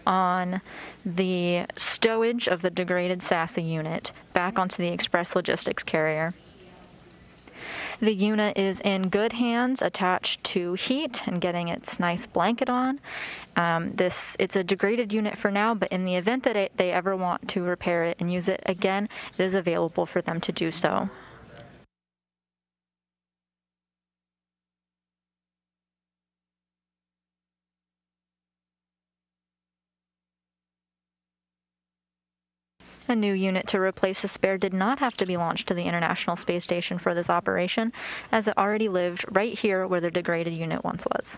S5: on the stowage of the degraded SASA unit back onto the Express Logistics carrier. The unit is in good hands, attached to heat and getting its nice blanket on. It's a degraded unit for now, but in the event that they ever want to repair it and use it again, it is available for them to do so. A new unit to replace the spare did not have to be launched to the International Space Station for this operation, as it already lived right here where the degraded unit once was.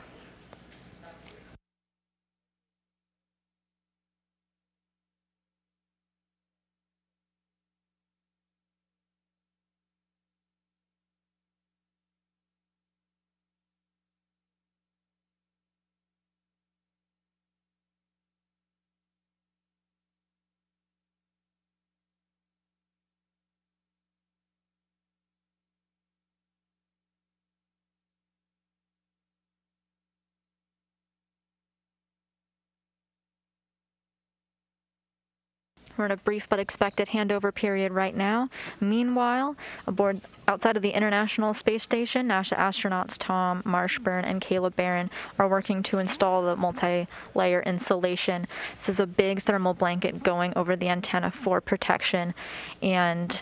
S5: We're in a brief but expected handover period right now. Meanwhile, aboard outside of the International Space Station, NASA astronauts Tom Marshburn and Caleb Barron are working to install the multi-layer insulation. This is a big thermal blanket going over the antenna for protection and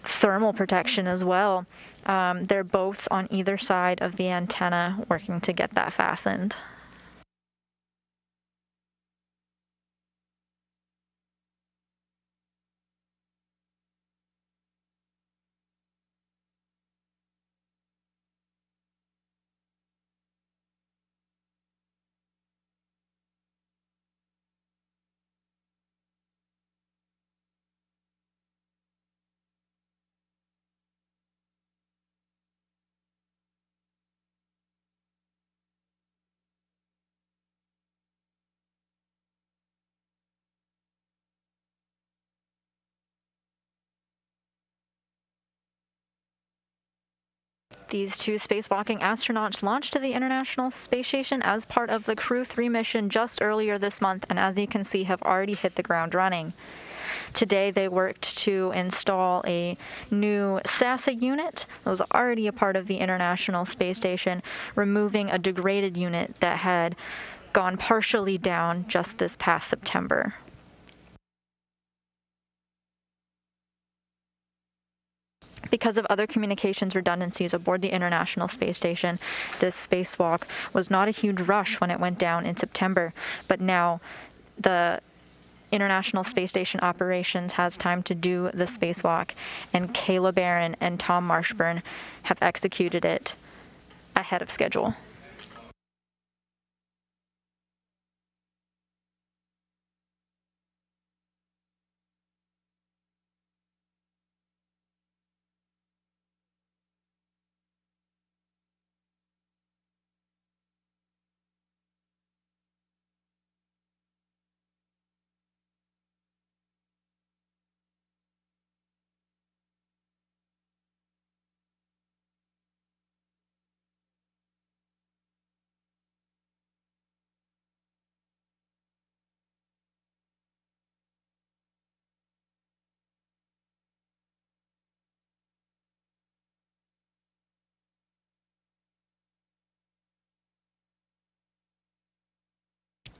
S5: thermal protection as well. They're both on either side of the antenna working to get that fastened. These two spacewalking astronauts launched to the International Space Station as part of the Crew 3 mission just earlier this month, and as you can see, have already hit the ground running. Today, they worked to install a new SASA unit that was already a part of the International Space Station, removing a degraded unit that had gone partially down just this past September. Because of other communications redundancies aboard the International Space Station, this spacewalk was not a huge rush when it went down in September, but now the International Space Station operations has time to do the spacewalk, and Caleb Barron and Tom Marshburn have executed it ahead of schedule.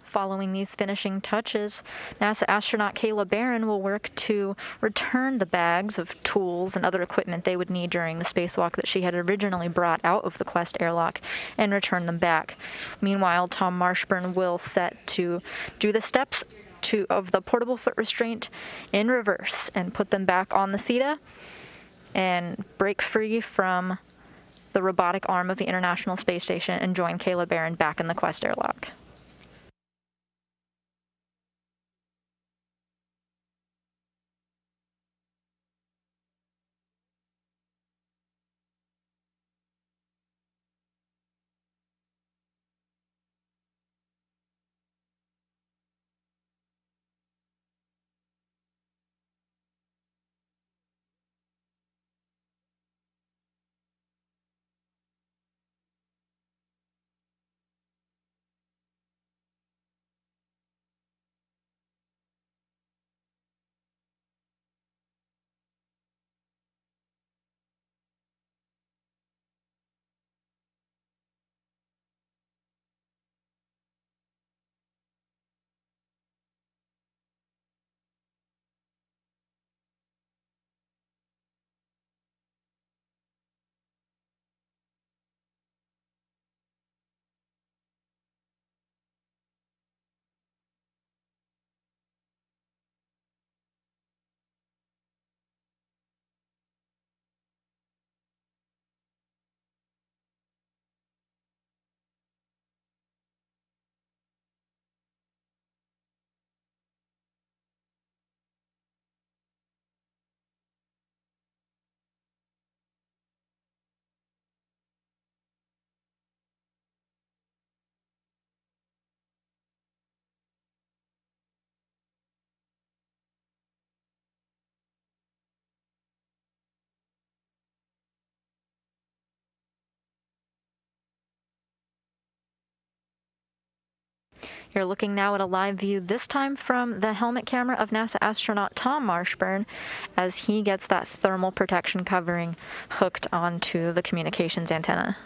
S5: Following these finishing touches, NASA astronaut Caleb Barron will work to return the bags of tools and other equipment they would need during the spacewalk that she had originally brought out of the Quest airlock and return them back. Meanwhile, Tom Marshburn will set to do the steps of the portable foot restraint in reverse and put them back on the SETA and break free from the robotic arm of the International Space Station and join Caleb Barron back in the Quest airlock. You're looking now at a live view, this time from the helmet camera of NASA astronaut Tom Marshburn, as he gets that thermal protection covering hooked onto the communications antenna.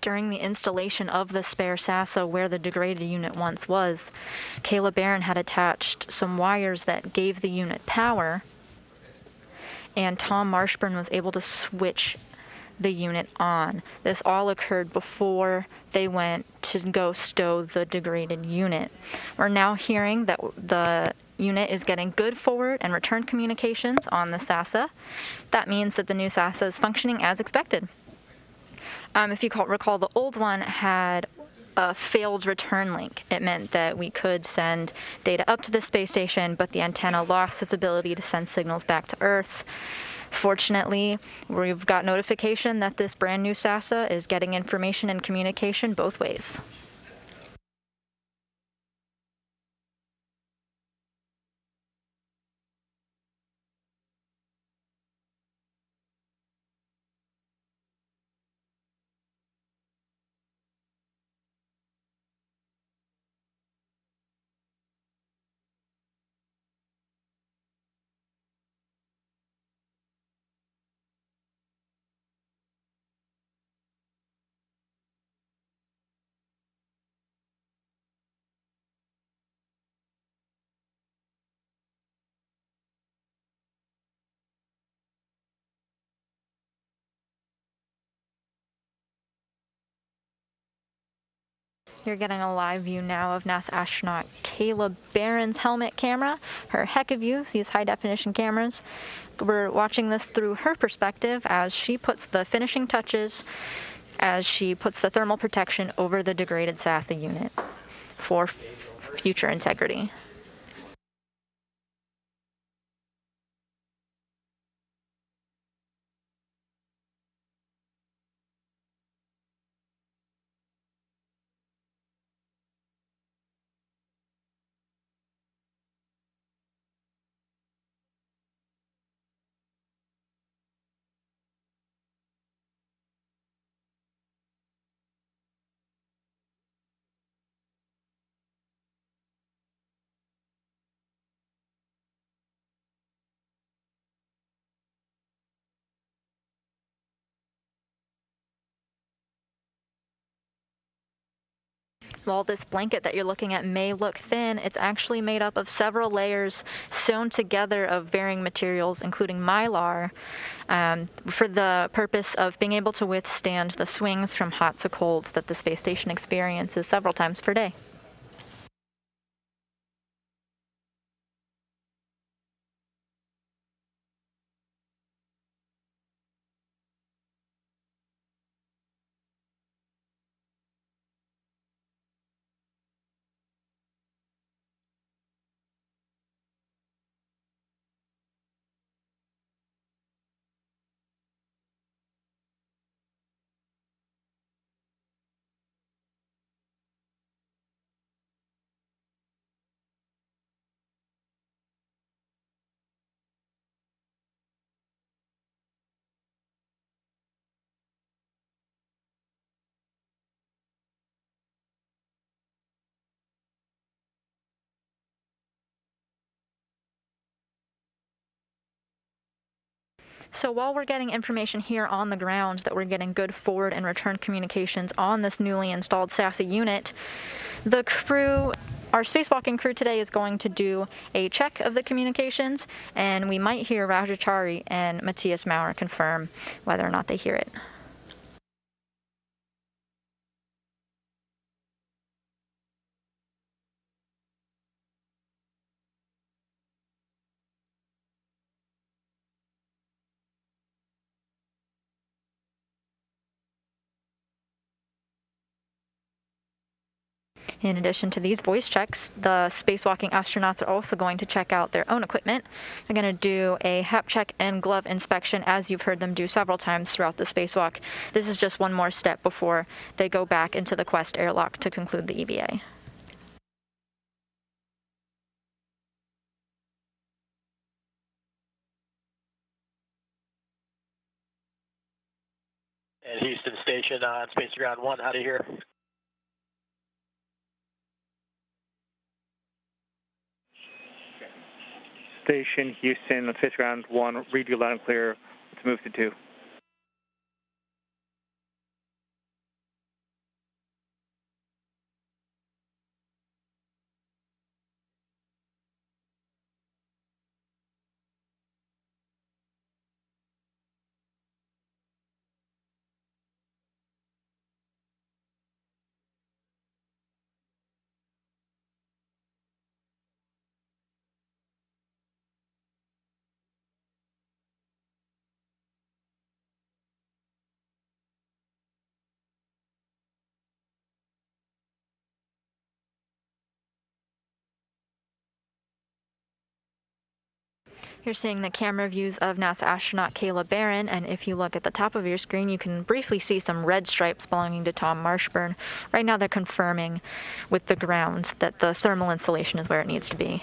S5: During the installation of the spare SASA where the degraded unit once was, Kayla Barron had attached some wires that gave the unit power, and Tom Marshburn was able to switch the unit on. This all occurred before they went to go stow the degraded unit. We're now hearing that the unit is getting good forward and return communications on the SASA. That means that the new SASA is functioning as expected. If you recall, the old one had a failed return link. It meant that we could send data up to the space station, but the antenna lost its ability to send signals back to Earth. Fortunately, we've got notification that this brand new SASA is getting information and communication both ways. You're getting a live view now of NASA astronaut Kayla Barron's helmet camera. Her heck of use, these high-definition cameras. We're watching this through her perspective as she puts the finishing touches, as she puts the thermal protection over the degraded SASA unit for future integrity. While this blanket that you're looking at may look thin, it's actually made up of several layers sewn together of varying materials, including mylar, for the purpose of being able to withstand the swings from hot to colds that the space station experiences several times per day. So while we're getting information here on the ground that we're getting good forward and return communications on this newly installed SASA unit, the crew, our spacewalking crew today is going to do a check of the communications, and we might hear Rajachari and Matthias Maurer confirm whether or not they hear it. In addition to these voice checks, the spacewalking astronauts are also going to check out their own equipment. They're going to do a hap check and glove inspection, as you've heard them do several times throughout the spacewalk. This is just one more step before they go back into the Quest airlock to conclude the EVA.
S1: And Houston Station on Space Ground 1, how do you hear?
S6: Station Houston, Space Ground 1, read you loud and clear. Let's move to 2.
S5: You're seeing the camera views of NASA astronaut Kayla Barron, and if you look at the top of your screen, you can briefly see some red stripes belonging to Tom Marshburn. Right now they're confirming with the ground that the thermal insulation is where it needs to be.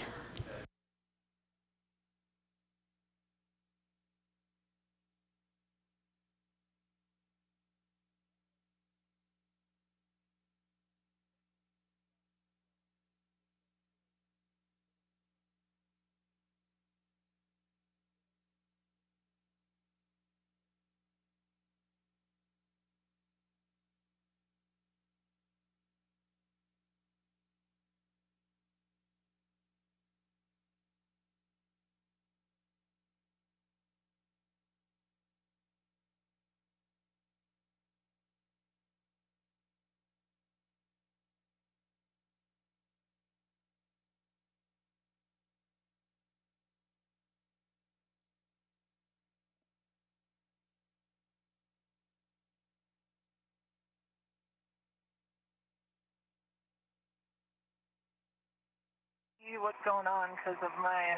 S4: see what's going on because of my,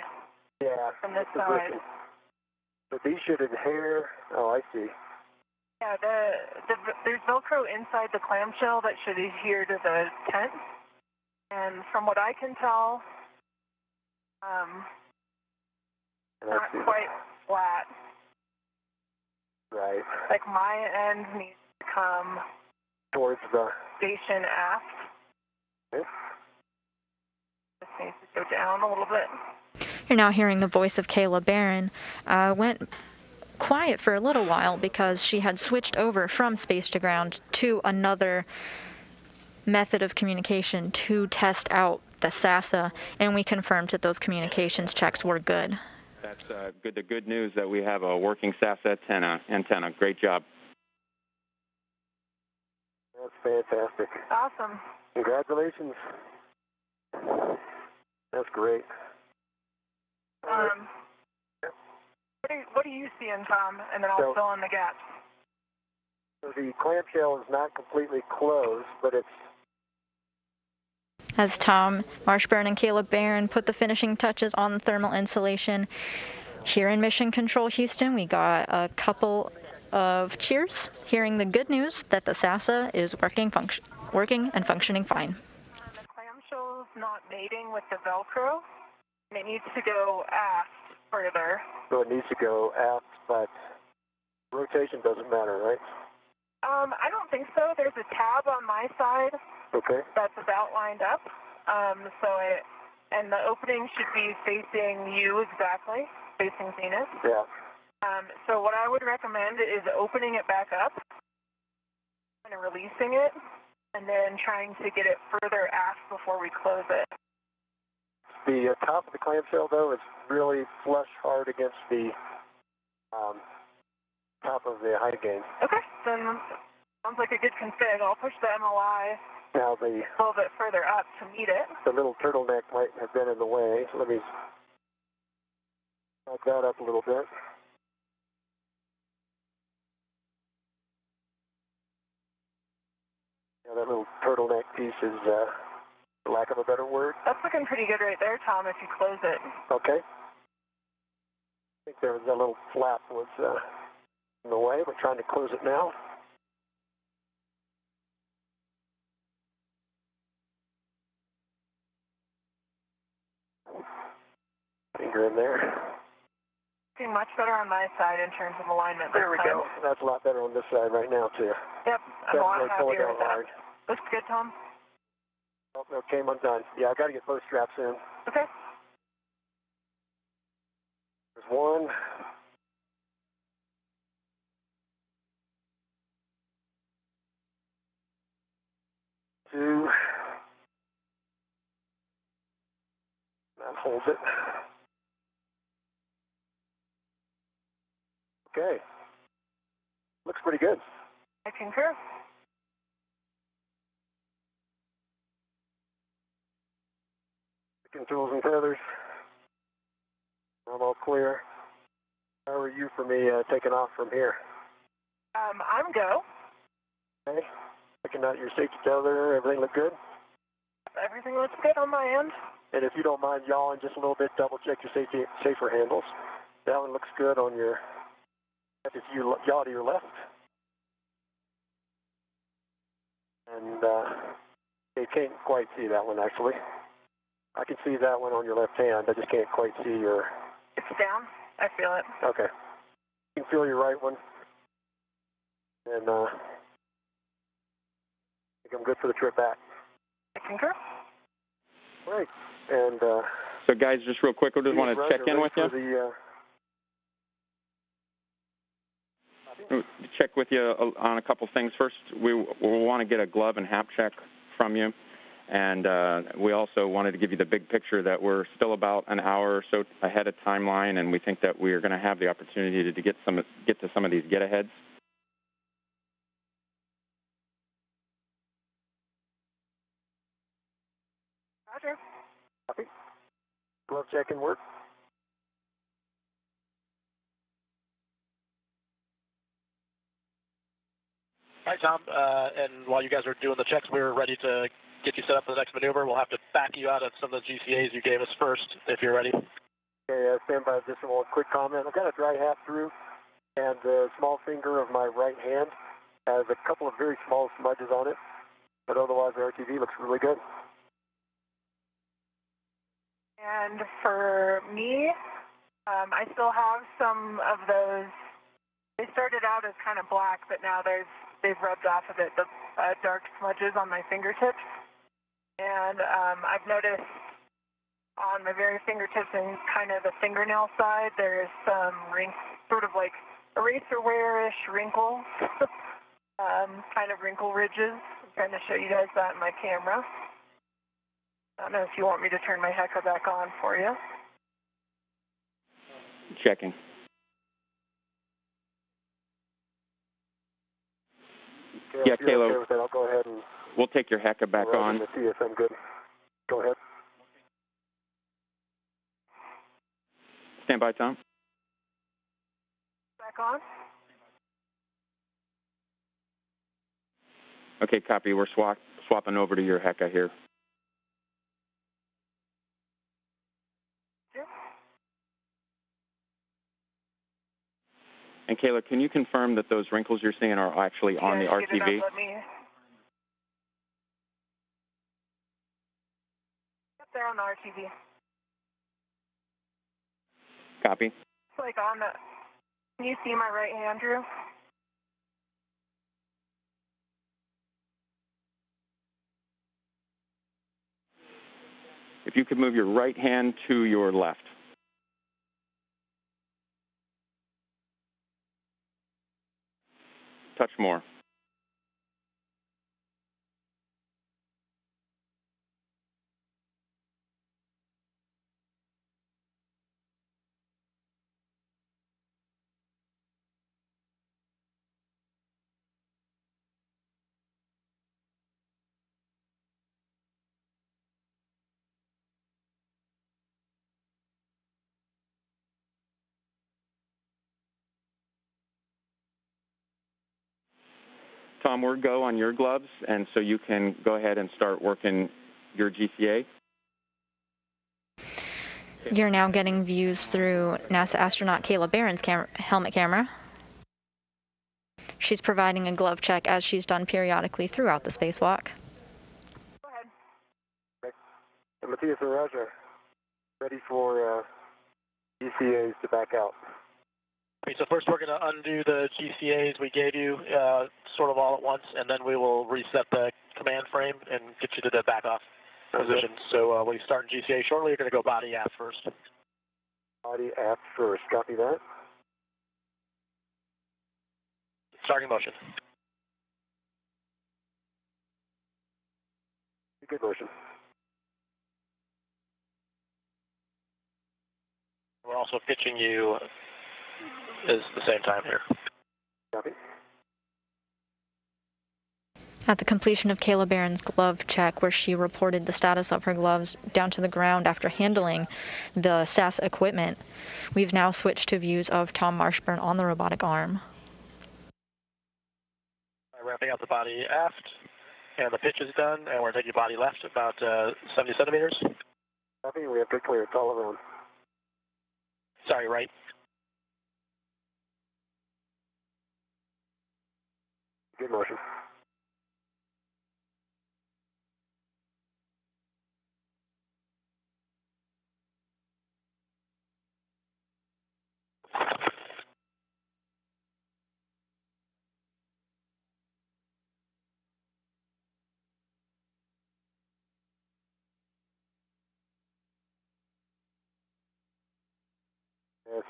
S2: Yeah.
S4: from this side.
S2: But these should adhere. Oh, I see.
S4: Yeah, there's Velcro inside the clamshell that should adhere to the tent. And from what I can tell, not quite flat.
S2: Right.
S4: Like my end needs to come
S2: towards the
S4: station aft.
S2: Okay.
S4: This needs to go down a little bit.
S5: You're now hearing the voice of Kayla Barron. Went quiet for a little while because she had switched over from space to ground to another method of communication to test out the SASA, and we confirmed that those communications checks were good.
S3: That's good. The good news that we have a working SASA antenna. Great job.
S2: That's fantastic.
S4: Awesome.
S2: Congratulations. That's great.
S4: What do you see in, Tom? And then I'll fill in the gaps.
S2: So the clamshell is not completely closed, but it's...
S5: As Tom Marshburn and Caleb Barron put the finishing touches on the thermal insulation here in Mission Control Houston, we got a couple of cheers hearing the good news that the SASA is working and functioning fine.
S4: The clamshell's not mating with the Velcro, and it needs to go aft further.
S2: So it needs to go aft, but rotation doesn't matter, right?
S4: I don't think so. There's a tab on my side.
S2: Okay.
S4: That's about lined up. And the opening should be facing you exactly, facing Venus.
S2: Yeah.
S4: So what I would recommend is opening it back up and releasing it, and then trying to get it further aft before we close it.
S2: The top of the clamshell, though, is really flush hard against the top of the high gain.
S4: Okay, then sounds like a good config. I'll push the MLI
S2: now
S4: a little bit further up to meet it.
S2: The little turtleneck might have been in the way, so let me back that up a little bit. Yeah, that little turtleneck piece is, for lack of a better word.
S4: That's looking pretty good right there, Tom, if you close it.
S2: Okay. I think there was a little flap was in the way. We're trying to close it now. Finger in there.
S4: Looking much better on my side in terms of alignment.
S2: There we go. That's a lot better on this side right now, too.
S4: Yep, I'm a lot happier with that.
S2: Hard.
S4: Looks good, Tom.
S2: Oh, no, came undone. Yeah, I got to get both straps in.
S4: Okay.
S2: There's one. Two. That holds it. Okay. Looks pretty good.
S4: I concur.
S2: Controls and feathers. I'm all clear. How are you for me taking off from here?
S4: I'm go.
S2: Okay. Looking at your safety tether, everything look good?
S4: Everything looks good on my end.
S2: And if you don't mind yawing just a little bit, double check your safer handles. That one looks good on your, if you yaw to your left. And you can't quite see that one actually. I can see that one on your left hand. I just can't quite see your...
S4: It's down. I feel it.
S2: Okay. You can feel your right one. And I think I'm good for the trip back.
S4: I concur.
S2: Great. And
S3: so guys, just real quick, I just want to check in with you. Check with you on a couple things. First, we want to get a glove and hap check from you. And we also wanted to give you the big picture that we're still about an hour or so ahead of timeline, and we think that we're going to have the opportunity to get to some of these get-aheads.
S4: Roger.
S2: Copy. Glove check and work.
S1: All right, Tom, and while you guys are doing the checks, we're ready to get you set up for the next maneuver. We'll have to back you out of some of the GCAs you gave us first, if you're ready.
S2: Okay, stand by. Just one quick comment. I've got a dry half through, and the small finger of my right hand has a couple of very small smudges on it, but otherwise the RTV looks really good.
S4: And for me, I still have some of those. They started out as kind of black, but now they've rubbed off of it, the dark smudges on my fingertips. And I've noticed on my very fingertips and kind of the fingernail side, there's some sort of like eraser wear-ish wrinkles, kind of wrinkle ridges. I'm trying to show you guys that in my camera. I don't know if you want me to turn my HECA back on for you.
S3: Checking.
S2: Okay,
S3: Yeah,
S2: Kayla,
S3: Kayla,
S2: okay with that, I'll go ahead and
S3: we'll take your HECA back on.
S2: to see if I'm good. Go ahead.
S3: Stand by, Tom.
S4: Back on?
S3: Okay, copy. We're swapping over to your HECA here.
S4: Sure.
S3: And Kayla, can you confirm that those wrinkles you're seeing are actually on the RTV?
S4: Yep, they're on the RTV.
S3: Copy.
S4: It's like on the. Can you see my right hand, Drew?
S3: If you could move your right hand to your left. Touch more. Tom, we're go on your gloves, and so you can go ahead and start working your GCA.
S5: You're now getting views through NASA astronaut Kayla Barron's helmet camera. She's providing a glove check as she's done periodically throughout the spacewalk.
S4: Go ahead.
S2: Okay. And Matthias and Roger, ready for GCAs to back out.
S1: Okay, so first we're going to undo the GCAs we gave you sort of all at once, and then we will reset the command frame and get you to the back-off position. So when you start in GCA shortly, you're going to go body aft first.
S2: Body aft first. Copy that.
S1: Starting motion.
S2: Good motion.
S1: We're also pitching you is the same time here.
S2: Copy.
S5: At the completion of Kayla Barron's glove check, where she reported the status of her gloves down to the ground after handling the SAS equipment, we've now switched to views of Tom Marshburn on the robotic arm.
S1: Ramping out the body aft, and the pitch is done, and we're taking body left about 70 centimeters.
S2: Copy. We have good clearance all around.
S1: Sorry, right.
S2: Good motion.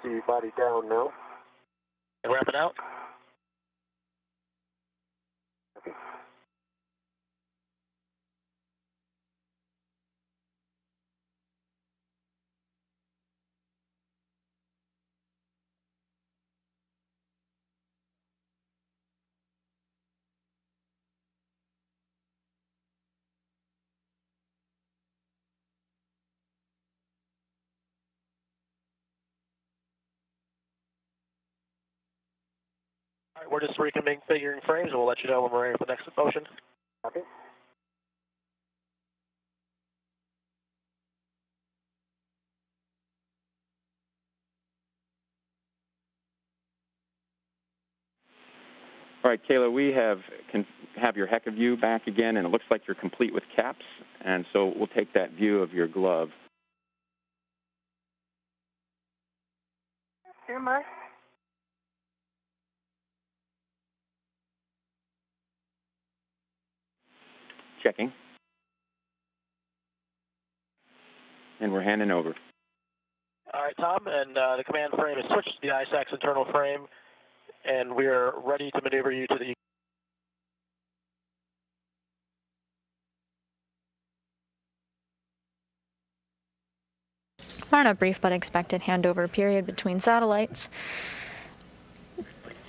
S2: See body down now.
S1: And ramping out.
S2: Okay.
S1: All right, we're just reconfiguring frames, and we'll let you know when we're ready for the next motion.
S2: Copy.
S3: All right, Kayla, we can have your HECA view back again, and it looks like you're complete with caps, and so we'll take that view of your glove.
S4: Here am I.
S3: Checking. And we're handing over.
S1: All right, Tom, and the command frame is switched to the ISAC's internal frame, and we're ready to maneuver you to the...
S5: We're on a brief but expected handover period between satellites.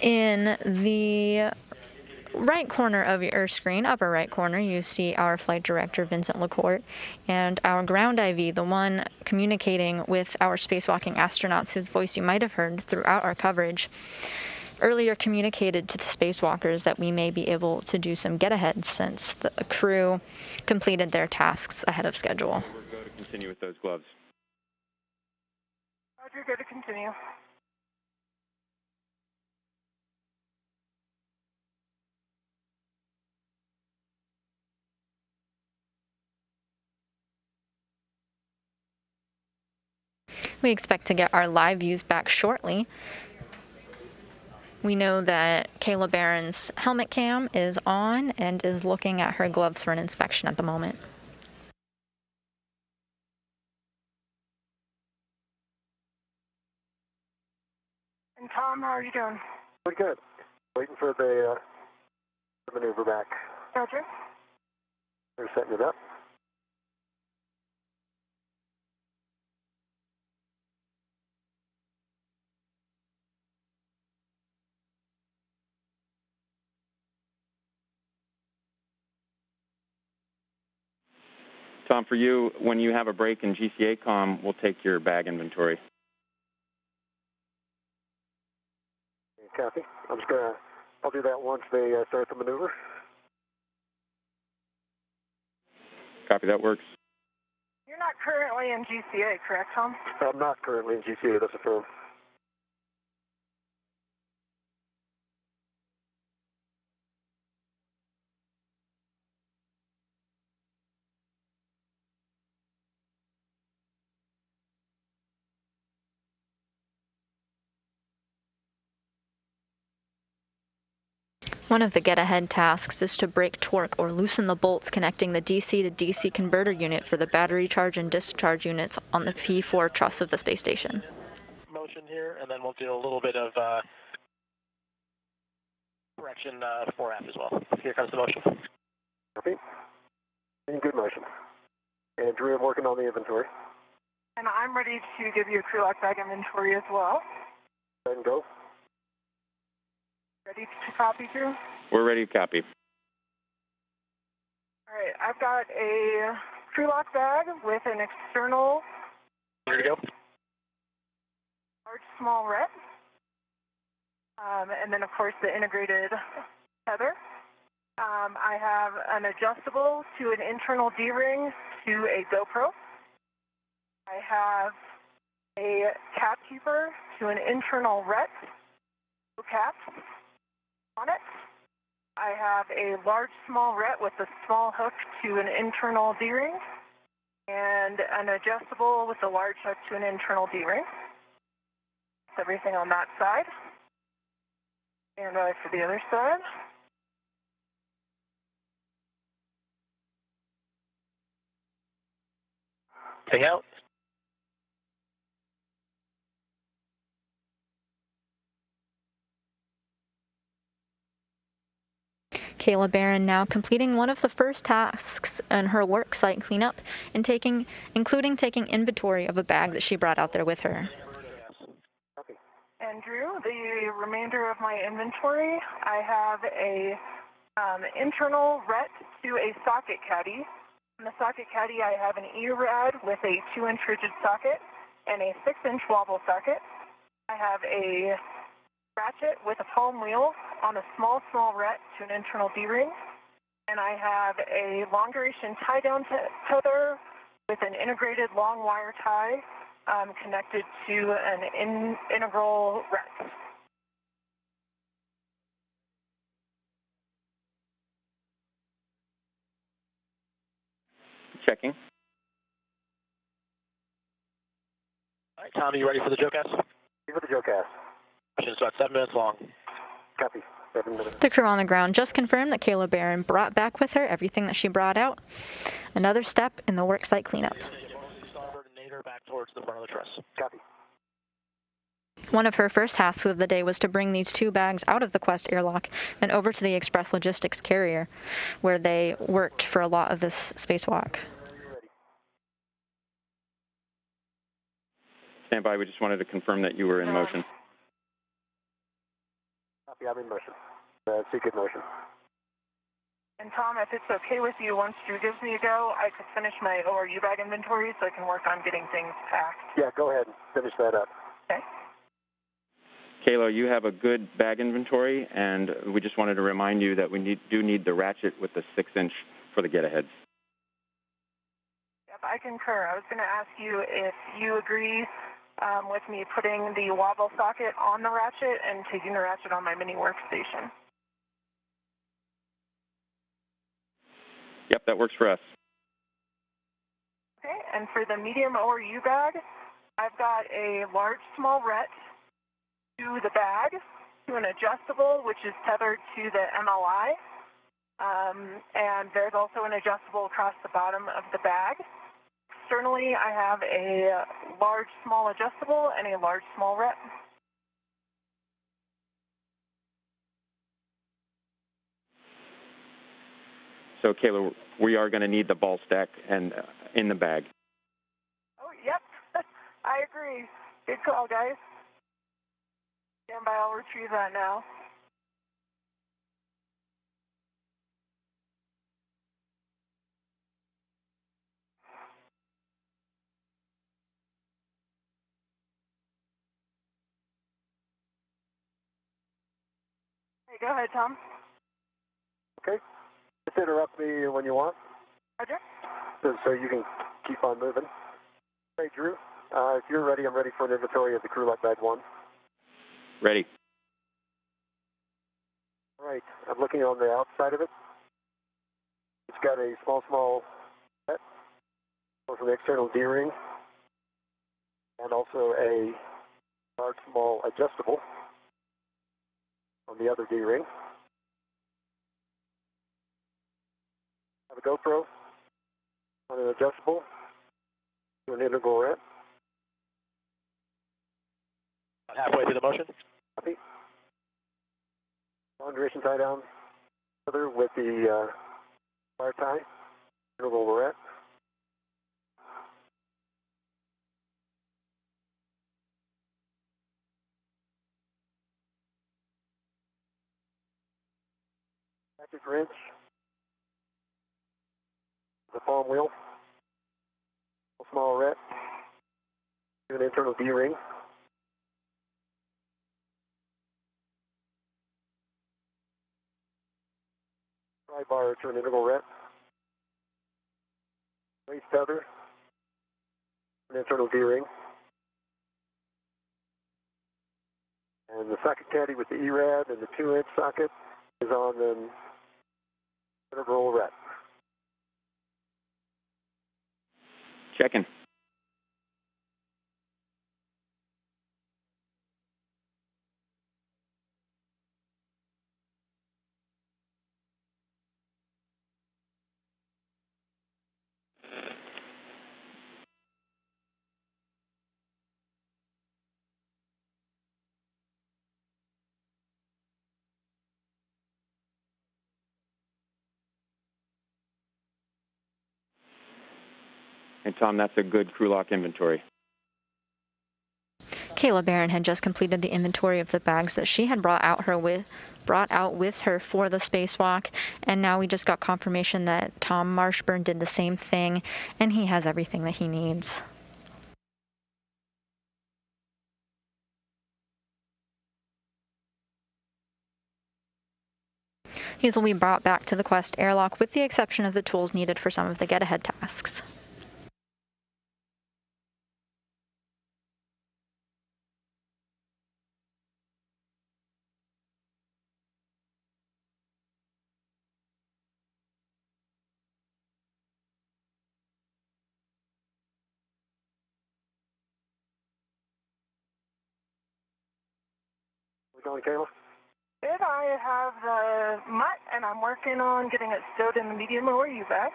S5: In the right corner of your screen, upper right corner, you see our flight director, Vincent LaCourte, and our ground IV, the one communicating with our spacewalking astronauts whose voice you might have heard throughout our coverage, earlier communicated to the spacewalkers that we may be able to do some get-ahead since the crew completed their tasks ahead of schedule.
S3: We're going to continue with those gloves.
S4: Roger, good to continue.
S5: We expect to get our live views back shortly. We know that Kayla Barron's helmet cam is on and is looking at her gloves for an inspection at the moment.
S4: And Tom, how are you doing?
S2: Pretty good. Waiting for the maneuver back.
S4: Roger.
S2: They're setting it up.
S3: Tom, for you, when you have a break in GCA comm, we'll take your bag inventory.
S2: Copy. I'll do that once they start the maneuver.
S3: Copy, that works.
S4: You're not currently in GCA, correct, Tom?
S2: I'm not currently in GCA, that's affirmed.
S5: One of the get-ahead tasks is to break torque or loosen the bolts connecting the DC to DC converter unit for the battery charge and discharge units on the P4 truss of the space station.
S1: Motion here, and then we'll do a little bit of correction for aft as well. Here comes the motion.
S2: Copy. In good motion. And Drew, I'm working on the inventory.
S4: And I'm ready to give you a crew lock bag inventory as well.
S2: Go ahead and go.
S4: Ready to copy, Drew?
S3: We're ready to copy.
S4: All right, I've got a crew lock bag with an external
S1: Here you go.
S4: large, small ret. And then, of course, the integrated tether. I have an adjustable to an internal D-ring to a GoPro. I have a cap keeper to an internal ret, cap on it. I have a large, small ret with a small hook to an internal D-ring, and an adjustable with a large hook to an internal D-ring. That's everything on that side. And for the other side.
S1: Hang out.
S5: Kayla Barron now completing one of the first tasks in her work site cleanup and including taking inventory of a bag that she brought out there with her.
S4: And Drew, the remainder of my inventory, I have a internal ret to a socket caddy. In the socket caddy, I have an E-rad with a 2-inch rigid socket and a 6-inch wobble socket. I have a ratchet with a palm wheel on a small ret to an internal D-ring. And I have a long-duration tie-down tether with an integrated long wire tie connected to an integral ret.
S3: Checking.
S1: All right, Tom, are you ready for the Joe cast?
S2: Ready for the Joe cast.
S1: It's about 7 minutes long.
S2: Copy. 7 minutes.
S5: The crew on the ground just confirmed that Kayla Barron brought back with her everything that she brought out. Another step in the worksite cleanup.
S1: Starboard and nadir back towards the front of the truss.
S2: Copy.
S5: One of her first tasks of the day was to bring these 2 bags out of the Quest airlock and over to the Express Logistics carrier, where they worked for a lot of this spacewalk.
S3: Stand by. We just wanted to confirm that you were in motion.
S2: Copy. I'm in motion. Seek in motion.
S4: And Tom, if it's okay with you, once Drew gives me a go, I could finish my ORU bag inventory so I can work on getting things packed.
S2: Yeah, go ahead and finish that up.
S4: Okay.
S3: Kayla, you have a good bag inventory, and we just wanted to remind you that we do need the ratchet with the 6-inch for the get-aheads.
S4: Yep, I concur. I was going to ask you if you agree with me putting the wobble socket on the ratchet and taking the ratchet on my mini workstation.
S3: Yep, that works for us.
S4: Okay, and for the medium ORU bag, I've got a large small ret to the bag, to an adjustable, which is tethered to the MLI, and there's also an adjustable across the bottom of the bag. Externally, I have a large small adjustable and a large small ret.
S3: So, Kayla, we are going to need the ball stack and in the bag.
S4: Oh, yep. I agree. Good call, guys. Stand by, I'll retrieve that now. Hey, go ahead, Tom.
S2: Okay. Just interrupt me when you want.
S4: Roger.
S2: So you can keep on moving. Hey, Drew, if you're ready, I'm ready for an inventory of the crew lock bag 1.
S3: Ready.
S2: All right. I'm looking on the outside of it. It's got a small set for the external D-ring and also a large small adjustable on the other D-ring. Have a GoPro on an adjustable to an integral ret.
S1: Halfway through the motion.
S2: Copy. Long duration tie down further with the wire tie, integral ret. Active wrench. The palm wheel. A small ret. To an internal D-ring. Pry bar to an integral ret. Waist tether. An internal D-ring. And the socket caddy with the ERAD and the 2-inch socket is on an integral ret.
S3: Checking. And Tom, that's a good crew lock inventory.
S5: Kayla Barron had just completed the inventory of the bags that she had brought out with her for the spacewalk, and now we just got confirmation that Tom Marshburn did the same thing, and he has everything that he needs. These will be brought back to the Quest airlock with the exception of the tools needed for some of the get-ahead tasks.
S2: How's it going, Kayla?
S4: Good. I have the mutt, and I'm working on getting it stowed in the medium lower U-back.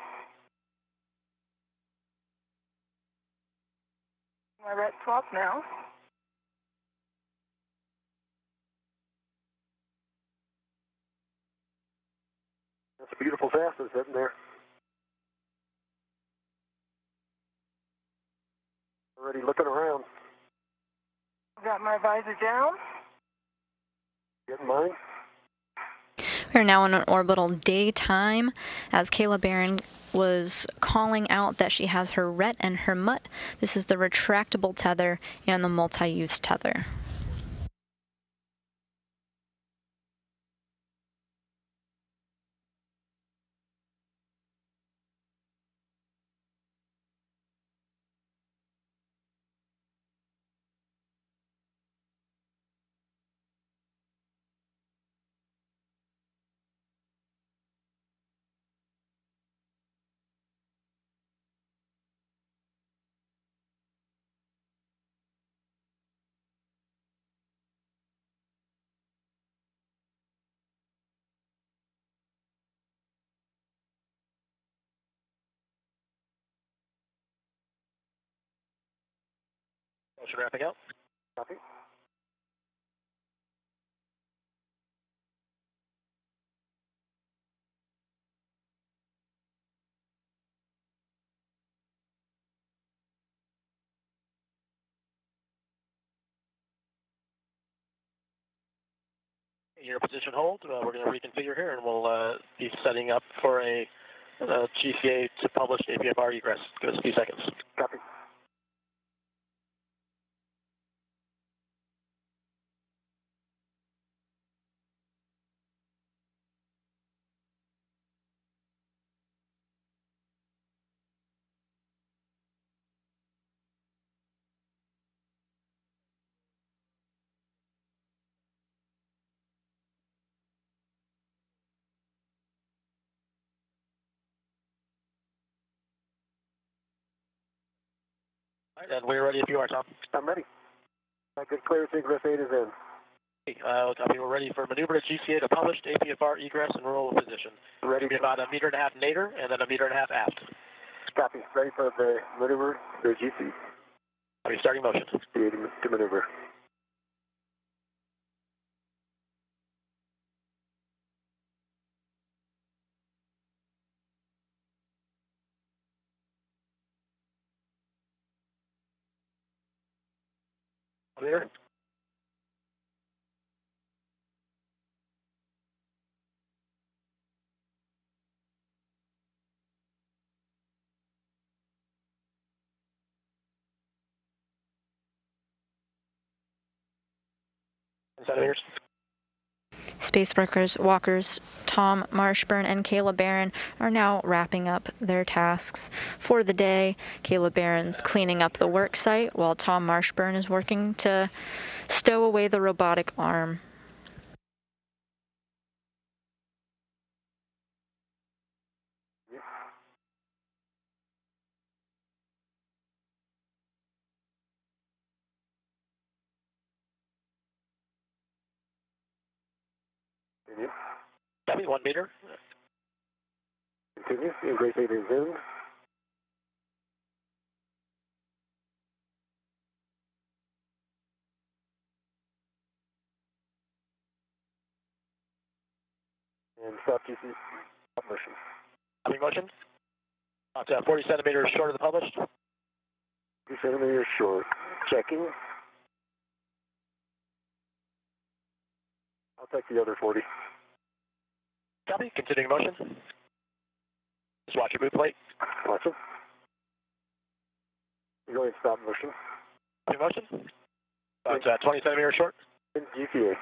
S4: My ret swap now.
S2: That's a beautiful task that's sitting there. Already looking around.
S4: Got my visor down.
S2: Getting mine.
S5: We're now in an orbital daytime as Kayla Barron was calling out that she has her ret and her mutt. This is the retractable tether and the multi-use tether.
S1: Motion wrapping up.
S2: Copy.
S1: Your position hold. We're going to reconfigure here, and we'll be setting up for a GCA to publish APFR egress. Give us a few seconds.
S2: Copy.
S1: All right, and we're ready if you are, Tom.
S2: I'm ready. My good clearance egress 8 is in.
S1: Copy. We're ready for maneuver to GCA to published APFR egress and roll position.
S2: Ready.
S1: Be about 1.5 meters nadir and then 1.5 meters aft.
S2: Copy. Ready for the maneuver to GC.
S1: Copy. Starting motion.
S2: To maneuver.
S1: Clear. Centimeters.
S5: Space walkers Tom Marshburn and Kayla Barron are now wrapping up their tasks for the day. Kayla Barron's cleaning up the work site while Tom Marshburn is working to stow away the robotic arm.
S2: Continue.
S1: Copy. 1 meter.
S2: Continue. Egress 8 is in. And stop GC motion.
S1: Copy motion. About 40 centimeters short of the published.
S2: 2 centimeters short. Checking. I'll take the other 40.
S1: Copy. Continuing motion. Just watch your boot plate.
S2: Watch it. You're going to stop motion.
S1: Copy motion. About 20 centimeters short.
S2: GCA.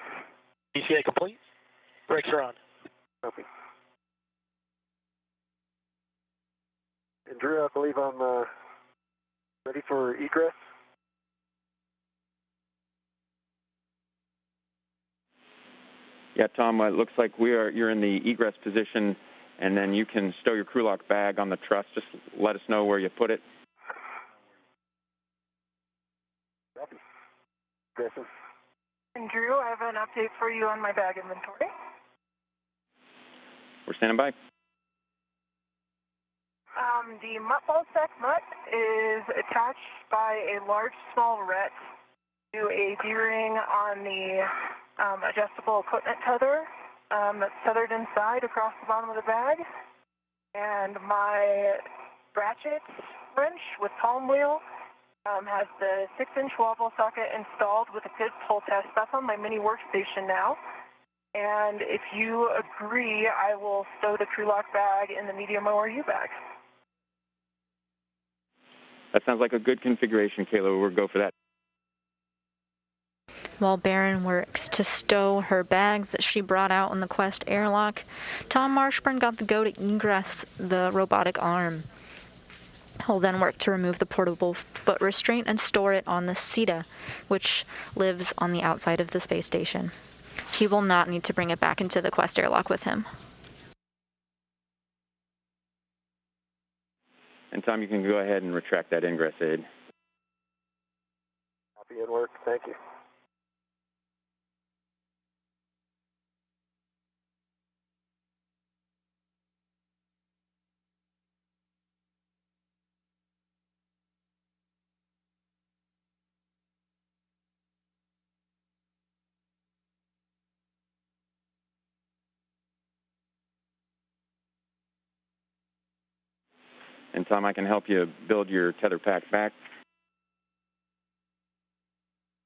S1: GCA complete. Brakes are on.
S2: Copy. And Drew, I believe I'm ready for egress.
S3: Yeah, Tom, it looks like you're in the egress position, and then you can stow your crew lock bag on the truss. Just let us know where you put it.
S2: Copy. Aggressive.
S4: And Drew, I have an update for you on my bag inventory.
S3: We're standing by.
S4: The mutt ball sack mutt is attached by a large small ret to a D-ring on the adjustable equipment tether that's tethered inside across the bottom of the bag. And my ratchet wrench with palm wheel has the 6-inch wobble socket installed with a pit pull test. That's on my mini workstation now. And if you agree, I will stow the crew lock bag in the medium ORU bag.
S3: That sounds like a good configuration, Kayla. We'll go for that.
S5: While Barron works to stow her bags that she brought out in the Quest airlock, Tom Marshburn got the go to egress the robotic arm. He'll then work to remove the portable foot restraint and store it on the SETA, which lives on the outside of the space station. He will not need to bring it back into the Quest airlock with him.
S3: And Tom, you can go ahead and retract that ingress aid.
S2: Copy and work. Thank you.
S3: And Tom, I can help you build your tether pack back.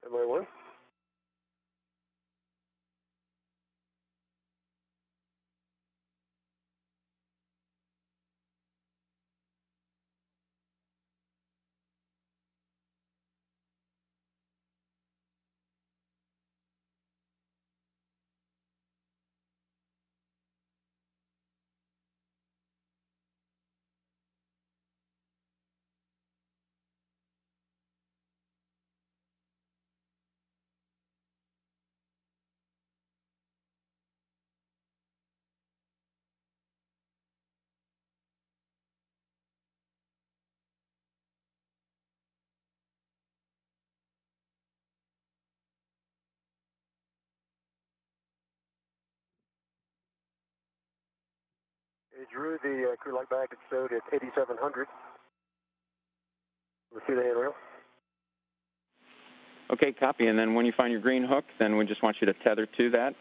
S2: MI1. Hey, Drew, the crew lock bag is stowed at 8,700. Let's see the handrail.
S3: Okay, copy. And then when you find your green hook, then we just want you to tether to that.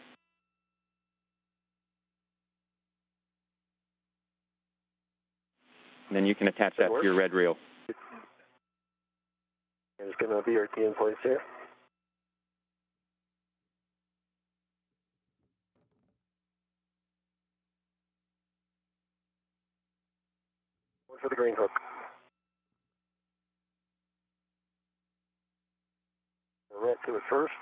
S3: And then you can attach that to your red reel.
S2: There's going to be our key in place here. One for the green hook. We're right to it first.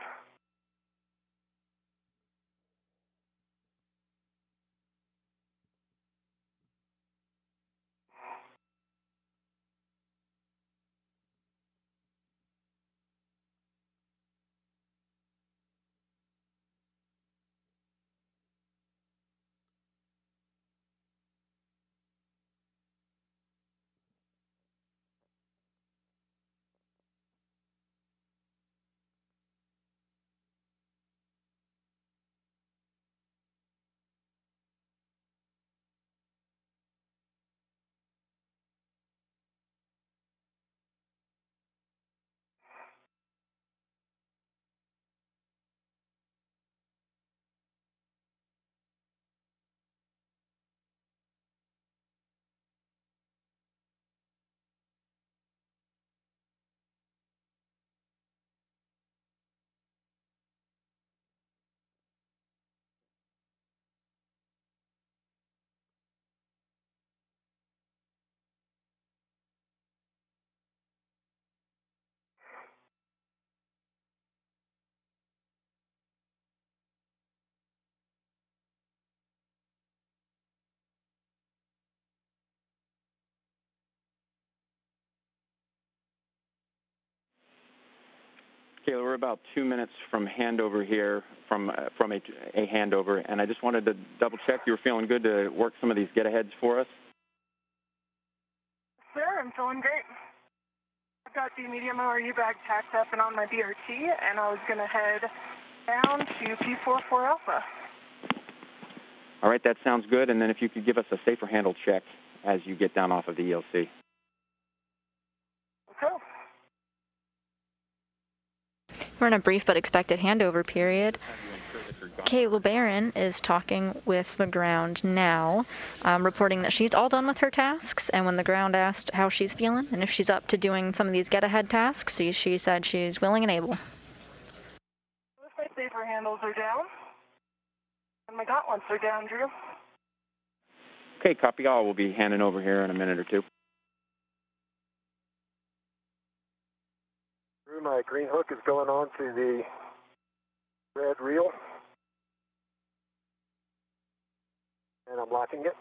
S3: Kayla, we're about 2 minutes from handover here, from a handover, and I just wanted to double check you were feeling good to work some of these get-aheads for us.
S4: Sir, I'm feeling great. I've got the medium ORU bag packed up and on my BRT, and I was going to head Down to P44 Alpha.
S3: All right, that sounds good. And then if you could give us a safer handle check as you get down off of the ELC.
S4: Okay.
S5: We're in a brief but expected handover period. Kayla Barron is talking with the ground now, reporting that she's all done with her tasks, and when the ground asked how she's feeling and if she's up to doing some of these get-ahead tasks, she said she's willing and able.
S4: My safer handles are down, and my gauntlets are down, Drew.
S3: Okay, copy all. We'll be handing over here in a minute or two.
S2: Drew, my green hook is going on to the red reel, and I'm locking it.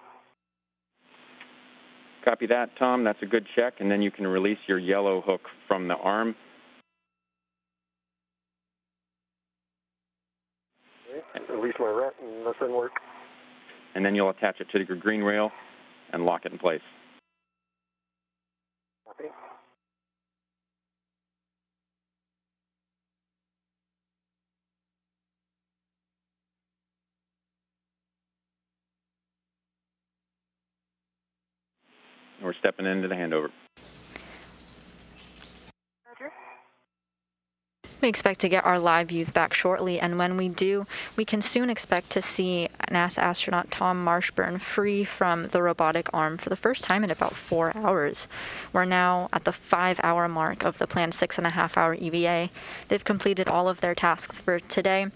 S3: Copy that, Tom. That's a good check. And then you can release your yellow hook from the arm.
S2: Okay. Release my rat, and that didn't work.
S3: And then you'll attach it to your green rail and lock it in place.
S2: Copy.
S3: And we're stepping into the handover.
S4: Roger.
S5: We expect to get our live views back shortly, and when we do, we can soon expect to see NASA astronaut Tom Marshburn free from the robotic arm for the first time in about 4 hours. We're now at the 5-hour mark of the planned 6.5-hour EVA. They've completed all of their tasks for today,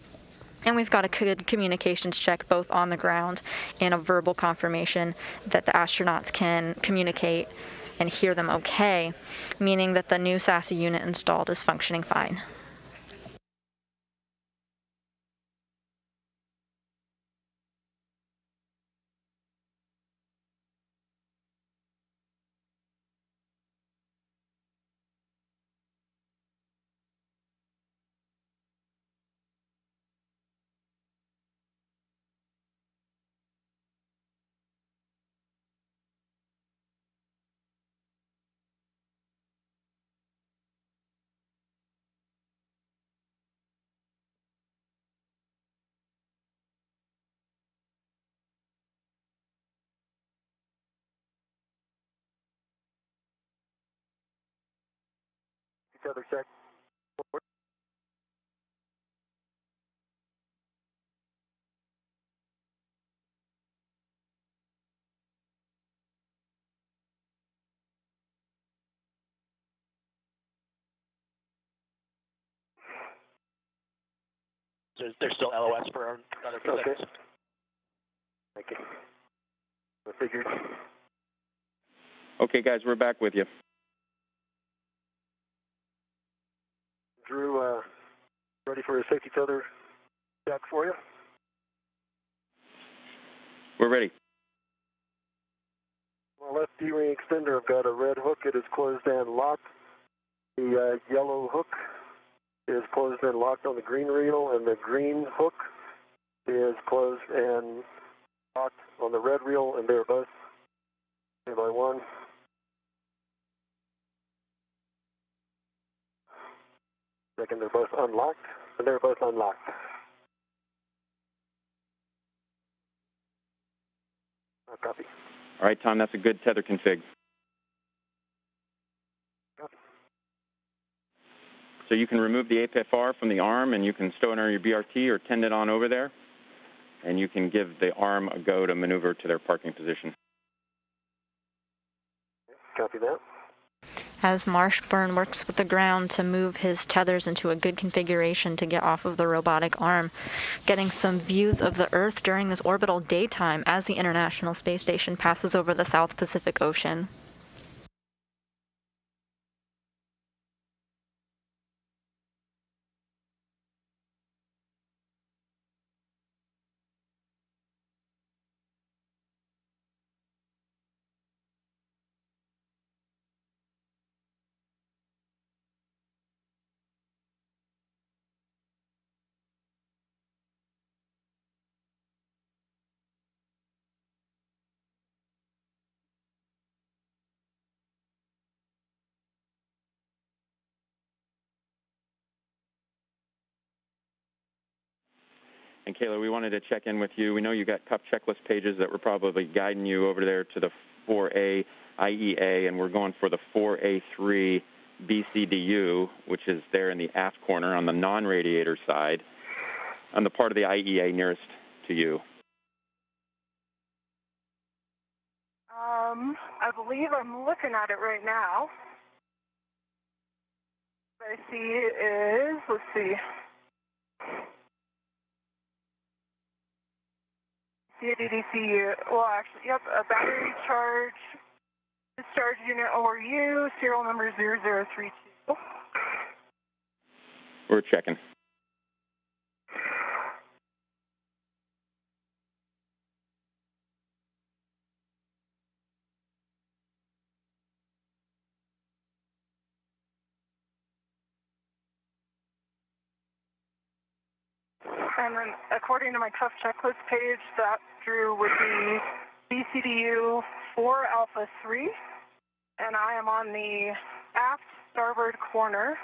S5: and we've got a good communications check both on the ground and a verbal confirmation that the astronauts can communicate and hear them okay, meaning that the new SASA unit installed is functioning fine.
S2: Each other check.
S1: There's still LOS for another few
S2: Okay.
S1: seconds.
S2: Thank you. I figured.
S3: Okay, guys, we're back with you.
S2: Drew, ready for a safety tether check for you?
S3: We're ready.
S2: My left D-ring extender, I've got a red hook. It is closed and locked. The yellow hook is closed and locked on the green reel, and the green hook is closed and locked on the red reel, and they're both one by one. Second, they're both unlocked, and they're both unlocked. Copy.
S3: All right, Tom, that's a good tether config.
S2: Copy.
S3: So you can remove the APFR from the arm, and you can stow it under your BRT or tend it on over there, and you can give the arm a go to maneuver to their parking position.
S2: Copy that.
S5: As Marshburn works with the ground to move his tethers into a good configuration to get off of the robotic arm, getting some views of the Earth during this orbital daytime as the International Space Station passes over the South Pacific Ocean.
S3: And Kayla, we wanted to check in with you. We know you got CUP checklist pages that were probably guiding you over there to the 4A IEA, and we're going for the 4A3 BCDU, which is there in the aft corner on the non-radiator side, on the part of the IEA nearest to you.
S4: I believe I'm looking at it right now. What I see is, let's see. CADDC, well actually, yep, a battery charge, discharge unit ORU, serial number 0032.
S3: We're checking.
S4: And then according to my CUF checklist page, that Drew would be BCDU 4 Alpha 3, and I am on the aft starboard corner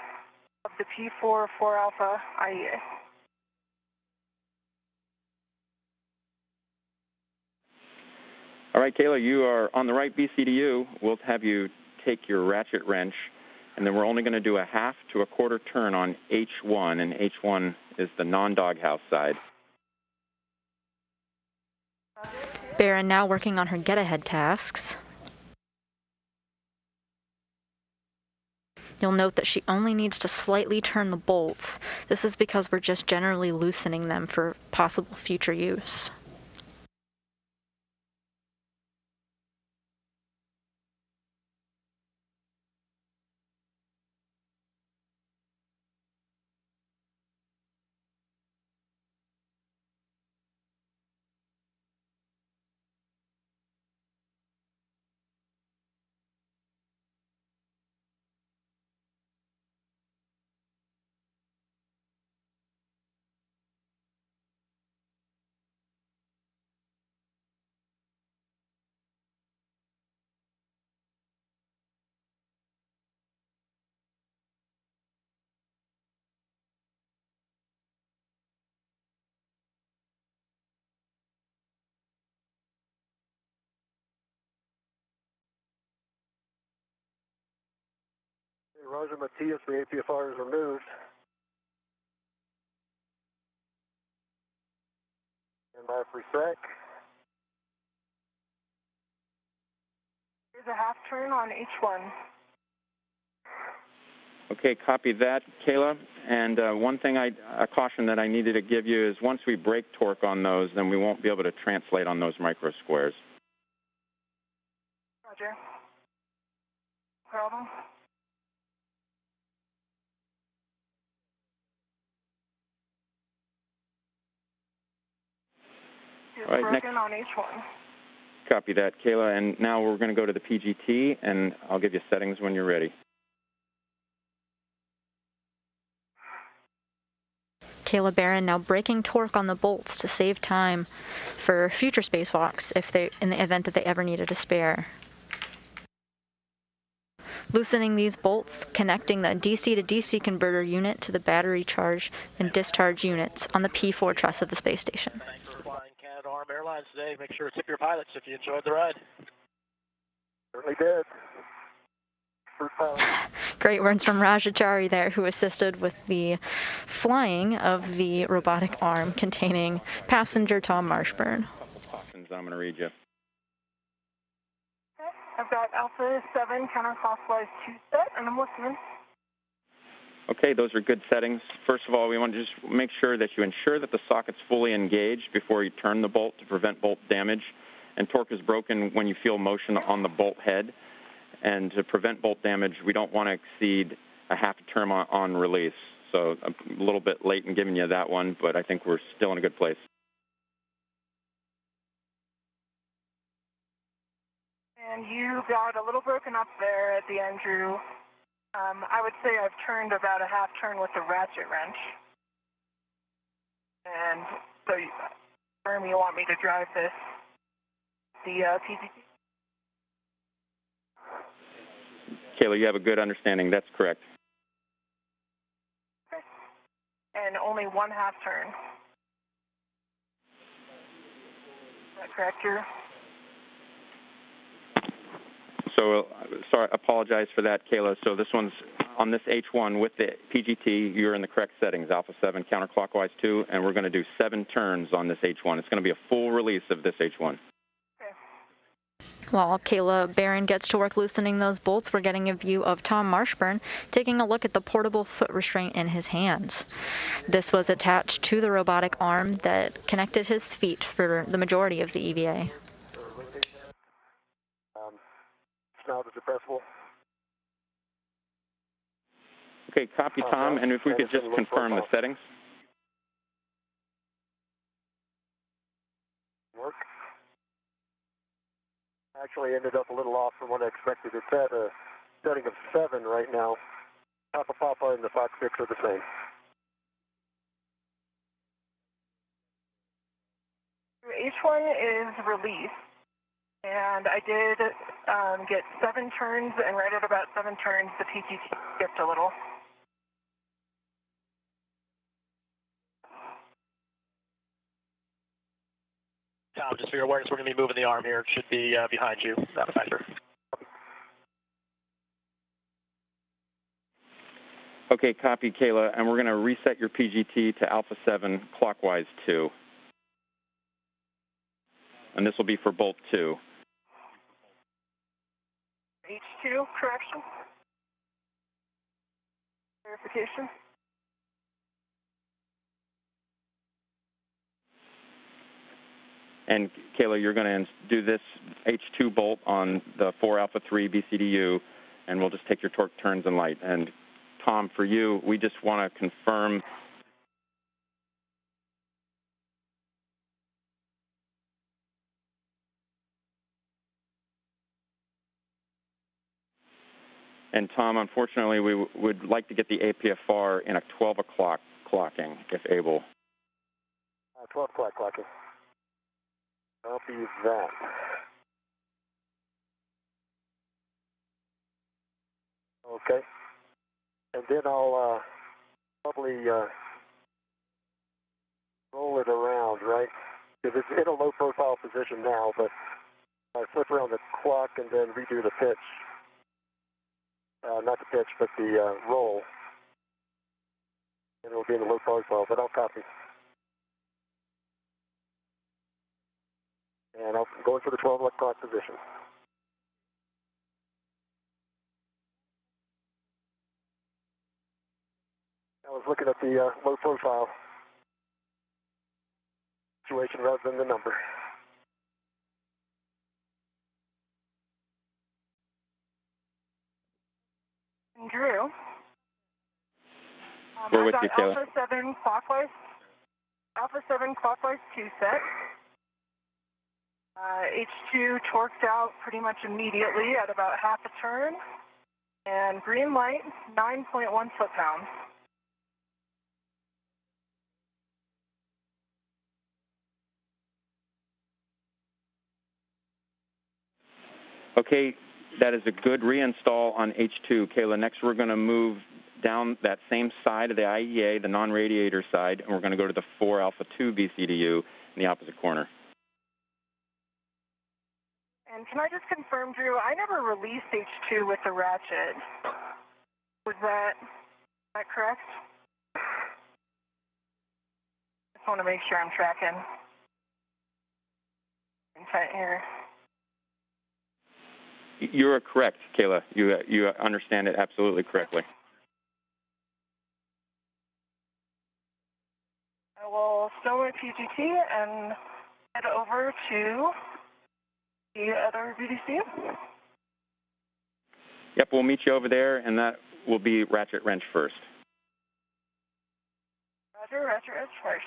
S4: of the P4 4 Alpha IEA.
S3: All right, Kayla, you are on the right BCDU. We'll have you take your ratchet wrench, and then we're only going to do a half to a quarter turn on H1, and H1 is the non-doghouse side.
S5: Barron now working on her get-ahead tasks. You'll note that she only needs to slightly turn the bolts. This is because we're just generally loosening them for possible future use.
S2: Roger Matias, the APFR is removed. And by for sec.
S4: Here's a half turn on H1.
S3: Okay, copy that, Kayla. And one thing, a caution that I needed to give you is once we break torque on those, then we won't be able to translate on those micro squares.
S4: Roger. Problem? It's
S3: All right,
S4: broken
S3: next.
S4: on H1.
S3: Copy that, Kayla. And now we're going to go to the PGT, and I'll give you settings when you're ready.
S5: Kayla Barron now braking torque on the bolts to save time for future spacewalks in the event that they ever needed a spare. Loosening these bolts, connecting the DC to DC converter unit to the battery charge and discharge units on the P4 truss of the space station.
S1: Thanks for flying Canada Arm Airlines today. Make sure to tip your pilots if you enjoyed the ride.
S2: Certainly did. First pilot.
S5: Great words from Rajachari there, who assisted with the flying of the robotic arm containing passenger Tom Marshburn.
S3: Cautions, I'm going to read you.
S4: Okay. I've got Alpha 7 counterclockwise 2 set, and I'm listening.
S3: Okay, those are good settings. First of all, we want to just make sure that you ensure that the socket's fully engaged before you turn the bolt to prevent bolt damage. And torque is broken when you feel motion on the bolt head. And to prevent bolt damage, we don't want to exceed a half a turn on release. So a little bit late in giving you that one, but I think we're still in a good place.
S4: And you got a little broken up there at the end, Drew. I would say I've turned about a half turn with the ratchet wrench. And so, you want me to drive the PGT?
S3: Kayla, you have a good understanding. That's correct.
S4: Okay. And only one half turn. that correct, Drew?
S3: So, sorry, apologize for that, Kayla. So this one's on this H1 with the PGT, you're in the correct settings, Alpha 7 counterclockwise 2, and we're going to do 7 turns on this H1. It's going to be a full release of this H1.
S5: While Kayla Barron gets to work loosening those bolts, we're getting a view of Tom Marshburn taking a look at the portable foot restraint in his hands. This was attached to the robotic arm that connected his feet for the majority of the EVA.
S2: Now the depressible.
S3: Okay, copy, Tom, and if we could just confirm the settings.
S2: Work. Actually ended up a little off from what I expected. It's at a setting of 7 right now. Papa and the Fox 6 are the same.
S4: H1 is released, and I did get 7 turns, and right at about 7 turns, the PGT skipped a little.
S1: Tom, just for your awareness, we're going to be moving the arm here. It should be behind you, that factor.
S3: Okay, copy, Kayla, and we're going to reset your PGT to Alpha 7 clockwise 2. And this will be for bolt 2.
S4: H2 correction. Verification.
S3: And Kayla, you're going to do this H2 bolt on the 4 Alpha 3 BCDU, and we'll just take your torque turns and light. And Tom, for you, we just want to confirm. And Tom, unfortunately, we would like to get the APFR in a 12 o'clock clocking, if able.
S2: 12 o'clock clocking. I'll be that. Okay. And then I'll probably roll it around, right? Because it's in a low profile position now, but I flip around the clock and then redo the pitch. Not the pitch, but the roll. And it'll be in a low profile, but I'll copy. And I'll go into the 12 o'clock position. I was looking at the low profile situation rather than the number.
S4: Drew.
S3: We're with you, Kayla.
S4: Alpha 7 clockwise. Alpha 7 clockwise 2 set. H2 torqued out pretty much immediately at about half a turn. And green light, 9.1 foot-pounds.
S3: Okay, that is a good reinstall on H2. Kayla, next we're going to move down that same side of the IEA, the non-radiator side, and we're going to go to the 4 Alpha 2 BCDU in the opposite corner.
S4: And can I just confirm, Drew, I never released H2 with the ratchet. Was that correct? Just want to make sure I'm tracking. Intent here.
S3: You're correct, Kayla. You understand it absolutely correctly.
S4: I will stow my PGT and head over to the other VDC.
S3: Yep, we'll meet you over there, and that will be ratchet wrench first.
S4: Roger, ratchet wrench first.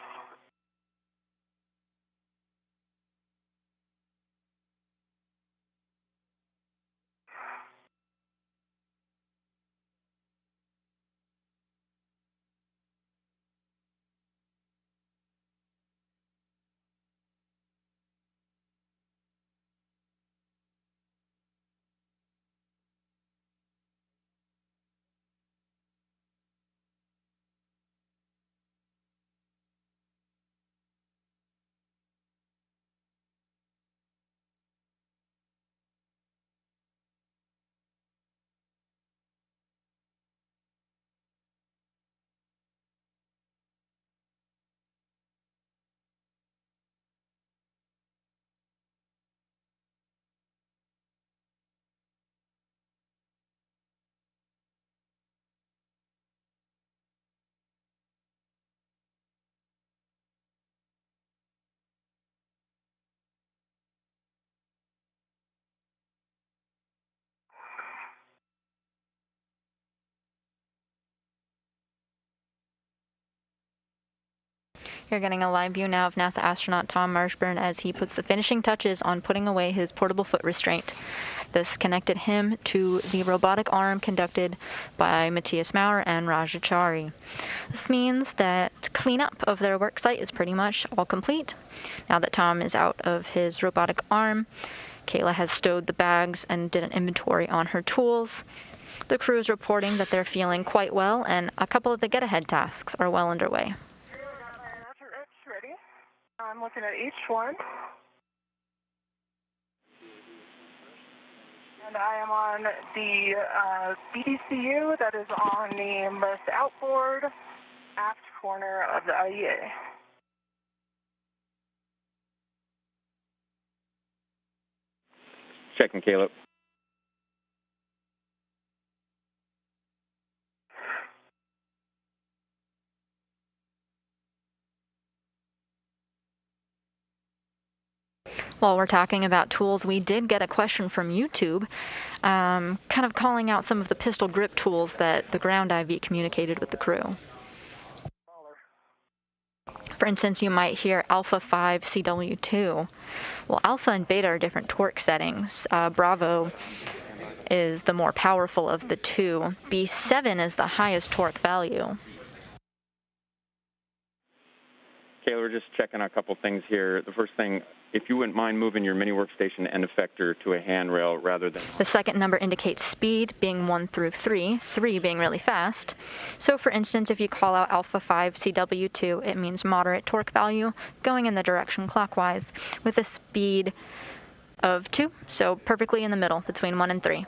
S5: You're getting a live view now of NASA astronaut Tom Marshburn as he puts the finishing touches on putting away his portable foot restraint. This connected him to the robotic arm conducted by Matthias Maurer and Rajachari. This means that cleanup of their work site is pretty much all complete. Now that Tom is out of his robotic arm, Kayla has stowed the bags and did an inventory on her tools. The crew is reporting that they're feeling quite well, and a couple of the get-ahead tasks are well underway.
S4: Ready. I'm looking at H1. And I am on the BDCU that is on the most outboard aft corner of the IEA.
S3: Checking, Caleb.
S5: While we're talking about tools, we did get a question from YouTube, kind of calling out some of the pistol grip tools that the ground IV communicated with the crew. For instance, you might hear Alpha 5 CW2. Well, Alpha and Beta are different torque settings. Bravo is the more powerful of the two. B7 is the highest torque value.
S3: Kayla, we're just checking a couple things here. The first thing, if you wouldn't mind moving your mini workstation end effector to a handrail rather than...
S5: The second number indicates speed, being 1 through 3, 3 being really fast. So for instance, if you call out Alpha 5 CW2, it means moderate torque value, going in the direction clockwise, with a speed of 2, so perfectly in the middle, between 1 and 3.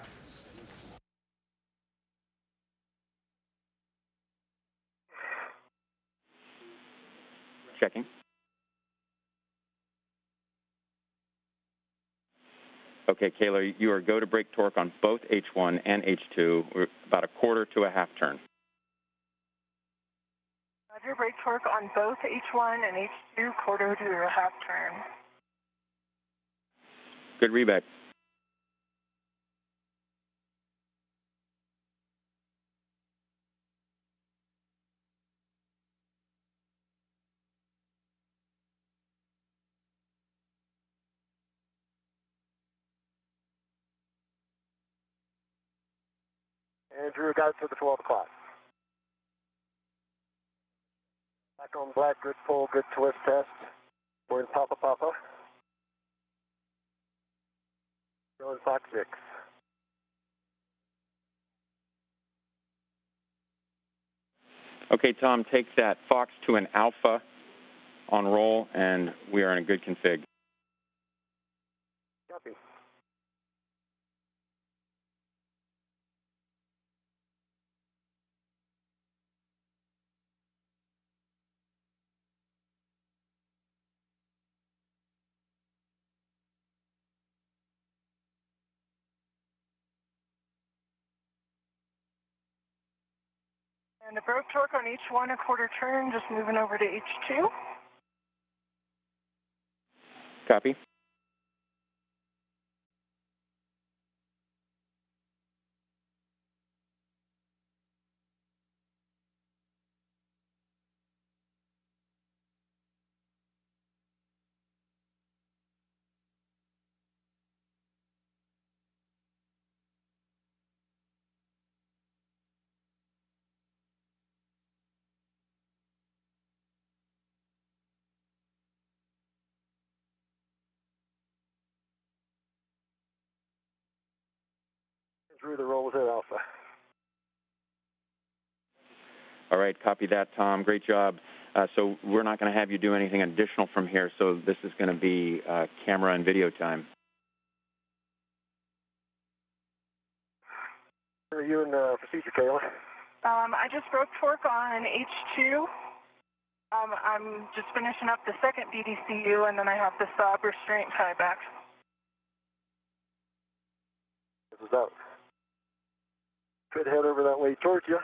S3: Checking. Okay, Kayla, you are go to brake torque on both H1 and H2. We're about a quarter to a half turn.
S4: Roger, brake torque on both H1 and H2, quarter to a half turn.
S3: Good reback.
S2: And Drew got it to the 12 o'clock. Black on black, good pull, good twist test. We're in Papa Papa. Going Fox 6.
S3: Okay, Tom, take that Fox to an Alpha on roll, and we are in a good config.
S2: Copy.
S4: And the brake torque on H1, a quarter turn, just moving over to H2.
S3: Copy.
S2: Drew, the roll was at Alpha.
S3: All right, copy that, Tom. Great job. So we're not going to have you do anything additional from here, so this is going to be camera and video time.
S2: Are you in procedure, Kayla?
S4: I just broke torque on H2. I'm just finishing up the second BDCU, and then I have the stop restraint tie back.
S2: This is out. Could head over that way towards you.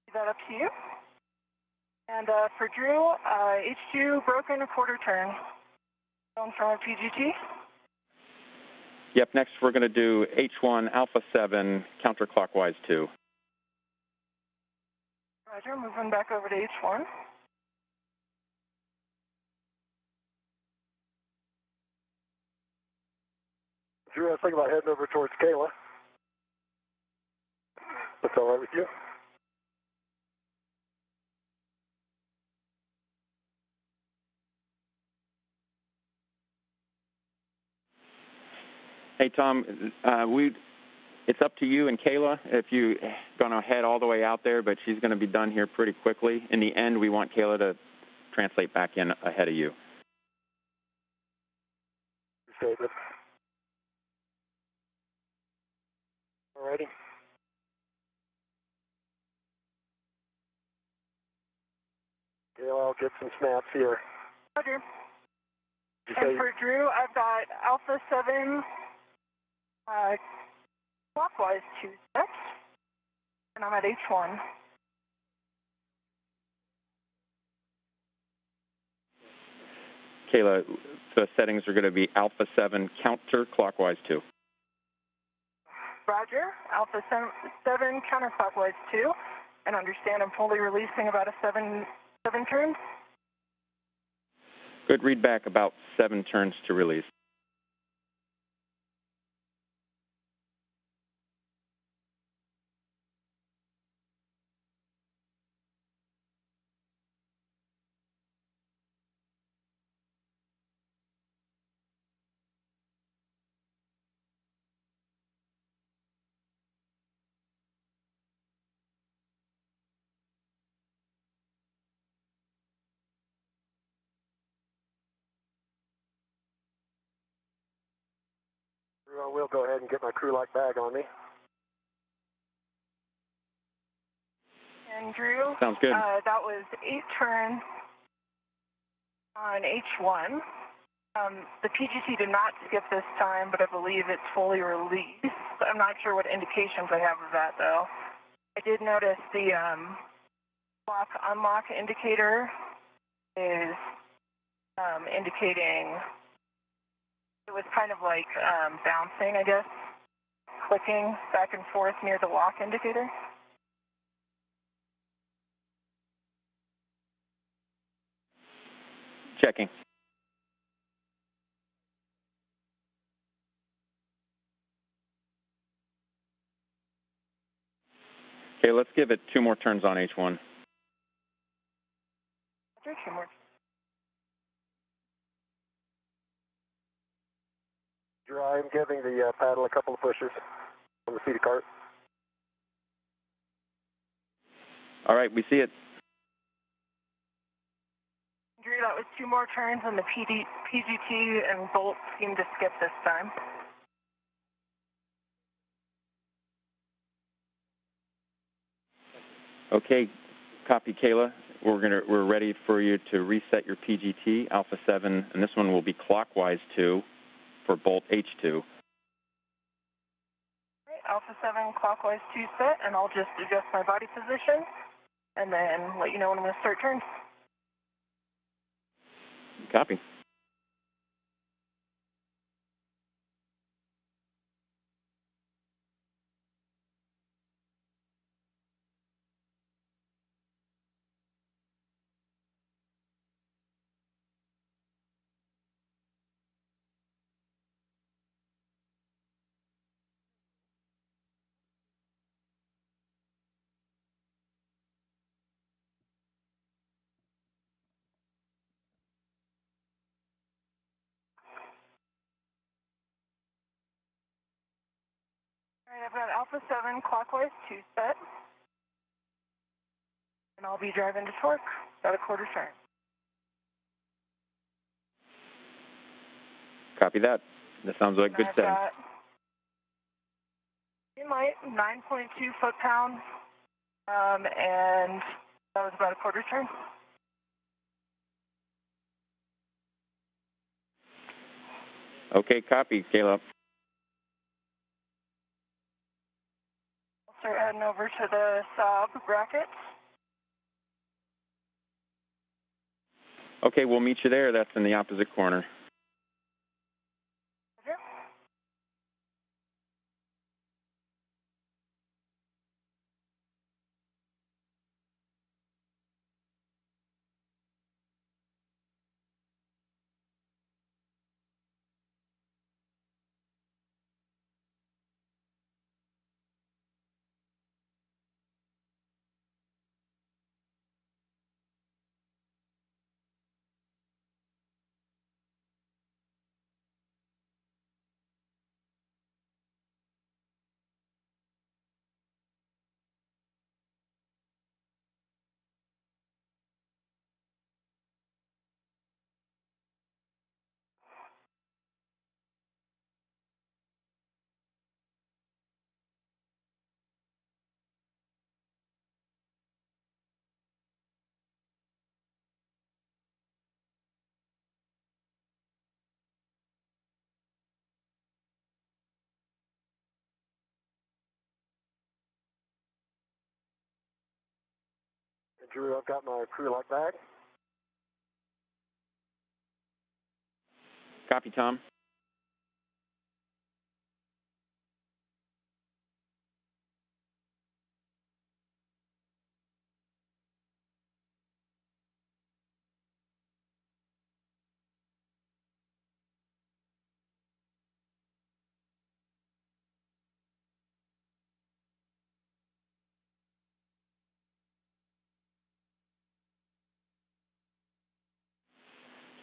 S4: Leave that up to you. And for Drew, H2 broken, a quarter turn. Going from a PGT.
S3: Yep, next we're going to do H1 Alpha 7 counterclockwise 2.
S4: Roger, moving back over to H1.
S2: Drew, I was thinking about heading over towards Kayla. That's all right with you?
S3: Hey, Tom, it's up to you and Kayla if you're going to head all the way out there, but she's going to be done here pretty quickly. In the end, we want Kayla to translate back in ahead of you.
S2: Appreciate it. All righty. Kayla, I'll get some snaps here.
S4: Roger. And for Drew, I've got Alpha 7 clockwise 2 steps, and I'm at H1.
S3: Kayla, the settings are going to be Alpha 7 counterclockwise 2.
S4: Roger. Alpha 7 counterclockwise 2, and understand I'm fully releasing about a 7 turns.
S3: Good, read back about 7 turns to release.
S2: Drew, I will go ahead and get my crew lock bag on me.
S4: And Drew,
S3: sounds good.
S4: That was 8 turns on H1. The PGT did not skip this time, but I believe it's fully released. I'm not sure what indications I have of that, though. I did notice the lock-unlock indicator is indicating it was kind of like bouncing, I guess, clicking back and forth near the lock indicator.
S3: Checking. Okay, let's give it 2 more turns on H1.
S4: Okay, 2 more.
S2: Drew, I'm giving the paddle a couple of pushes on the feeder cart.
S3: All right, we see it.
S4: Drew, that was 2 more turns, and the PGT and Bolt seemed to skip this time.
S3: Okay, copy, Kayla. We're ready for you to reset your PGT, Alpha 7, and this one will be clockwise 2 for Bolt H2.
S4: All right, Alpha 7 clockwise 2 set, and I'll just adjust my body position, and then let you know when I'm going to start turns.
S3: Copy.
S4: All right, I've got Alpha 7 clockwise 2 set, and I'll be driving to torque about a quarter turn.
S3: Copy that. That sounds like good setting.
S4: Green light, 9.2 foot-pounds, and that was about a quarter turn.
S3: Okay, copy, Kayla.
S4: I'll start heading over to the Saab brackets.
S3: Okay, we'll meet you there. That's in the opposite corner.
S4: Roger.
S2: Drew, I've got my crew lock back.
S3: Copy, Tom.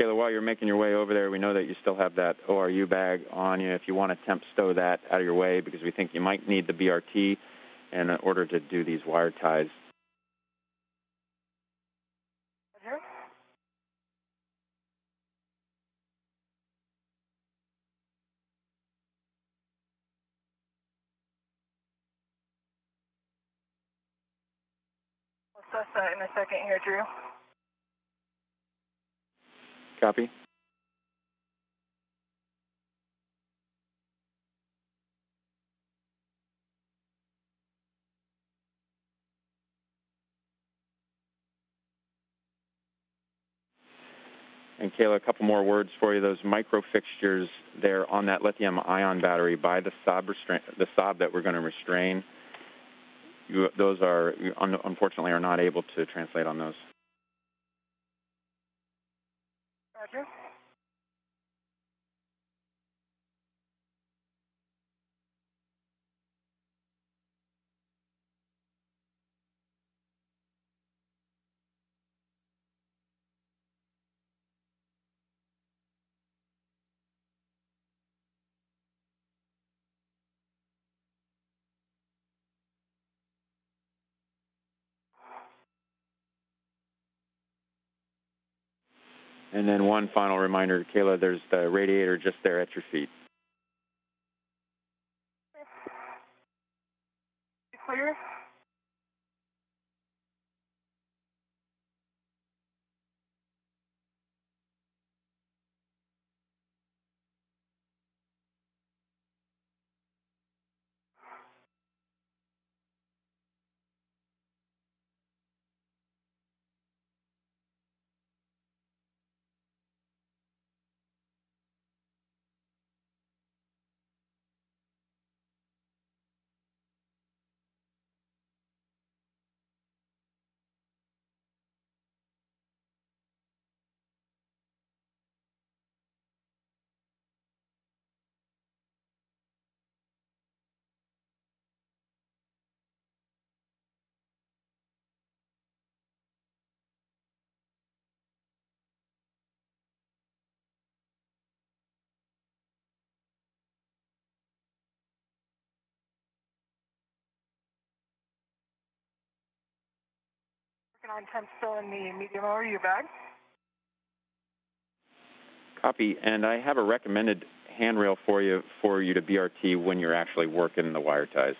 S3: Kayla, while you're making your way over there, we know that you still have that ORU bag on you. If you want to temp stow that out of your way, because we think you might need the BRT in order to do these wire ties.
S4: Roger. We'll assess that in a second here, Drew.
S3: Copy. And Kayla, a couple more words for you. Those micro fixtures there on that lithium-ion battery by the sob that we're going to restrain, those are, unfortunately, are not able to translate on those.
S4: Roger.
S3: And then one final reminder, Kayla, there's the radiator just there at your feet.
S4: Clear? Working on temp still in the medium ORU bag.
S3: Copy. And I have a recommended handrail for you to BRT when you're actually working the wire ties.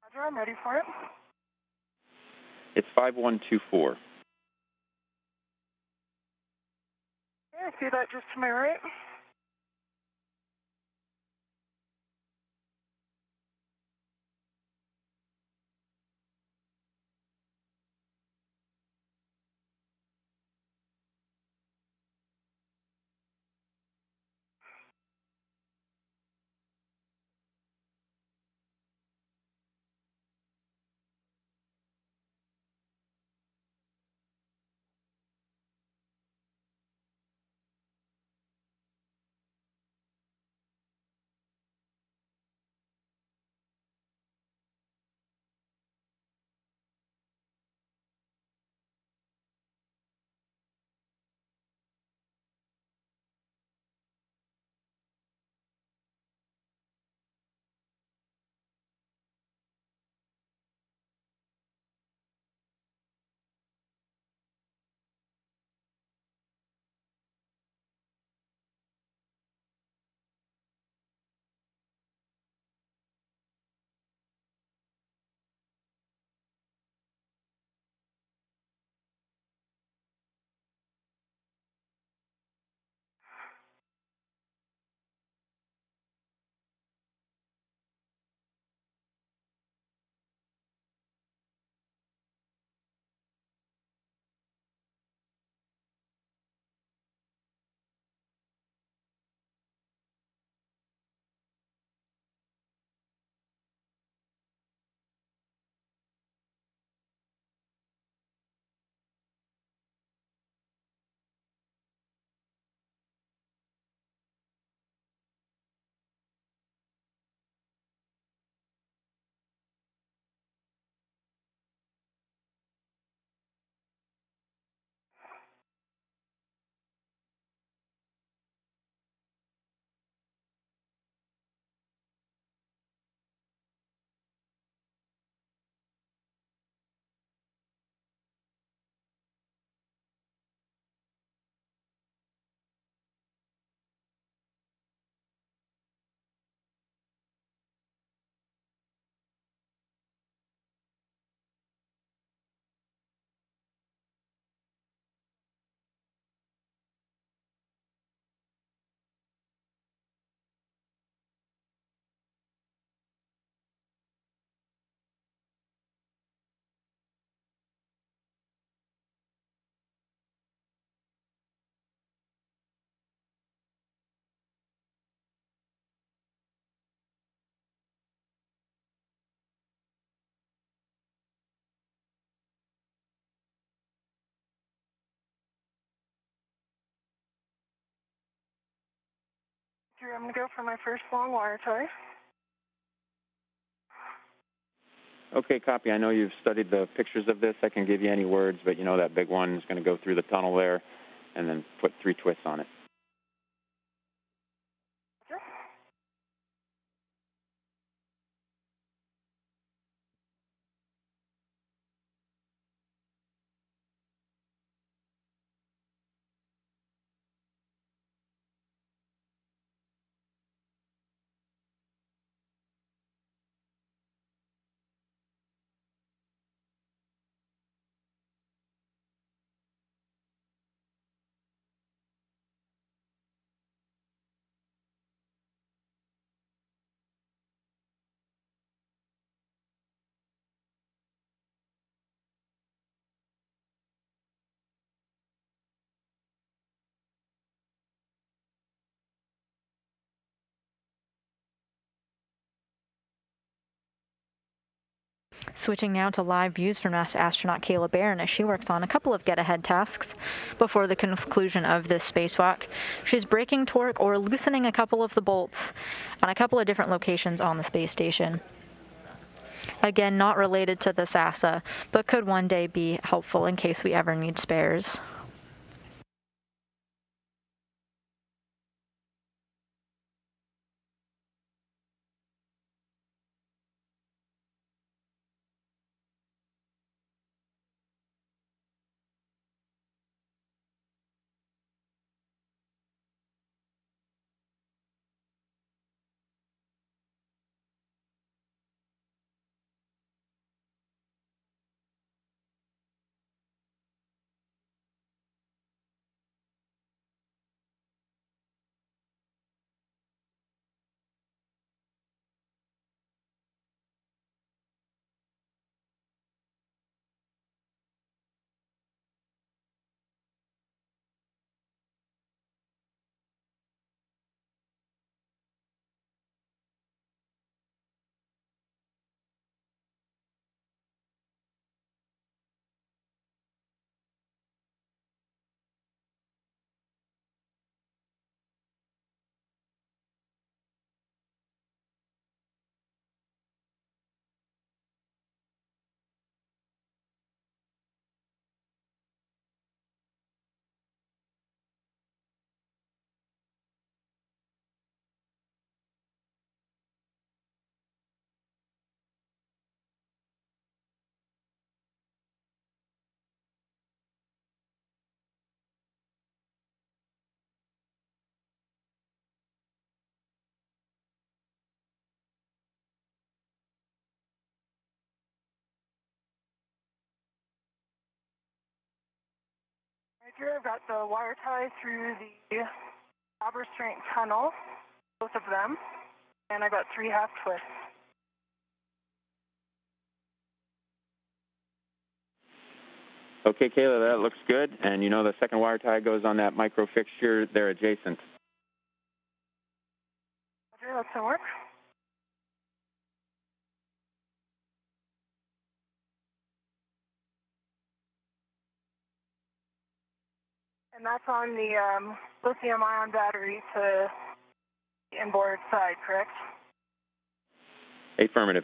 S4: Roger, I'm ready for it.
S3: It's 5124.
S4: Okay, I see that just to my right. I'm going to go for my first long wire tie.
S3: Okay, copy. I know you've studied the pictures of this. I can give you any words, but you know that big one is going to go through the tunnel there and then put 3 twists on it.
S4: Sure.
S5: Switching now to live views from NASA astronaut Kayla Barron as she works on a couple of get-ahead tasks before the conclusion of this spacewalk. She's braking torque or loosening a couple of the bolts on a couple of different locations on the space station. Again, not related to the NASA, but could one day be helpful in case we ever need spares.
S4: Right here, I've got the wire tie through the jobber strength tunnel, both of them, and I got 3 half twists.
S3: Okay, Kayla, that looks good. And you know the second wire tie goes on that micro fixture there adjacent.
S4: Okay, that's going to work. And that's on the lithium-ion battery to the inboard side, correct?
S3: Affirmative.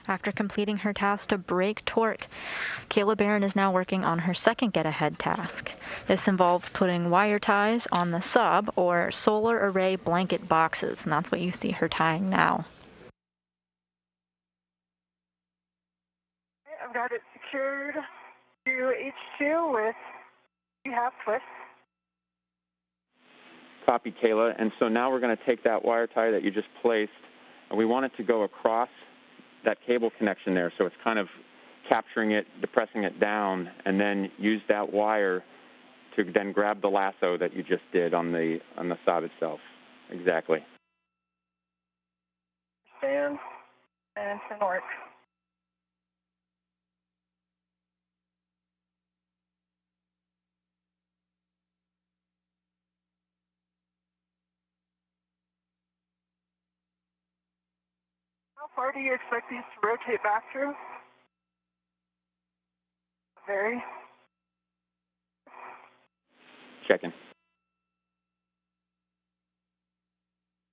S5: After completing her task to break torque, Kayla Barron is now working on her second get-ahead task. This involves putting wire ties on the sub, or solar array blanket boxes, and that's what you see her tying now.
S4: I've got it secured to H2 with 2.5 twists.
S3: Copy, Kayla. And so now we're going to take that wire tie that you just placed, and we want it to go across that cable connection there. So it's kind of capturing it, depressing it down, and then use that wire to then grab the lasso that you just did on the sob itself. Exactly.
S4: Stand and it's gonna work. How far do you expect these to rotate back through? Very.
S3: Checking.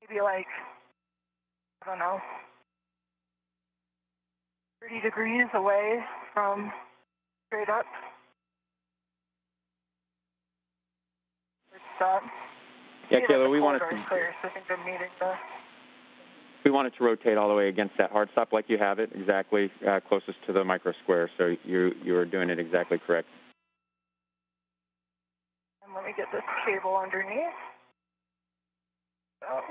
S4: Maybe like, I don't know, 30 degrees away from straight up. Stop.
S3: Yeah, Kayla, we want it
S4: to clear, so I think I'm needing the...
S3: We want it to rotate all the way against that hard stop like you have it, exactly closest to the micro square. So you are doing it exactly correct.
S4: And let me get this cable underneath. So.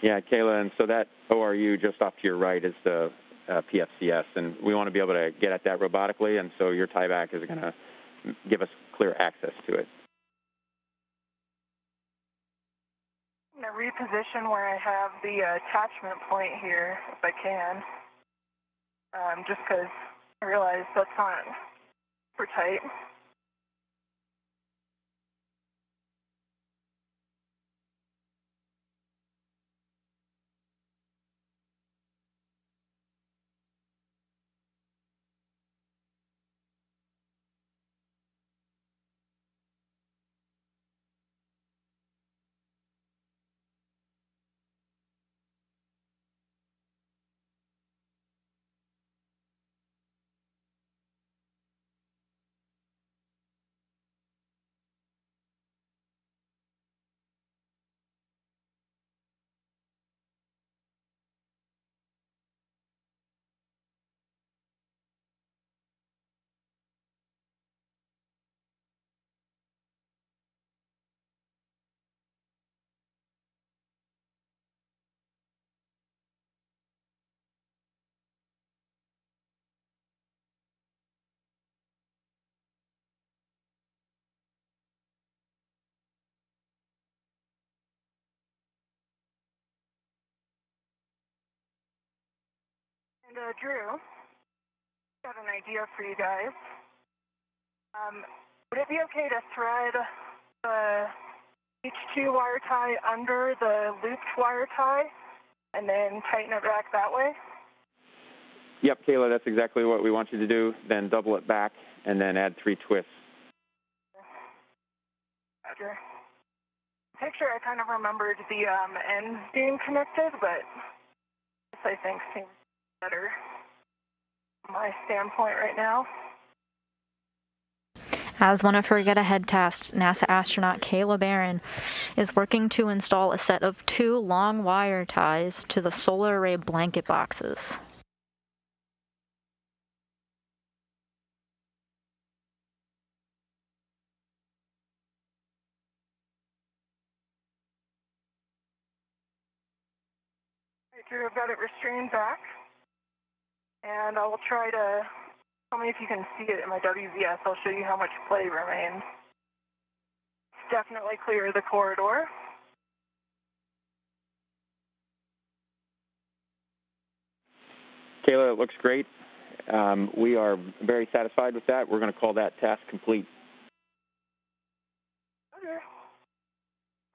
S3: Yeah, Kayla, and so that ORU just off to your right is the PFCS, and we want to be able to get at that robotically, and so your tieback is going to give us clear access to it.
S4: I'm going to reposition where I have the attachment point here, if I can, just because I realize that's not super tight. And Drew, got an idea for you guys. Would it be okay to thread the H2 wire tie under the looped wire tie and then tighten it back that way?
S3: Yep, Kayla, that's exactly what we want you to do. Then double it back and then add 3 twists.
S4: Roger. Picture, I kind of remembered the ends being connected, but this I think seems better from my standpoint right now.
S5: As one of her get-ahead tasks, NASA astronaut Kayla Barron is working to install a set of 2 long wire ties to the solar array blanket boxes.
S4: Right, Drew, I've got it restrained back, and I will try to, tell me if you can see it in my WVS. I'll show you how much play remains. Definitely clear the corridor.
S3: Kayla, it looks great. We are very satisfied with that. We're going to call that task complete.
S4: Okay.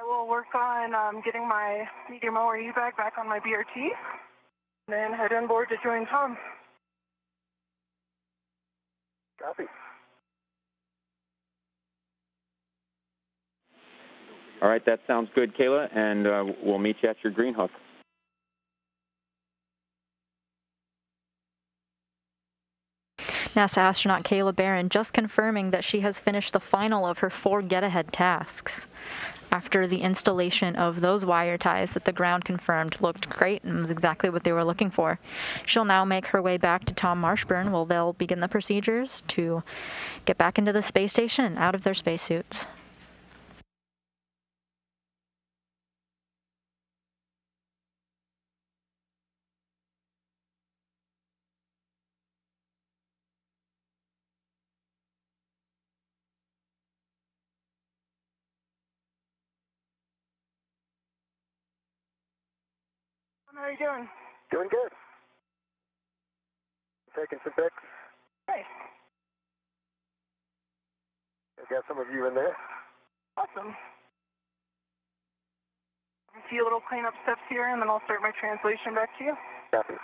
S4: I will I'll work on getting my medium ORU bag back on my BRT, and then head on board to join Tom.
S2: Copy.
S3: All right, that sounds good, Kayla, and we'll meet you at your green hook.
S5: NASA astronaut Kayla Barron just confirming that she has finished the final of her 4 get-ahead tasks. After the installation of those wire ties that the ground confirmed looked great and was exactly what they were looking for. She'll now make her way back to Tom Marshburn, where they'll begin the procedures to get back into the space station out of their spacesuits.
S4: How are you doing?
S2: Doing good. Taking some pics.
S4: Nice.
S2: I got some of you in there.
S4: Awesome. A few little cleanup steps here, and then I'll start my translation back to you.
S2: Copy.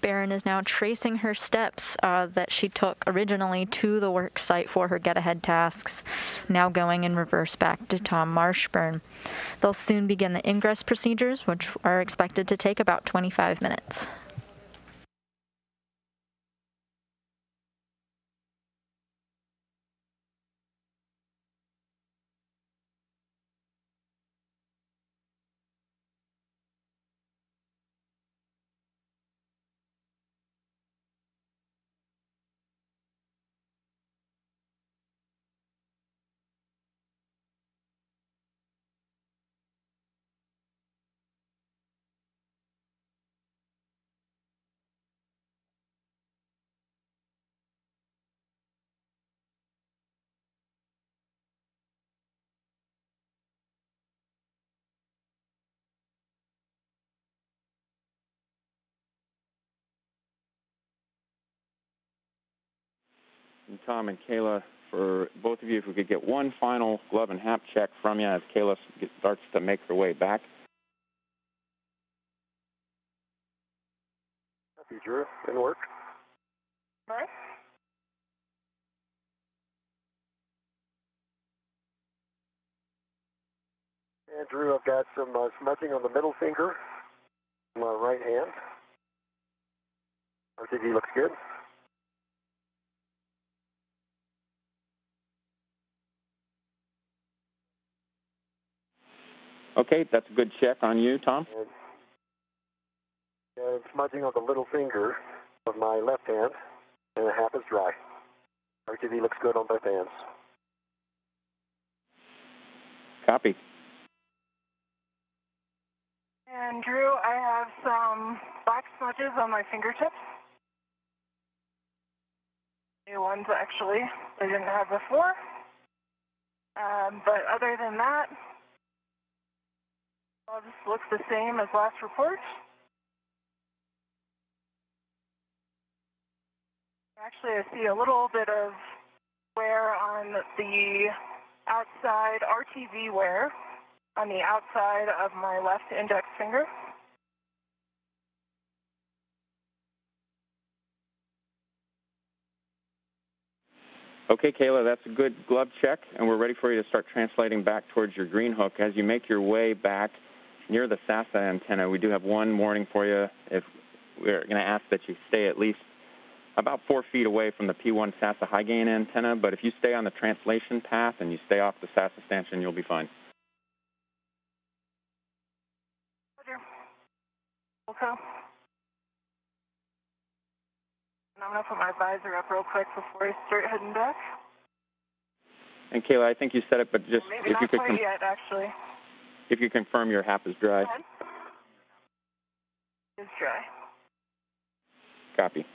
S5: Barron is now tracing her steps that she took originally to the work site for her get-ahead tasks, now going in reverse back to Tom Marshburn. They'll soon begin the ingress procedures, which are expected to take about 25 minutes.
S3: And Tom and Kayla, for both of you, if we could get one final glove and hat check from you as Kayla starts to make her way back.
S2: Copy, Drew. Didn't work.
S4: All right.
S2: And Drew, I've got some smudging on the middle finger, my right hand. RTD looks good.
S3: Okay, that's a good check on you, Tom.
S2: And smudging on the little finger of my left hand, and the half is dry. RTD looks good on both hands.
S3: Copy.
S4: And Drew, I have some black smudges on my fingertips. New ones, actually, I didn't have before. But other than that, all just looks the same as last report. Actually, I see a little bit of wear on the outside, RTV wear on the outside of my left index finger.
S3: Okay, Kayla, that's a good glove check, and we're ready for you to start translating back towards your green hook. As you make your way back near the SASA antenna, we do have one warning for you. If we're going to ask that you stay at least about 4 feet away from the P1 SASA high gain antenna, but if you stay on the translation path and you stay off the SASA stanchion, you'll be fine.
S4: Okay. And I'm going to put my visor up real quick before I start heading back.
S3: And Kayla, I think you said it, but just
S4: Maybe
S3: if you could
S4: quite yet, actually.
S3: If you confirm your HAP is dry.
S4: It's dry.
S3: Copy.